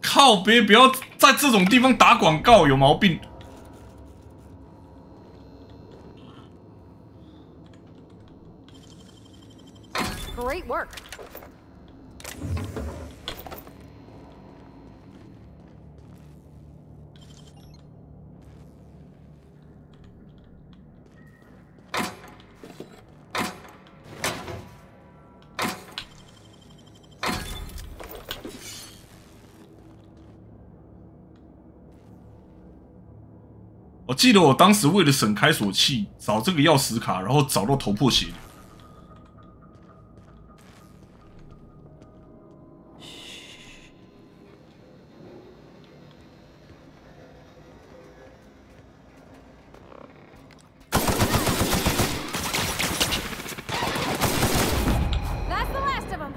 靠别不要在这种地方打广告，有毛病。Great work. 我记得我当时为了省开锁器，找这个钥匙卡，然后找到头破血流。That's the last of them.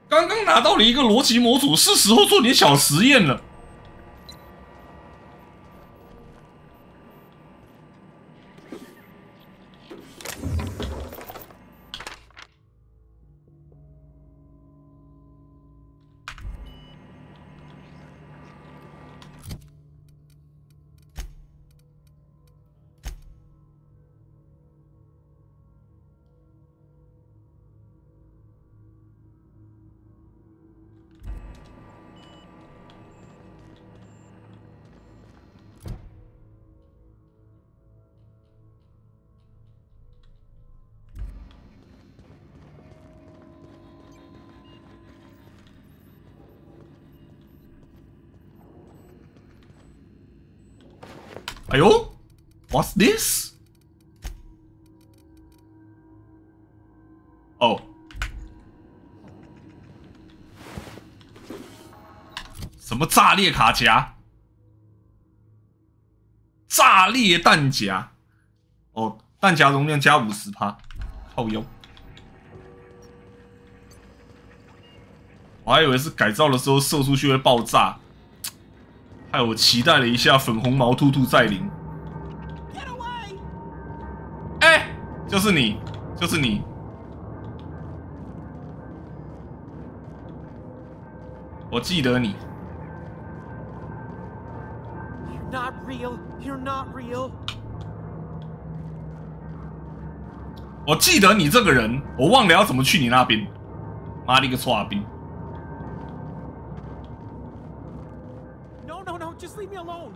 刚刚拿到了一个逻辑模组，是时候做点小实验了。哎呦 ，What's this？ 哦，什么炸裂卡夹？炸裂裂弹夹，哦，弹夹容量加50%，靠腰。我还以为是改造的时候射出去会爆炸，害我期待了一下粉红毛兔兔再临。哎，就是你，就是你。我记得你。 Not real. You're not real. 我记得你这个人，我忘了要怎么去你那边。妈的个臭兵！ No, no, no. Just leave me alone.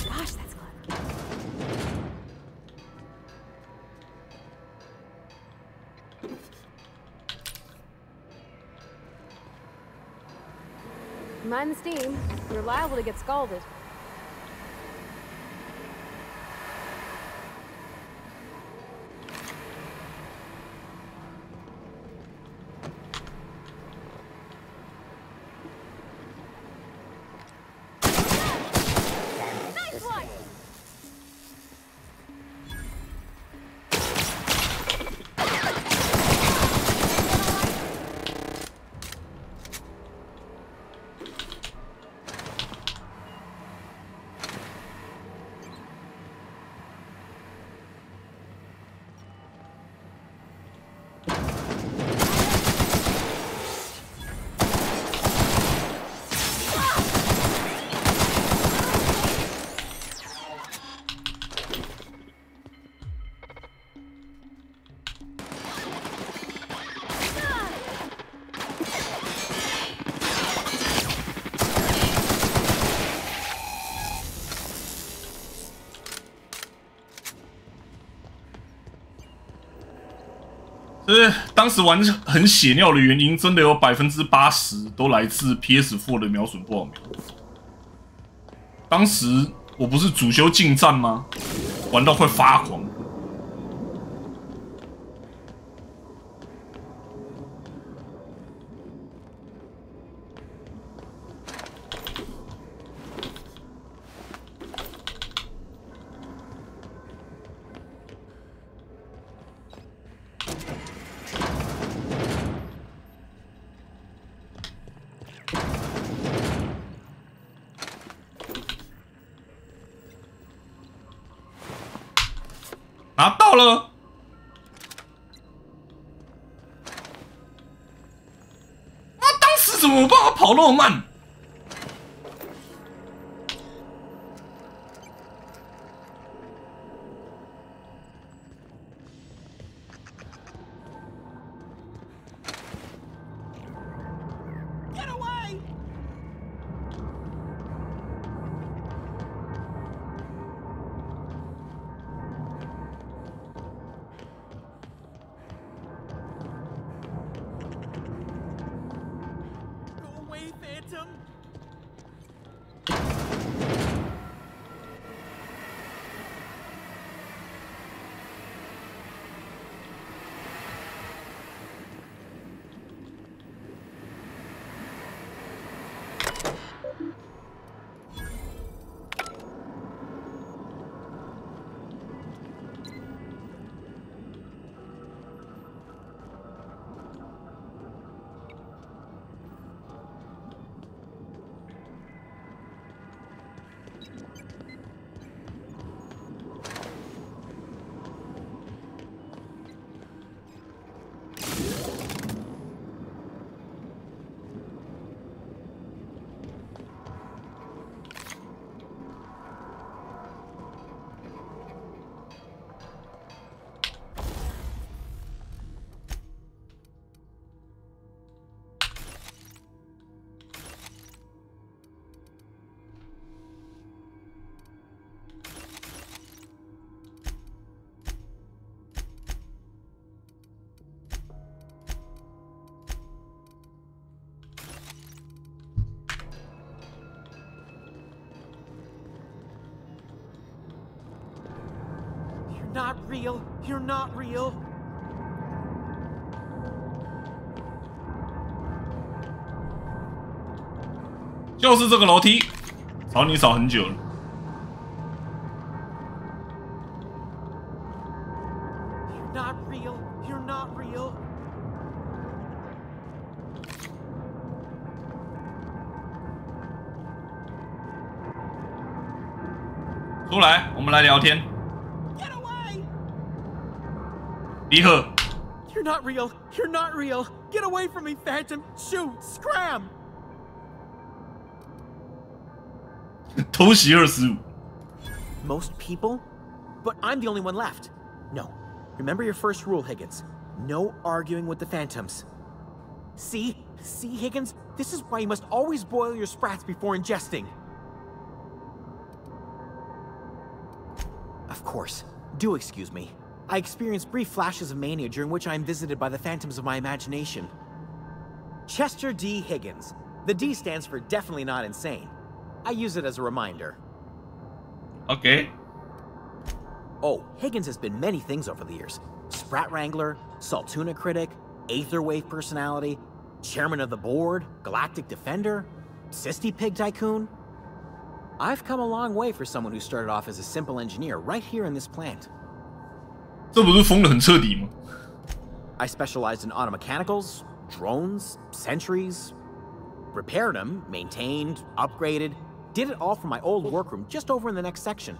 Gosh, that's clever. Mind the steam. You're liable to get scalded. Nice one! 当时玩很血尿的原因，真的有80%都来自 PS4 的瞄准不好瞄。当时我不是主修近战吗？玩到快发狂。拿到了！当时怎么有办法跑那么慢？Phantom! not real. You're not real. 就是这个楼梯，找你找很久了。You're not real. You're not real. 出来，我们来聊天。离合。You're not real. You're not real. Get away from me, Phantom. Shoot. Scram. 偷袭25。 Most people? But I'm the only one left. No. Remember your first rule, Higgins. No arguing with the Phantoms. See? See, Higgins? This is why you must always boil your sprats before ingesting. Of course. Do excuse me. I experience brief flashes of mania during which I am visited by the phantoms of my imagination. Chester D. Higgins. The D stands for definitely not insane. I use it as a reminder. Okay. Oh, Higgins has been many things over the years. Sprat Wrangler, Saltuna Critic, Aetherwave Personality, Chairman of the Board, Galactic Defender, Sisty Pig Tycoon. I've come a long way for someone who started off as a simple engineer right here in this plant. 这不是疯得很彻底吗？ I specialized in automechanicals, drones, sentries, repaired them, maintained, upgraded, did it all from my old workroom just over in the next section.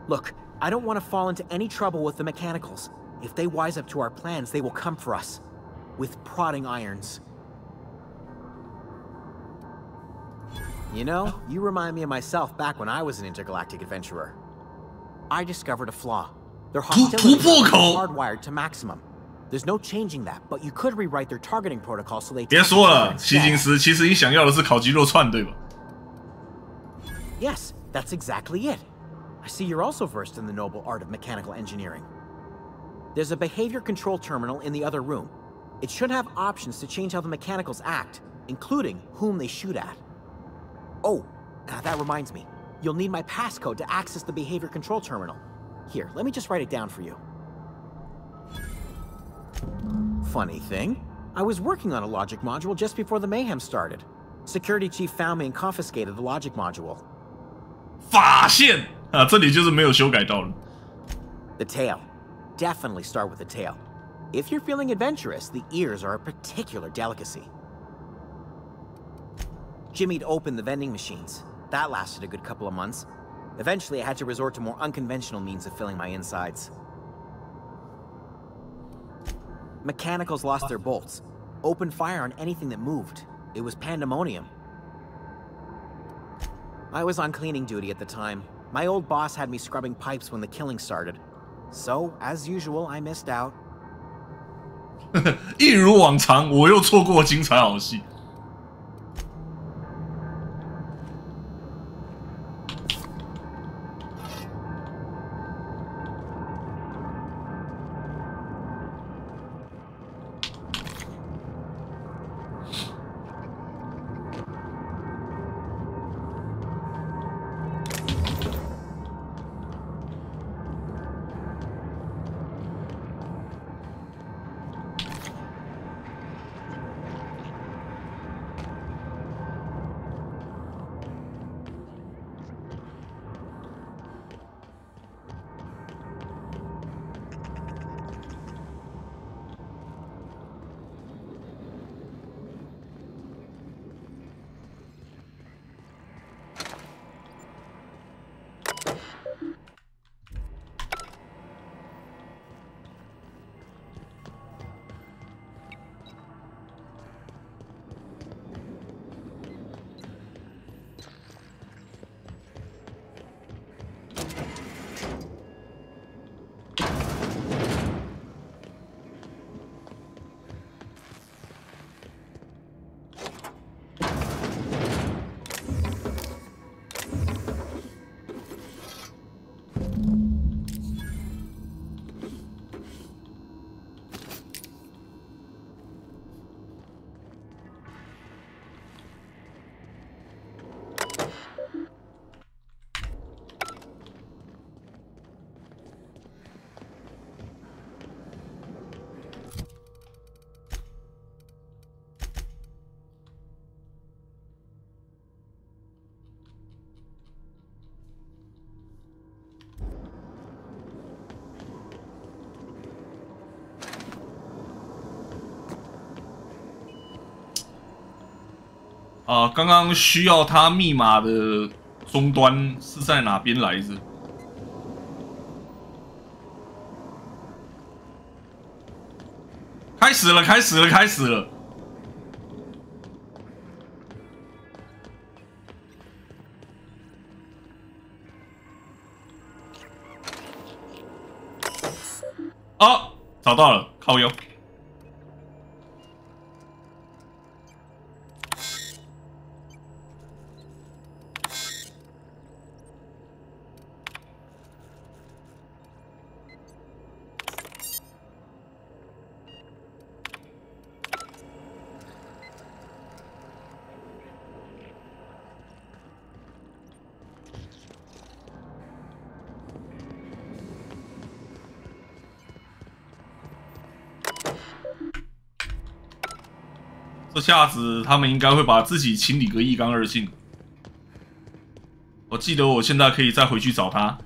Look, I don't want to fall into any trouble with the mechanicals. If they wise up to our plans, they will come for us. With prodding irons. You know, you remind me of myself back when I was an intergalactic adventurer. I discovered a flaw. Their hostility is hardwired to maximum. There's no changing that, but you could rewrite their targeting protocol so they... 别说了，西金斯，其实你想要的是烤鸡肉串，对吧？ Yes, that's exactly it. I see you're also versed in the noble art of mechanical engineering. There's a behavior control terminal in the other room. It should have options to change how the mechanicals act, including whom they shoot at. Oh, that reminds me. You'll need my passcode to access the behavior control terminal. Here, let me just write it down for you. Funny thing, I was working on a logic module just before the mayhem started. Security chief found me and confiscated the logic module. 发现啊，这里就是没有修改到了。 The tail. Definitely start with the tail. If you're feeling adventurous, the ears are a particular delicacy. Jimmy'd opened the vending machines. That lasted a good couple of months. Eventually, I had to resort to more unconventional means of filling my insides. Mechanicals lost their bolts. Opened fire on anything that moved. It was pandemonium. I was on cleaning duty at the time. My old boss had me scrubbing pipes when the killing started. So, as usual, I missed out. 一如往常，我又错过精彩好戏。刚刚需要他密码的终端是在哪边来着？开始了，开始了，开始了！哦，找到了，靠腰。这下子他们应该会把自己清理个一干二净。我记得我现在可以再回去找他，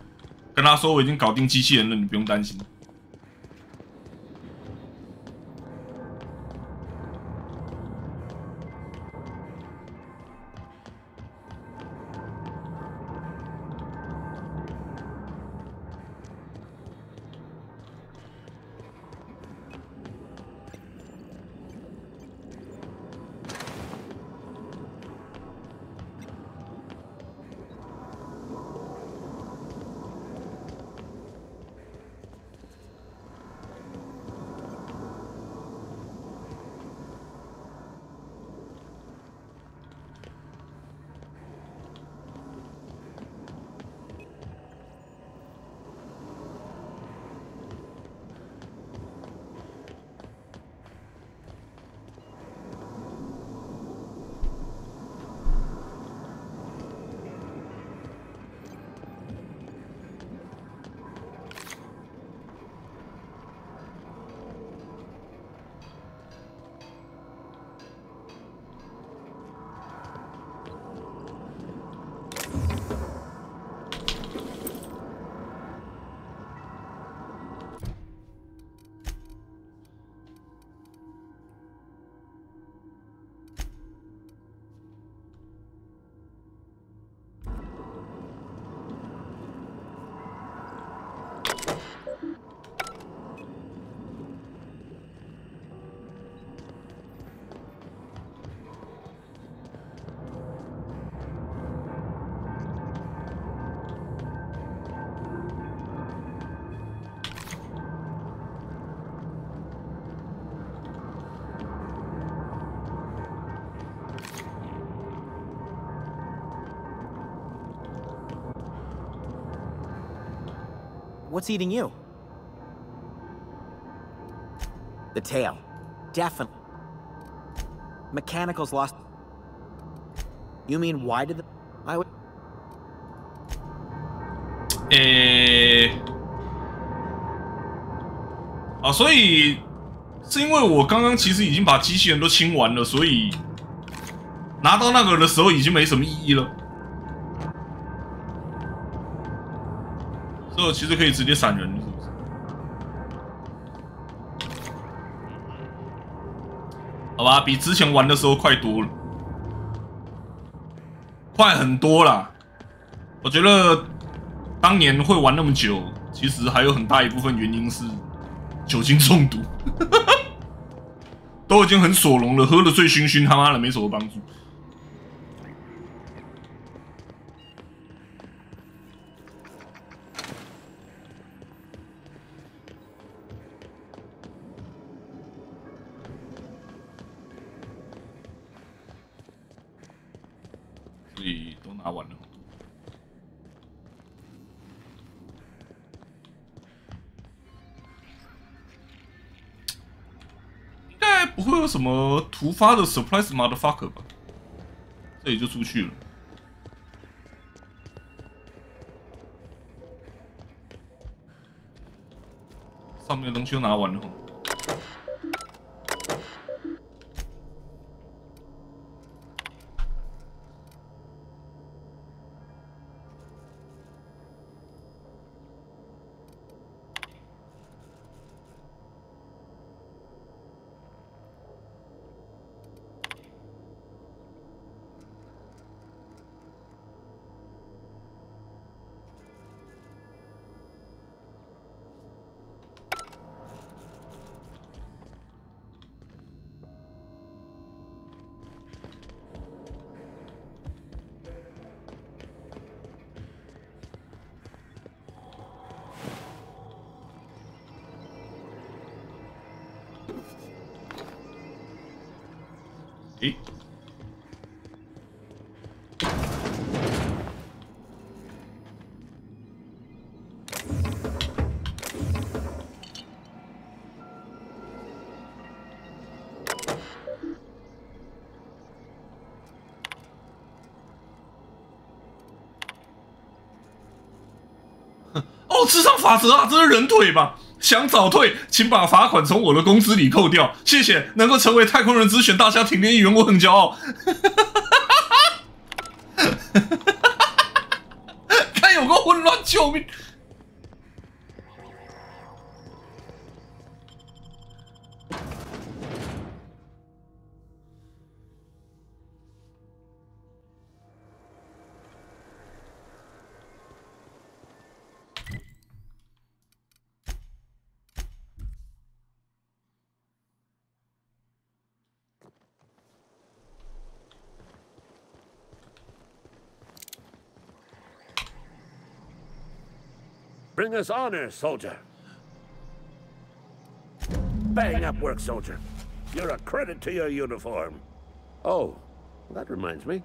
跟他说我已经搞定机器人了，你不用担心。What's eating you? The tail. Definitely. Mechanicals lost. You mean why did the... I would... 所以是因为我刚刚其实已经把机器人都清完了，所以拿到那个的时候已经没什么意义了。所以我其实可以直接闪人，是不是？好吧，比之前玩的时候快多了，快很多啦。我觉得当年会玩那么久，其实还有很大一部分原因是酒精中毒，都已经很索隆了，喝了醉醺醺，他妈的没什么帮助。所以都拿完了。应该不会有什么突发的 surprise motherfucker 吧？这里就出去了。上面的东西都拿完了。诶。哦，智商法则啊，这是人腿吧？想早退，请把罚款从我的工资里扣掉，谢谢。能够成为太空人之选大家庭的一员，我很骄傲。看有个混乱，救命！Bring us honor, soldier. Bang up work, soldier. You're a credit to your uniform. Oh, that reminds me.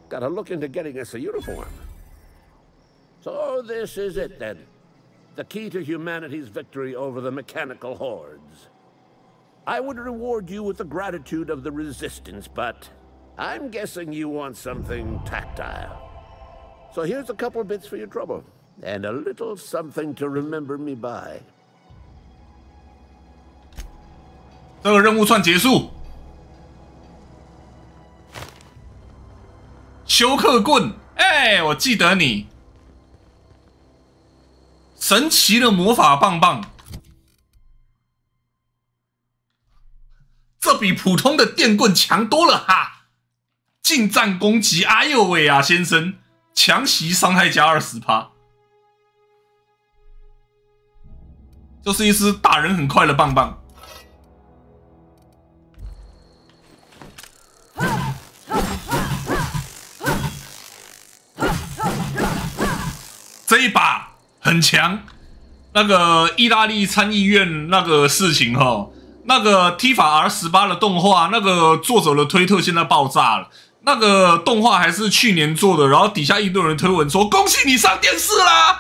Gotta look into getting us a uniform. So this is it, then. The key to humanity's victory over the mechanical hordes. I would reward you with the gratitude of the Resistance, but I'm guessing you want something tactile. So here's a couple bits for your trouble. And a little something to remember me by. 这个任务算结束。休克棍，哎，我记得你。神奇的魔法棒棒，这比普通的电棍强多了哈！近战攻击，哎呦喂啊，先生，强袭伤害加20%。就是一支打人很快的棒棒。这一把很强。那个意大利参议院那个事情哈，那个 Tifa R18的动画，那个作者的推特现在爆炸了。那个动画还是去年做的，然后底下一堆人推文说：“恭喜你上电视啦！”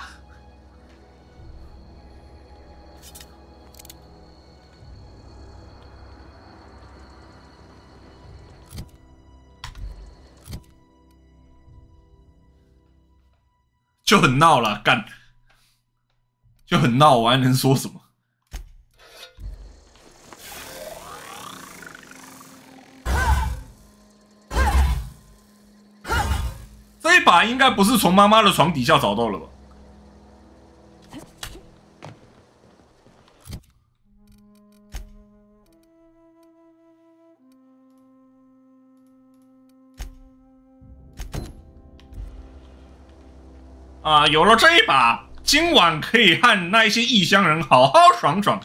就很闹了，干，就很闹，我还能说什么？这一把应该不是从妈妈的床底下找到了吧？啊，有了这一把，今晚可以和那一些异乡人好好爽爽。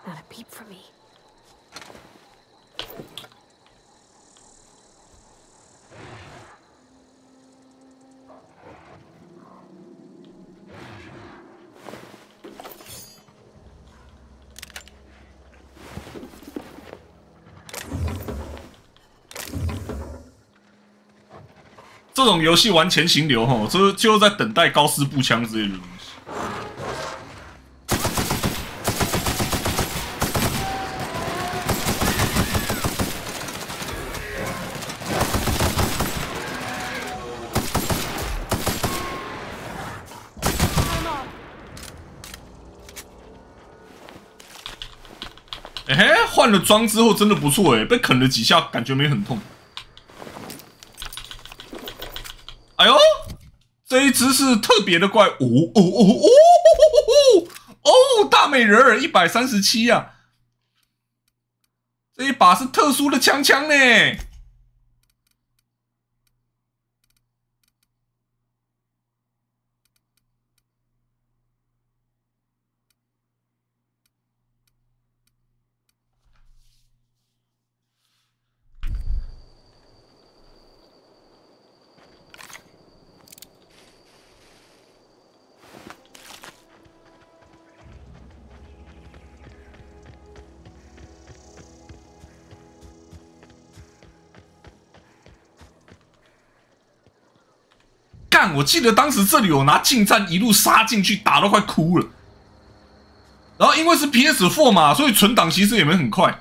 Not a peep from me. 这种游戏玩前行流吼，这就在等待高斯步枪之类的东西。哎嘿，换了装之后真的不错哎，被啃了几下，感觉没很痛。哎呦，这一只是特别的怪物哦，大美人儿137呀！这一把是特殊的枪呢。干！我记得当时这里有拿近战一路杀进去，打到快哭了。然后因为是 PS4 嘛，所以存档其实也没很快。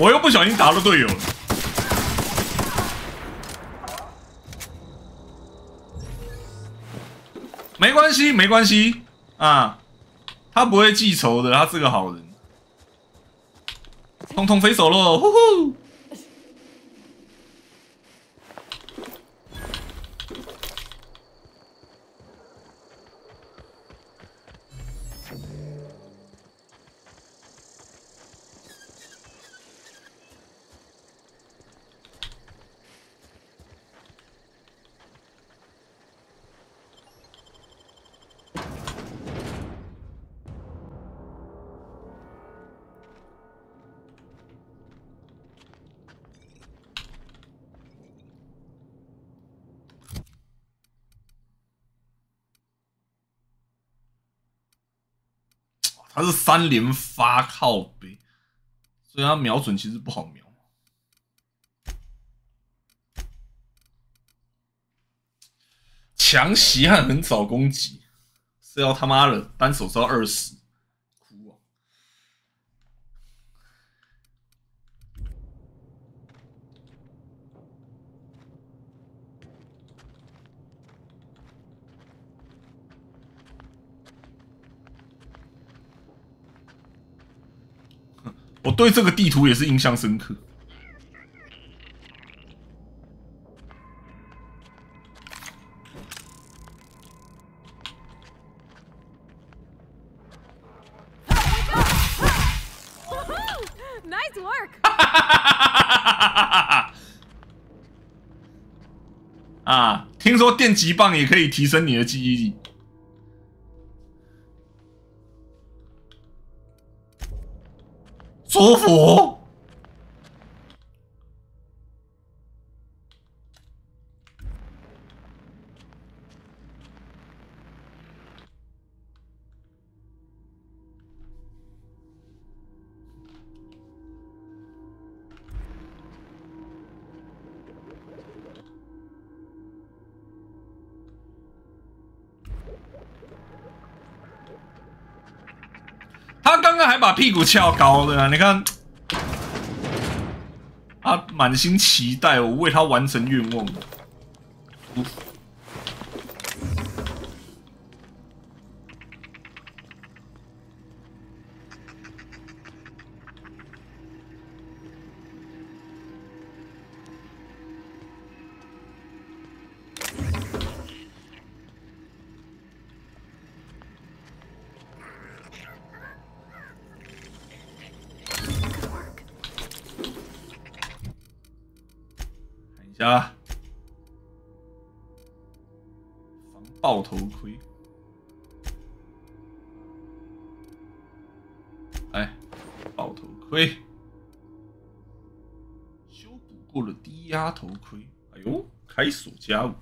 我又不小心打到队友了。没关系，没关系啊，他不会记仇的，他是个好人。通通飞手喽，呼呼！他是3连发靠背，所以他瞄准其实不好瞄。强袭和很早攻击是要他妈的单手是要20，哭啊！我对这个地图也是印象深刻。Nice work. 啊，听说电击棒也可以提升你的记忆力。说服。他刚刚还把屁股翘高的啊！你看，他满心期待我为他完成愿望。啊！防爆头盔，哎，爆头盔，修补过的低压头盔，哎呦，开锁加5。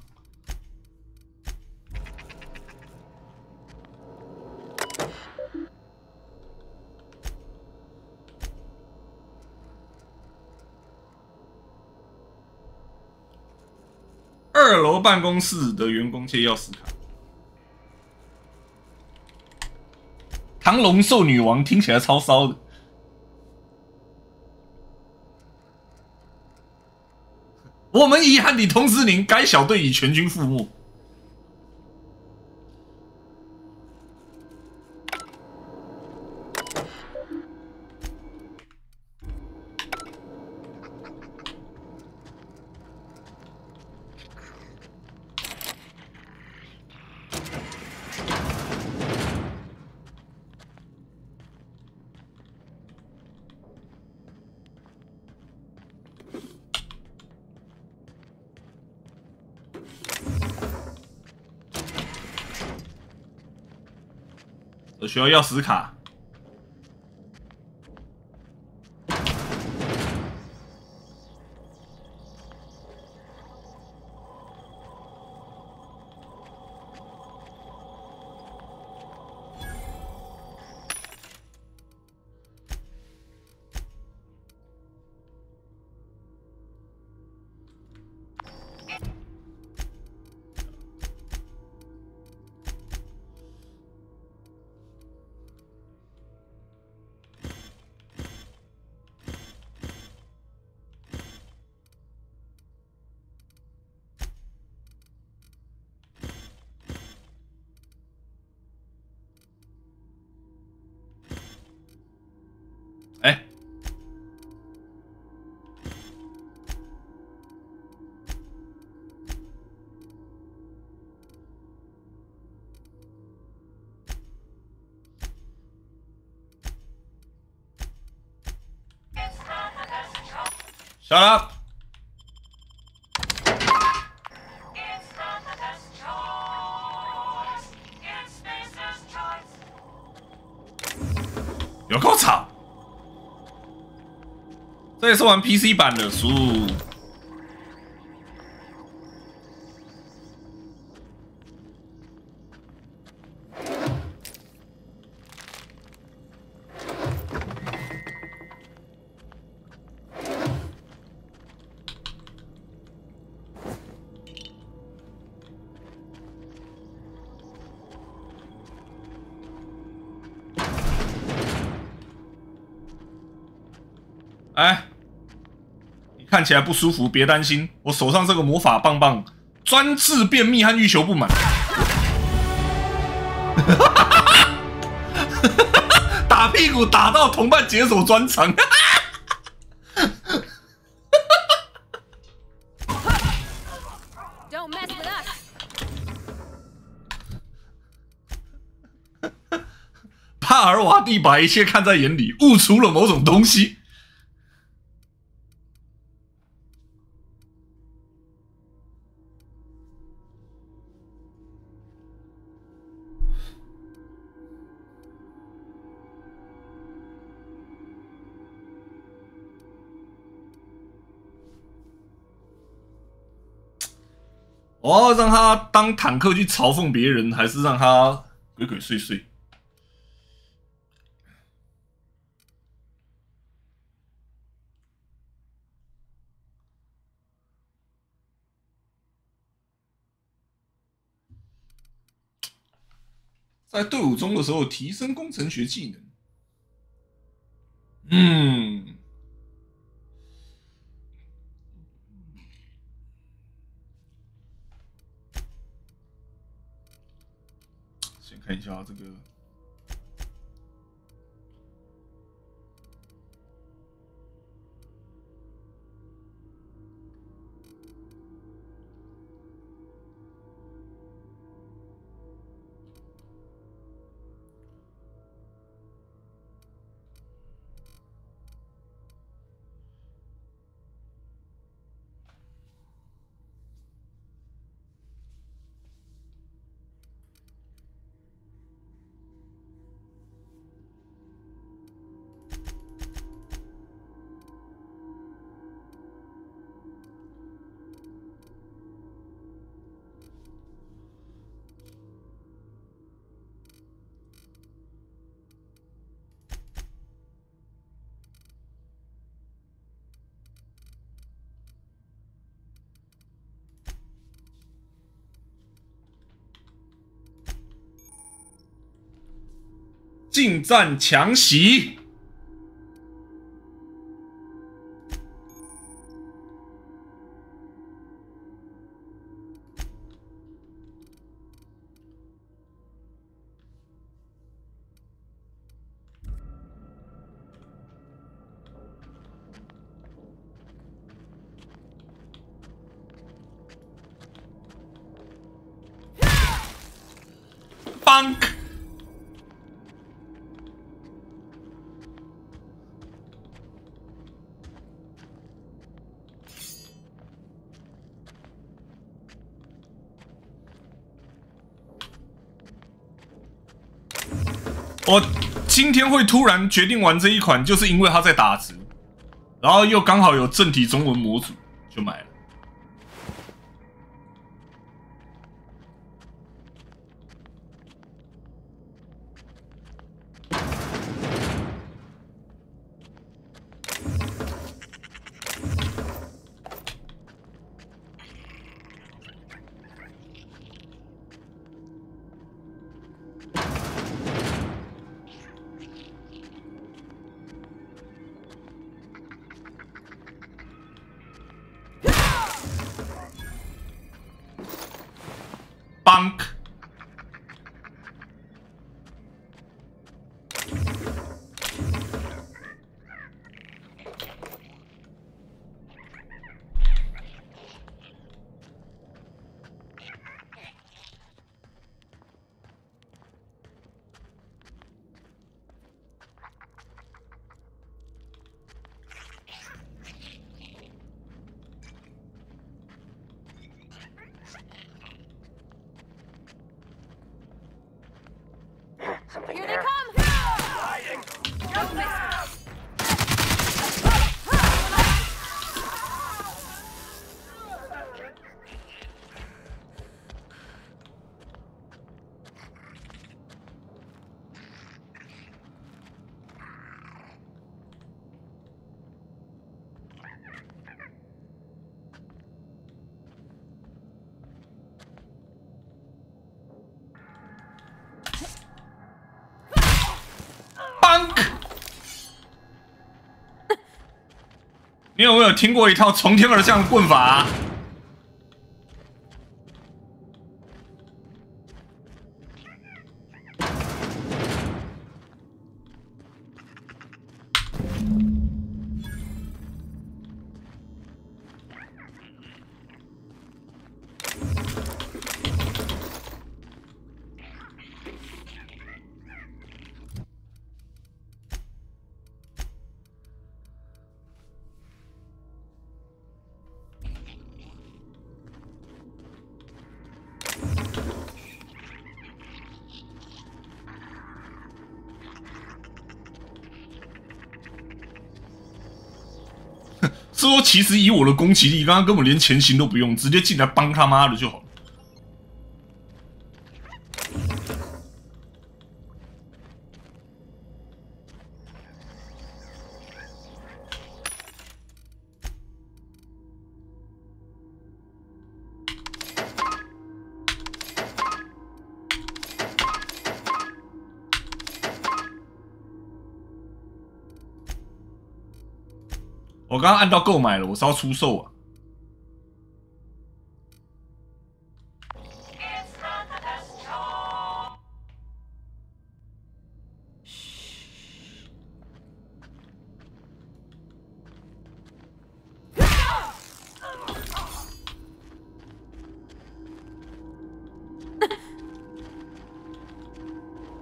2楼办公室的员工借钥匙卡。唐龙兽女王听起来超骚的。我们遗憾地通知您，该小队已全军覆没。我需要钥匙卡。Shut up！ 有够吵！这也是玩 PC 版的书。哎，你看起来不舒服，别担心，我手上这个魔法棒棒专治便秘和欲求不满。打屁股打到同伴解锁专长。Don't mess with us. 帕尔瓦蒂把一切看在眼里，悟出了某种东西。我要让他当坦克去嘲讽别人，还是让他鬼鬼祟祟？在队伍中的时候提升工程学技能。先看一下这个。近战强袭，Bunk。我今天会突然决定玩这一款，就是因为它在打折，然后又刚好有正体中文模组，就买了。Bunk。你有没有听过一套从天而降的棍法啊？是说，其实以我的攻击力，刚刚根本连前行都不用，直接进来帮他妈的就好了。我刚刚按到购买了，我是要出售啊。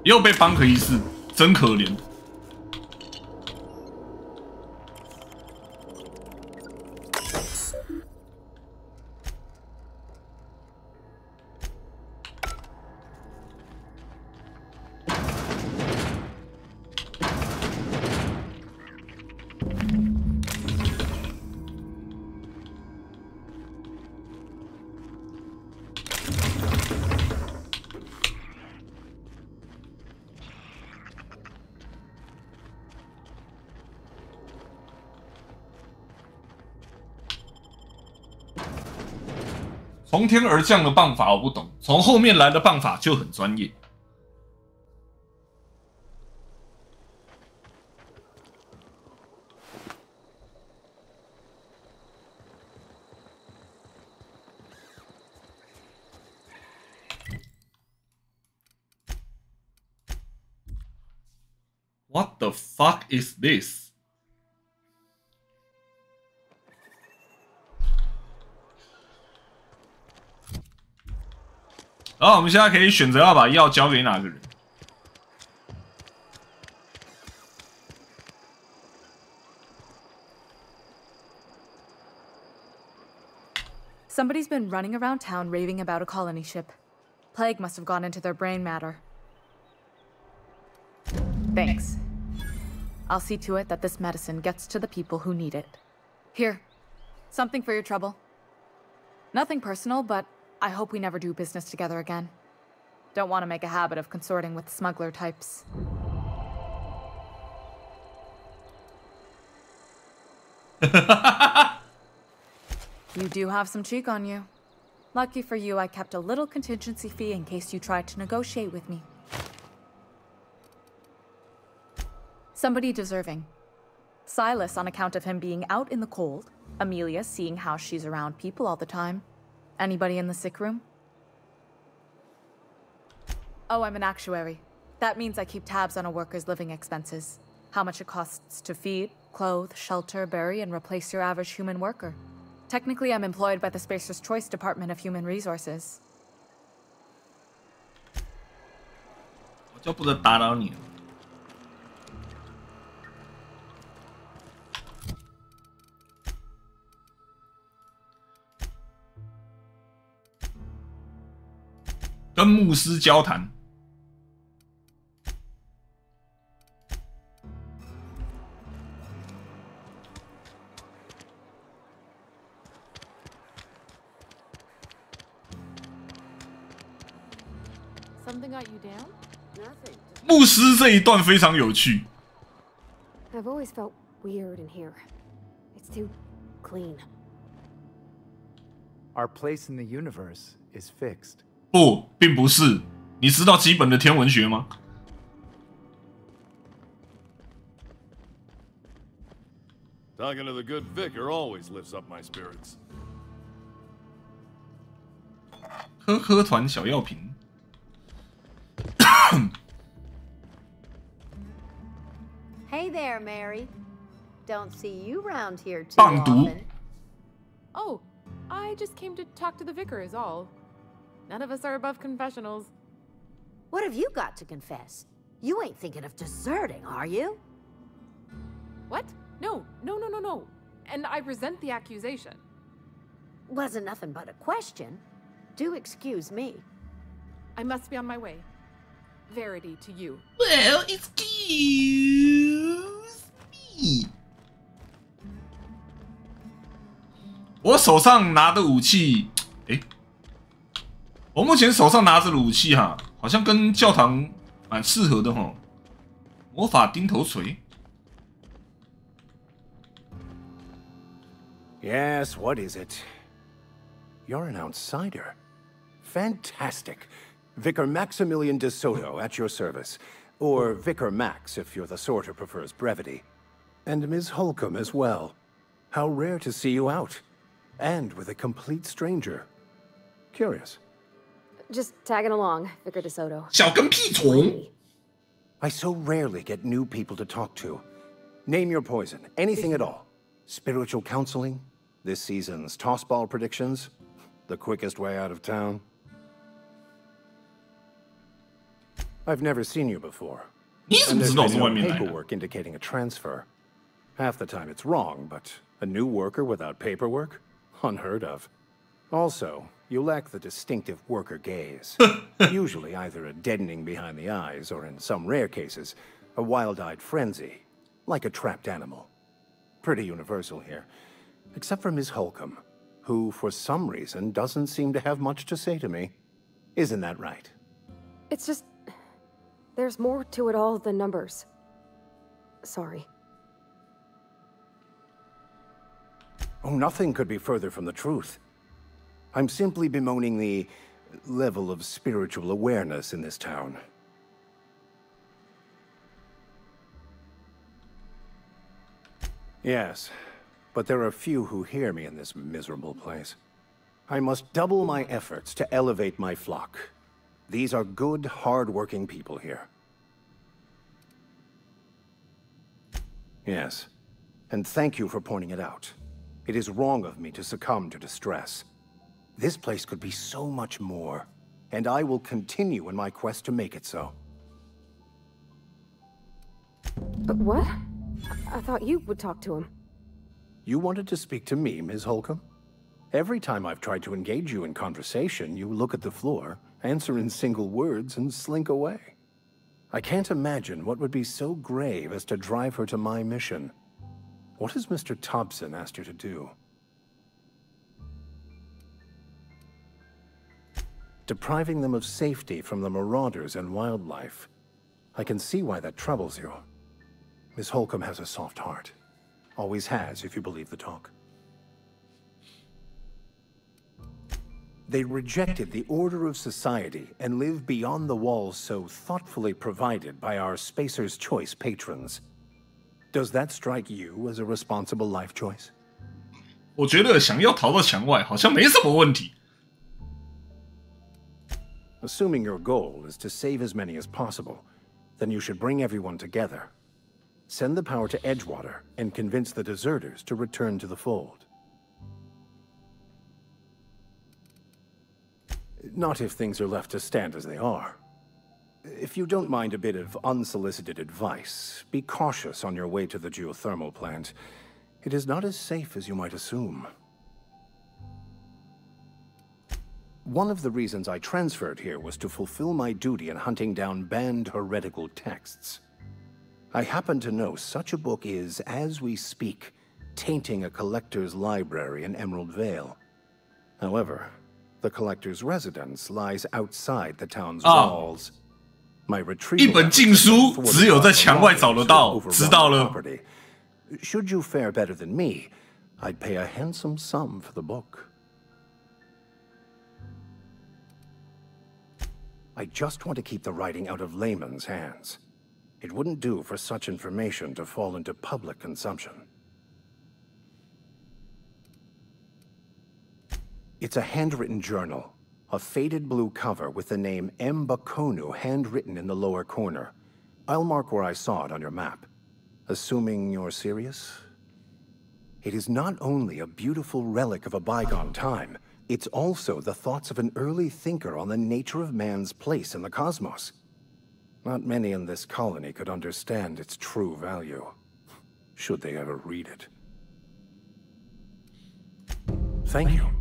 又被帮可一次，真可怜。从天而降的棒法我不懂，从后面来的棒法就很专业。What the fuck is this? 然后我们现在可以选择要把药交给哪个人。Somebody's been running around town raving about a colony ship. Plague must have gone into their brain matter. Thanks. I'll see to it that this medicine gets to the people who need it. Here, something for your trouble. Nothing personal, but I hope we never do business together again. Don't want to make a habit of consorting with smuggler types. You do have some cheek on you. Lucky for you, I kept a little contingency fee in case you tried to negotiate with me. Somebody deserving. Silas on account of him being out in the cold. Amelia seeing how she's around people all the time. Anybody in the sick room? Oh, I'm an actuary. That means I keep tabs on a worker's living expenses. How much it costs to feed, clothe, shelter, bury, and replace your average human worker. Technically, I'm employed by the Spacer's Choice Department of Human Resources. 我就不能打扰你了。跟牧师交谈。Something got you down? Nothing. 牧师这一段非常有趣。 I've always felt weird in here. It's too clean. Our place in the universe is fixed. 不，并不是。你知道基本的天文学吗？ Talking to the good vicar always lifts up my spirits. 科科团小药瓶。Hey there, Mary. Don't see you round here too 棒毒。 often. Oh, I just came to talk to the vicar is all. None of us are above confessionals. What have you got to confess? You ain't thinking of deserting, are you? What? No. And I resent the accusation. Wasn't nothing but a question. Do excuse me. I must be on my way. Verity to you. Well, excuse me. 我手上拿的武器，我目前手上拿着的武器哈，好像跟教堂蛮适合的哈。魔法钉头锤。 Yes, what is it? You're an outsider. Fantastic. Vicar Maximilian de Soto at your service. Or Vicar Max if you're the sort who prefers brevity. And Ms. Holcomb as well. How rare to see you out. And with a complete stranger. Curious. Just tagging along, Vicar de Soto. 小跟屁虫。 I so rarely get new people to talk to. Name your poison, anything at all. Spiritual counseling? This season's tossball predictions? The quickest way out of town? I've never seen you before. And there's been no paperwork indicating a transfer. Half the time it's wrong, but a new worker without paperwork? Unheard of. Also, you lack the distinctive worker gaze. Usually either a deadening behind the eyes, or in some rare cases, a wild-eyed frenzy, like a trapped animal. Pretty universal here. Except for Ms. Holcomb, who, for some reason, doesn't seem to have much to say to me. Isn't that right? It's just... there's more to it all than numbers. Sorry. Oh, nothing could be further from the truth. I'm simply bemoaning the level of spiritual awareness in this town. Yes, but there are few who hear me in this miserable place. I must double my efforts to elevate my flock. These are good, hard-working people here. Yes, and thank you for pointing it out. It is wrong of me to succumb to distress. This place could be so much more, and I will continue in my quest to make it so. But what? I thought you would talk to him. You wanted to speak to me, Ms. Holcomb? Every time I've tried to engage you in conversation, you look at the floor, answer in single words, and slink away. I can't imagine what would be so grave as to drive her to my mission. What has Mr. Thompson asked her to do? Depriving them of safety from the marauders and wildlife. I can see why that troubles you. Miss Holcomb has a soft heart. Always has, if you believe the talk. They rejected the order of society and live beyond the walls so thoughtfully provided by our Spacer's Choice patrons. Does that strike you as a responsible life choice? 我觉得想要逃到墙外好像没什么问题。 Assuming your goal is to save as many as possible, then you should bring everyone together. Send the power to Edgewater and convince the deserters to return to the fold. Not if things are left to stand as they are. If you don't mind a bit of unsolicited advice, be cautious on your way to the geothermal plant. It is not as safe as you might assume. One of the reasons I transferred here was to fulfill my duty in hunting down banned heretical texts. I happen to know such a book is, as we speak, tainting a collector's library in Emerald Vale. However, The collector's residence lies outside the town's walls. My 一本禁书只有在墙外找得到，知道了。 Should you fare better than me, I'd pay a handsome sum for the book. I just want to keep the writing out of layman's hands. It wouldn't do for such information to fall into public consumption. It's a handwritten journal, a faded blue cover with the name M. Bakonu handwritten in the lower corner. I'll mark where I saw it on your map. Assuming you're serious? It is not only a beautiful relic of a bygone time, it's also the thoughts of an early thinker on the nature of man's place in the cosmos. Not many in this colony could understand its true value, should they ever read it. Thank you.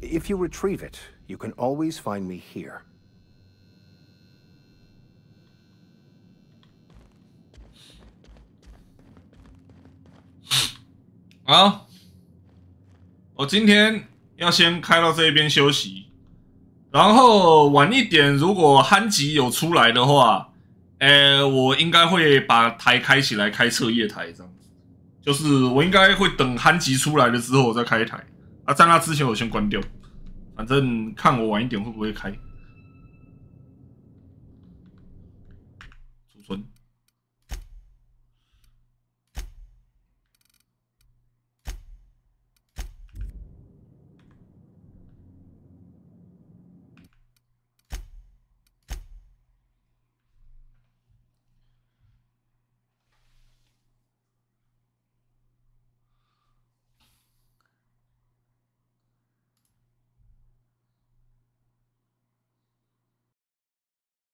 If you retrieve it, you can always find me here. 好，我今天要先开到这边休息，然后晚一点如果憨吉有出来的话，我应该会把台开起来开彻夜台这样子，就是我应该会等憨吉出来了之后我再开台，在那之前我先关掉，反正看我晚一点会不会开。